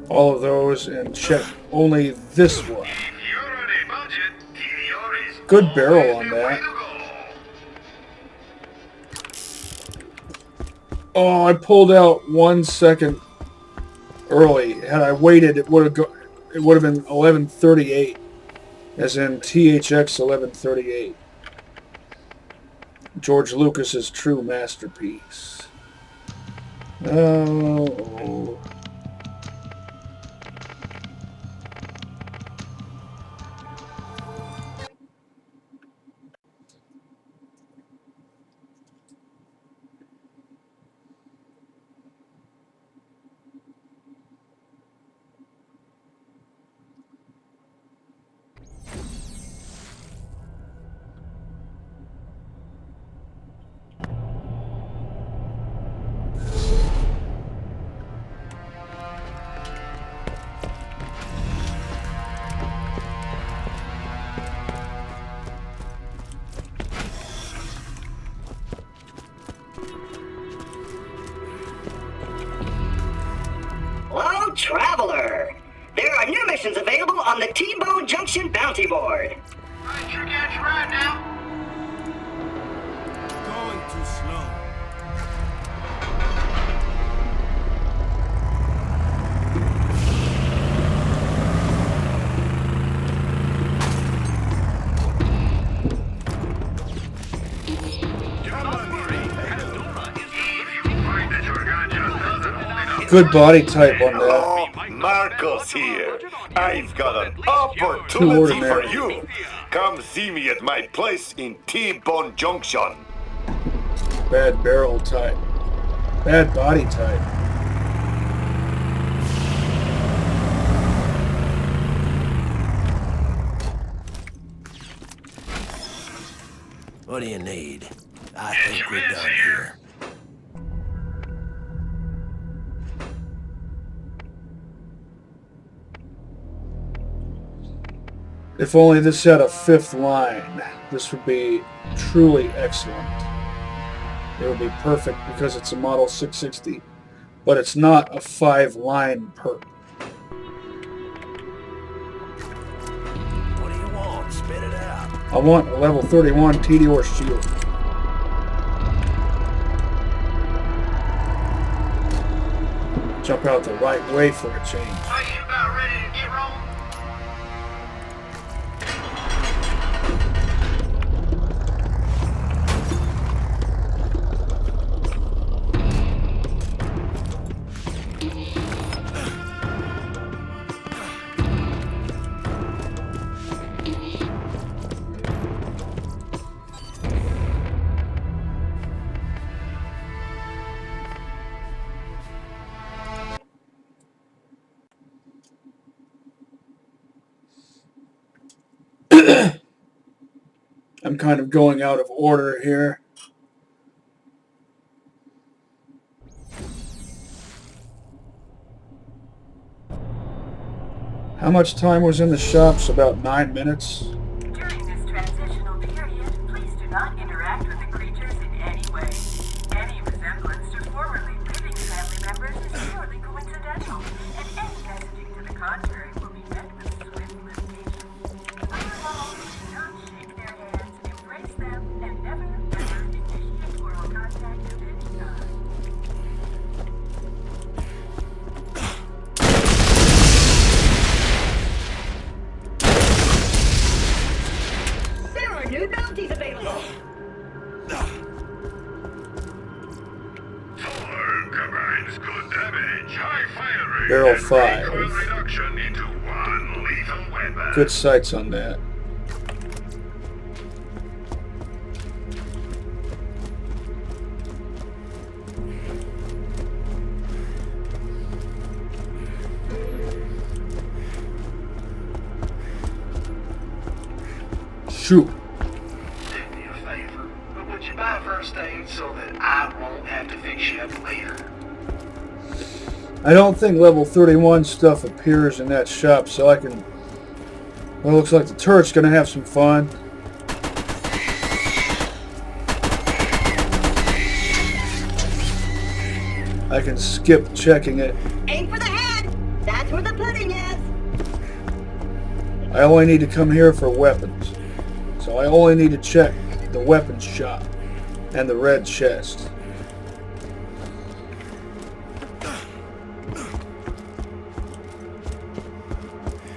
Speaker 1: all of those and check only this one. Good barrel on that. Oh, I pulled out 1 second early. Had I waited, it would have been 1138, as in THX 1138. George Lucas's true masterpiece. Oh.
Speaker 3: on the T-Bone Junction bounty board.
Speaker 4: I sure got you right now.
Speaker 7: Going too slow.
Speaker 1: Good body type on that.
Speaker 2: Oh, Marcos here. I've got an opportunity for
Speaker 1: ordinary.
Speaker 2: you. Come see me at my place in T-Bone Junction.
Speaker 1: Bad barrel type. Bad body type.
Speaker 9: What do you need? I think we're done here.
Speaker 1: If only this had a 5th line, this would be truly excellent. It would be perfect because it's a Model 660, but it's not a 5-line perk.
Speaker 9: What do you want? Spit it out.
Speaker 1: I want a level 31 Tediore shield. Jump out the right way for a change.
Speaker 4: Are you about ready to get rolling?
Speaker 1: I'm kind of going out of order here. How much time was in the shops? About 9 minutes.
Speaker 8: During this transitional period, please do not interact with the creatures in any way. Any resemblance to formerly living family members is purely coincidental, and any messaging to the contrary will be met with swift litigation. Above all, do not shake their hands, embrace them, and never, ever initiate oral contact of any kind.
Speaker 3: There are new bounties available.
Speaker 4: Thor combines good damage, high fire rate,
Speaker 1: Barrel
Speaker 4: and
Speaker 1: 5.
Speaker 4: recoil reduction into one lethal weapon.
Speaker 1: Good sights on that. Shoot.
Speaker 4: Do me a favor, but would you buy first aid so that I won't have to fix you up later?
Speaker 1: I don't think level 31 stuff appears in that shop, so I can... Well, looks like the turret's gonna have some fun. I can skip checking it.
Speaker 3: Aim for the head. That's where the pudding is.
Speaker 1: I only need to come here for weapons. So I only need to check the weapons shop and the red chest.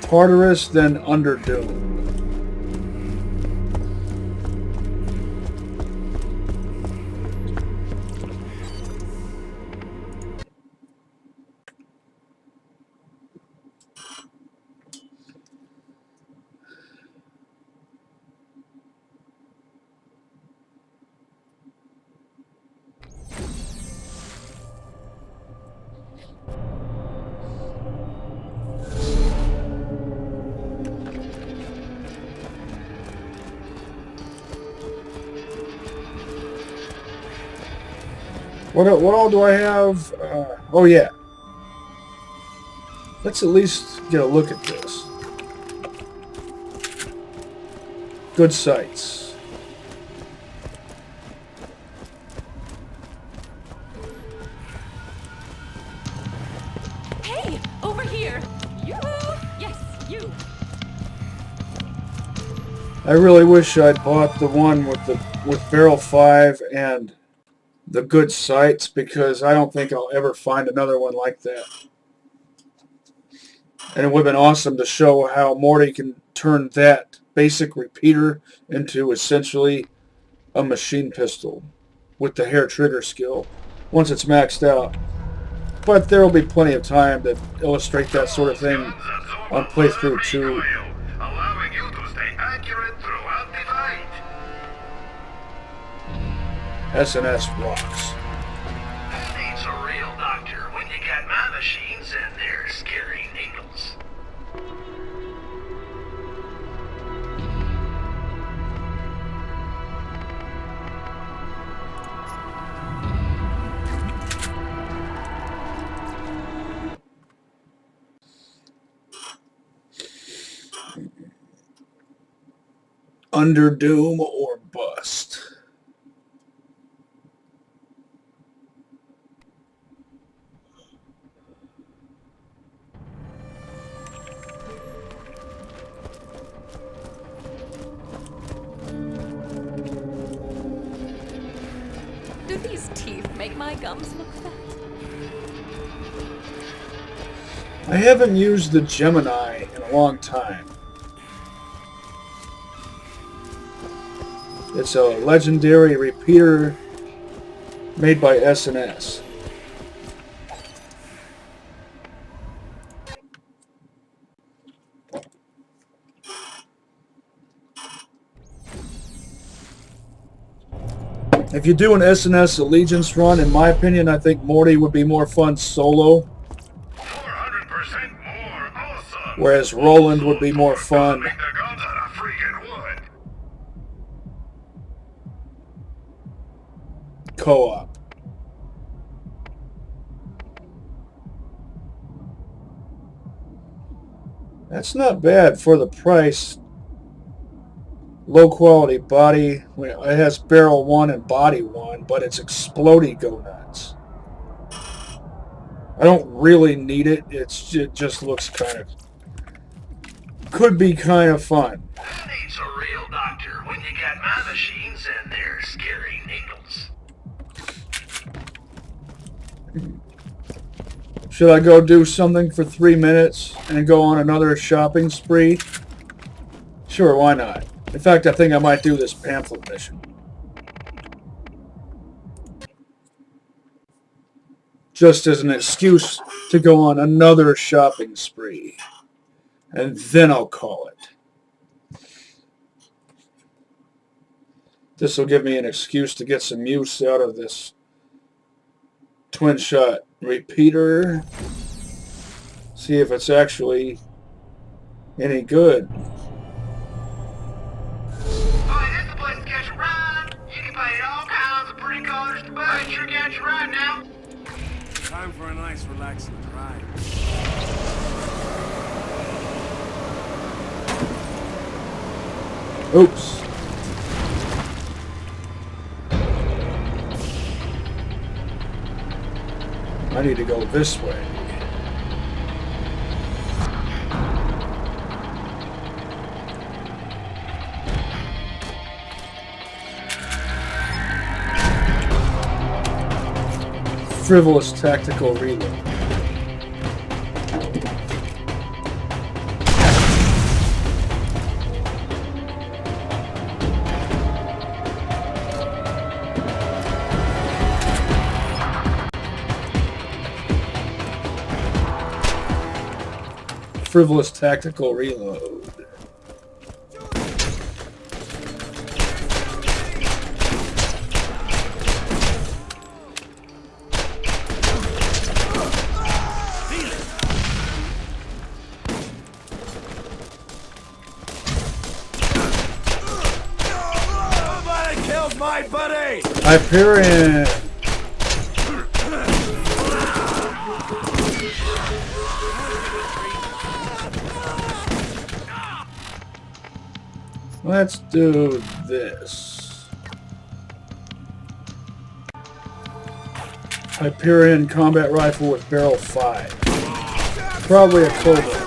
Speaker 1: Tartarus, then Underdoom. What all do I have? Oh yeah. Let's at least get a look at this. Good sights.
Speaker 11: Hey, over here. You. Yes, you.
Speaker 1: I really wish I'd bought the one with barrel 5 and the good sights, because I don't think I'll ever find another one like that. And it would have been awesome to show how Morty can turn that basic repeater into essentially a machine pistol with the hair trigger skill once it's maxed out. But there will be plenty of time to illustrate that sort of thing on Playthru-2.
Speaker 4: Allowing you to stay accurate throughout the fight.
Speaker 1: SNS rocks.
Speaker 4: Who needs a real doctor when you got my machines and their scary needles?
Speaker 1: Under doom or bust.
Speaker 11: Do these teeth make my gums look fat?
Speaker 1: I haven't used the Gemini in a long time. It's a legendary repeater made by SNS. If you do an SNS Allegiance run, in my opinion, I think Morty would be more fun solo.
Speaker 4: 400% more awesome.
Speaker 1: Whereas Roland would be more fun co-op. That's not bad for the price. Low quality body. It has barrel 1 and body 1, but it's explodey go nuts. I don't really need it. It just looks kind of... could be kind of fun.
Speaker 4: Who needs a real doctor when you got my machines and their scary needles?
Speaker 1: Should I go do something for 3 minutes and go on another shopping spree? Sure, why not? In fact, I think I might do this pamphlet mission. Just as an excuse to go on another shopping spree. And then I'll call it. This will give me an excuse to get some use out of this twin shot repeater. See if it's actually any good.
Speaker 7: Time for a nice, relaxing ride.
Speaker 1: Oops. I need to go this way. Frivolous tactical reload. Frivolous tactical reload.
Speaker 9: My buddy!
Speaker 1: Hyperion! Let's do this. Hyperion combat rifle with barrel 5. Probably a Kobbs.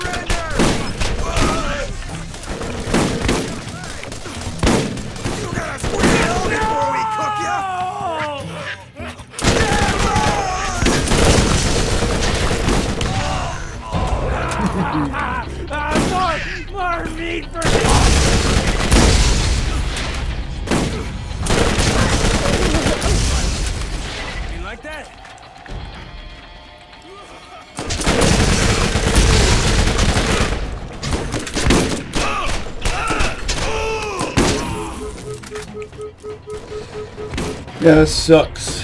Speaker 1: Yeah, that sucks.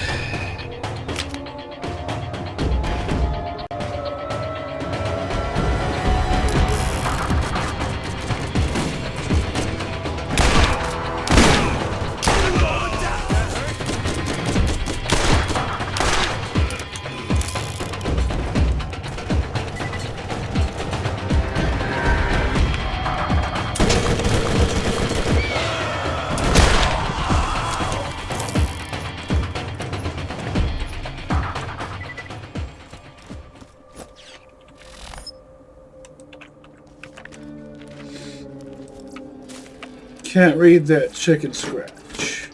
Speaker 1: Can't read that chicken scratch.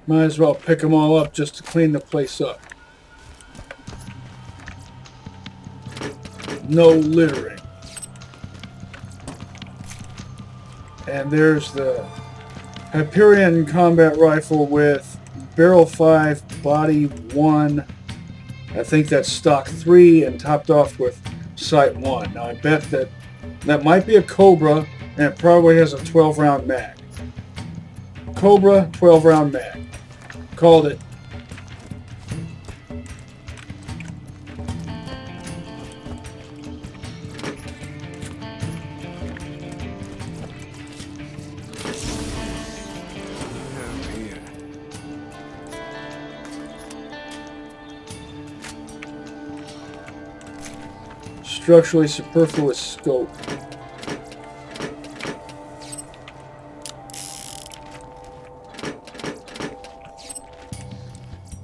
Speaker 1: Might as well pick them all up just to clean the place up. No littering. And there's the Hyperion combat rifle with barrel 5, body 1. I think that's stock 3 and topped off with sight 1. Now I bet that might be a Cobra, and it probably has a 12-round mag. Cobra, 12-round mag. Called it. Structurally superfluous scope.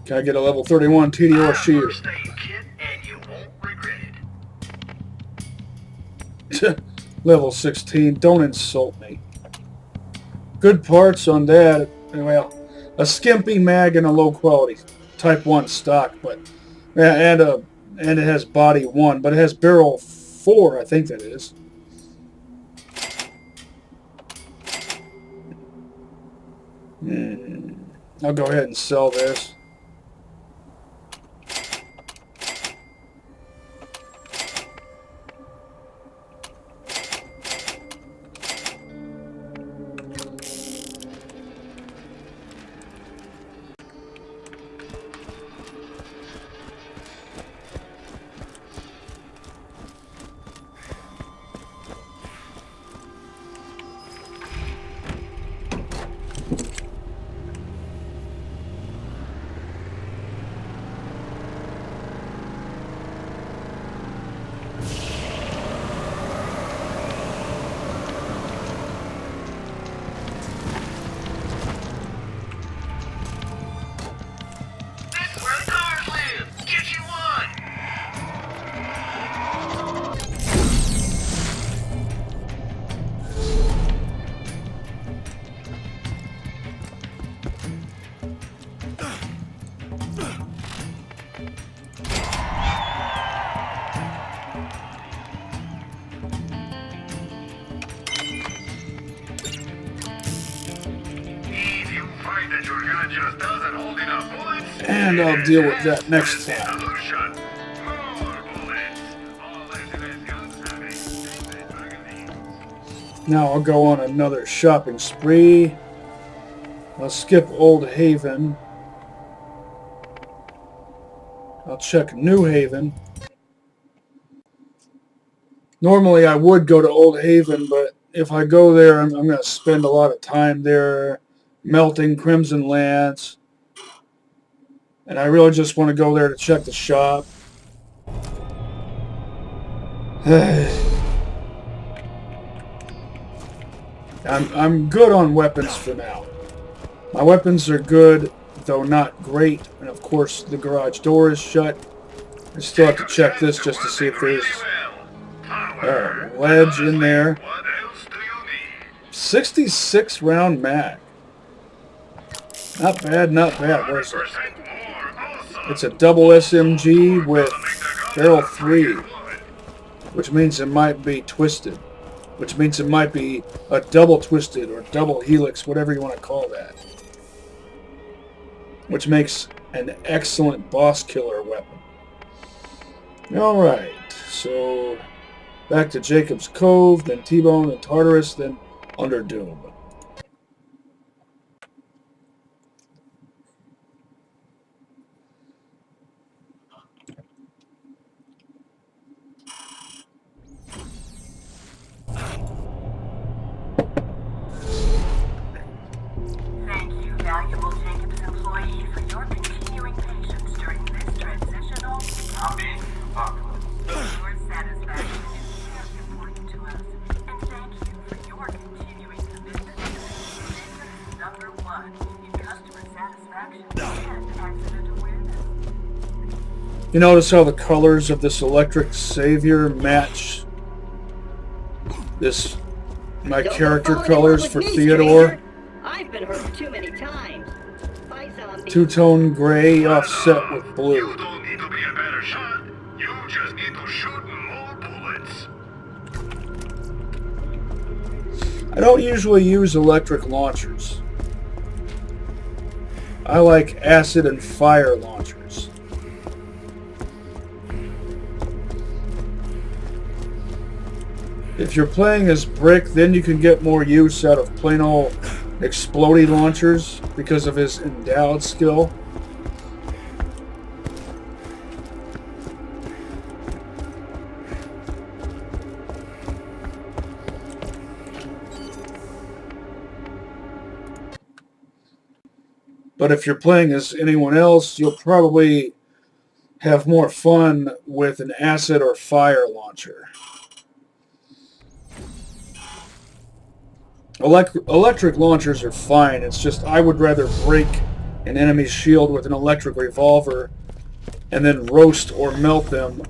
Speaker 1: Can I get a level 31 Tediore shield?
Speaker 4: First aid kit, and you won't regret it.
Speaker 1: Level 16. Don't insult me. Good parts on that. Well, a skimpy mag and a low quality Type 1 stock, but and it has body 1, but it has barrel 4, I think that is. I'll go ahead and sell this. And I'll deal with that next time. Now I'll go on another shopping spree. I'll skip Old Haven. I'll check New Haven. Normally I would go to Old Haven, but if I go there, I'm going to spend a lot of time there melting Crimson Lance. And I really just want to go there to check the shop. I'm good on weapons for now. My weapons are good, though not great. And of course, the garage door is shut. I still have to check this just to see if there's a ledge in there. 66 round mag. Not bad, not bad. What is it? It's a double SMG with barrel 3, which means it might be twisted. which means it might be a double twisted or double helix, whatever you want to call that, which makes an excellent boss killer weapon. Alright, so back to Jacob's Cove, then T-Bone, then Tartarus, then Underdoom.
Speaker 8: Thank you, valuable Jacobs employee, for your continuing patience during this transitional apocalypse. Your satisfaction is very important to us, and thank you for your continuing commitment to Jacobs #1 in customer satisfaction and accident awareness.
Speaker 1: You notice how the colors of this electric savior match this my character colors for Tediore?
Speaker 3: I've been hurt too many times. By zombies.
Speaker 1: Two-tone gray offset with blue.
Speaker 4: You don't need to be a better shot. You just need to shoot more bullets.
Speaker 1: I don't usually use electric launchers. I like acid and fire launchers. If you're playing as Brick, then you can get more use out of plain old explodey launchers because of his endowed skill. But if you're playing as anyone else, you'll probably have more fun with an acid or fire launcher. Electric launchers are fine. It's just I would rather break an enemy's shield with an electric revolver and then roast or melt them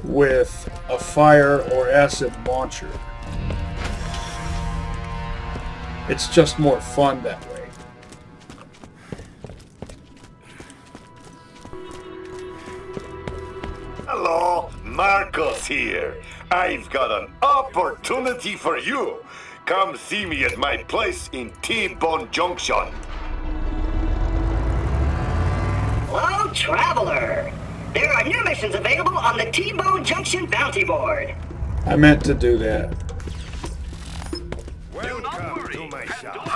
Speaker 1: with a fire or acid launcher. It's just more fun that way.
Speaker 2: Hello, Marcos here. I've got an opportunity for you. Come see me at my place in T-Bone Junction.
Speaker 3: Hello, traveler. There are new missions available on the T-Bone Junction bounty board.
Speaker 1: I meant to do that.
Speaker 4: Welcome to my shop.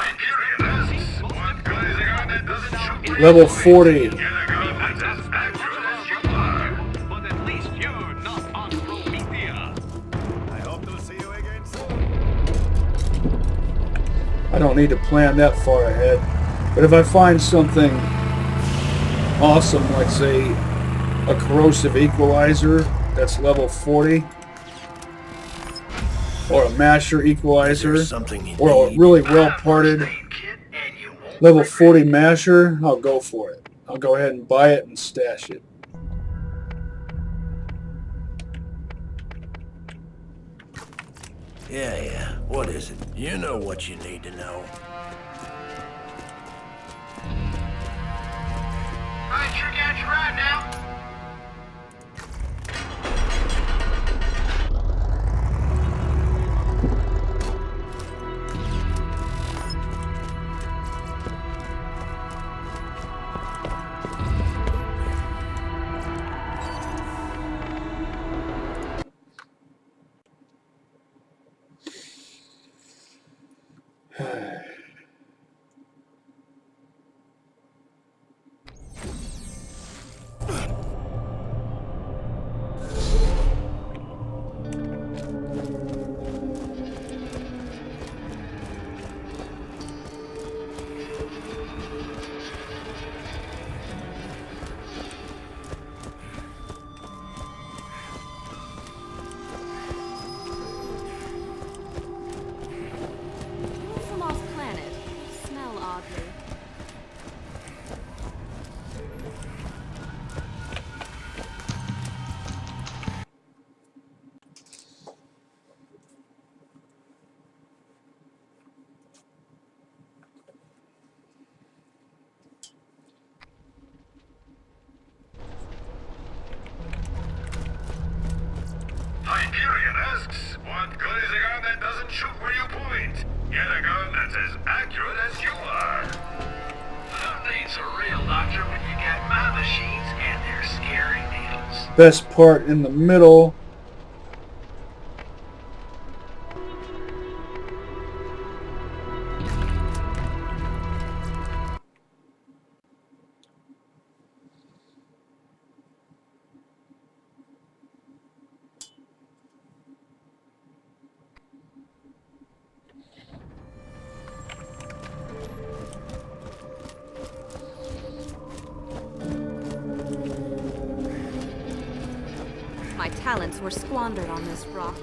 Speaker 4: Imperialists, what good is there that doesn't shoot?
Speaker 1: Level 40.
Speaker 4: Get a gun that's as accurate as you are.
Speaker 5: But at least you're not on Promethea.
Speaker 10: I hope to see you again soon.
Speaker 1: I don't need to plan that far ahead. But if I find something awesome, like say a corrosive equalizer that's level 40, or a masher equalizer, or a really well parted level 40 masher, I'll go for it. I'll go ahead and buy it and stash it.
Speaker 9: Yeah. What is it? You know what you need to know.
Speaker 4: I sure got you right now.
Speaker 11: From off planet. You smell oddly.
Speaker 4: Imperialists, what What good is a gun that doesn't shoot where you point? Get a gun that's as accurate as you are.
Speaker 5: Who needs a real doctor when you got my machines and their scary needles?
Speaker 1: Best part in the middle.
Speaker 11: My talents were squandered on this rock.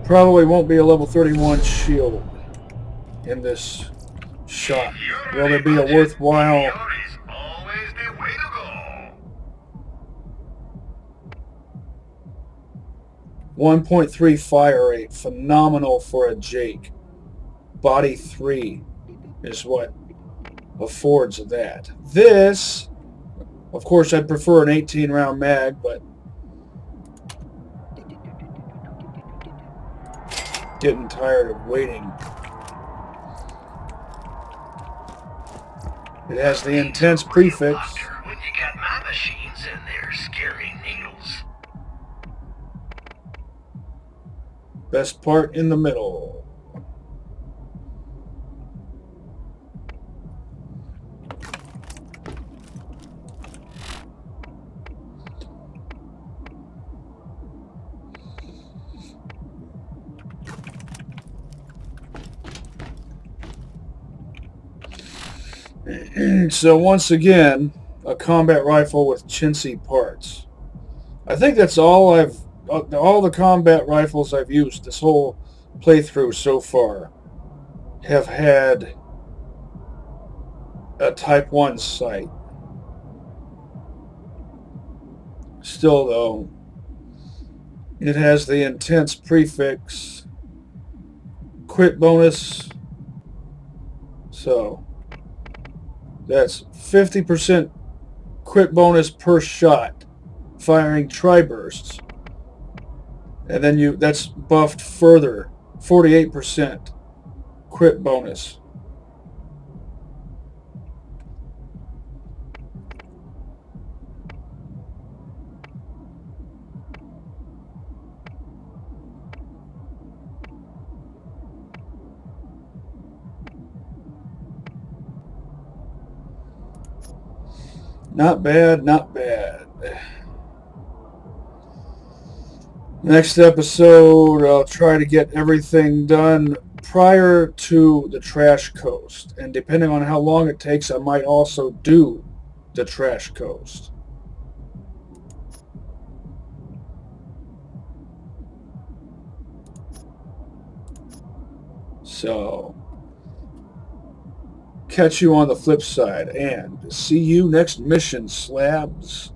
Speaker 1: Probably won't be a level 31 shield in this shot. Will there be a worthwhile...
Speaker 4: Is always the way to go.
Speaker 1: 1.3 fire rate, phenomenal for a Jake. Body 3 is what affords that. This, of course, I'd prefer an 18-round mag, but getting tired of waiting. It has the intense prefix.
Speaker 5: When you got my machines and their scary needles.
Speaker 1: Best part in the middle. So once again, a combat rifle with chintzy parts. I think that's all the combat rifles I've used this whole playthrough so far have had a Type 1 sight. Still though, it has the intense prefix, crit bonus, so that's 50% crit bonus per shot, firing tri-bursts. And then that's buffed further, 48% crit bonus. Not bad, not bad. Next episode, I'll try to get everything done prior to the Trash Coast. And depending on how long it takes, I might also do the Trash Coast. So, catch you on the flip side, and see you next mission, slabs.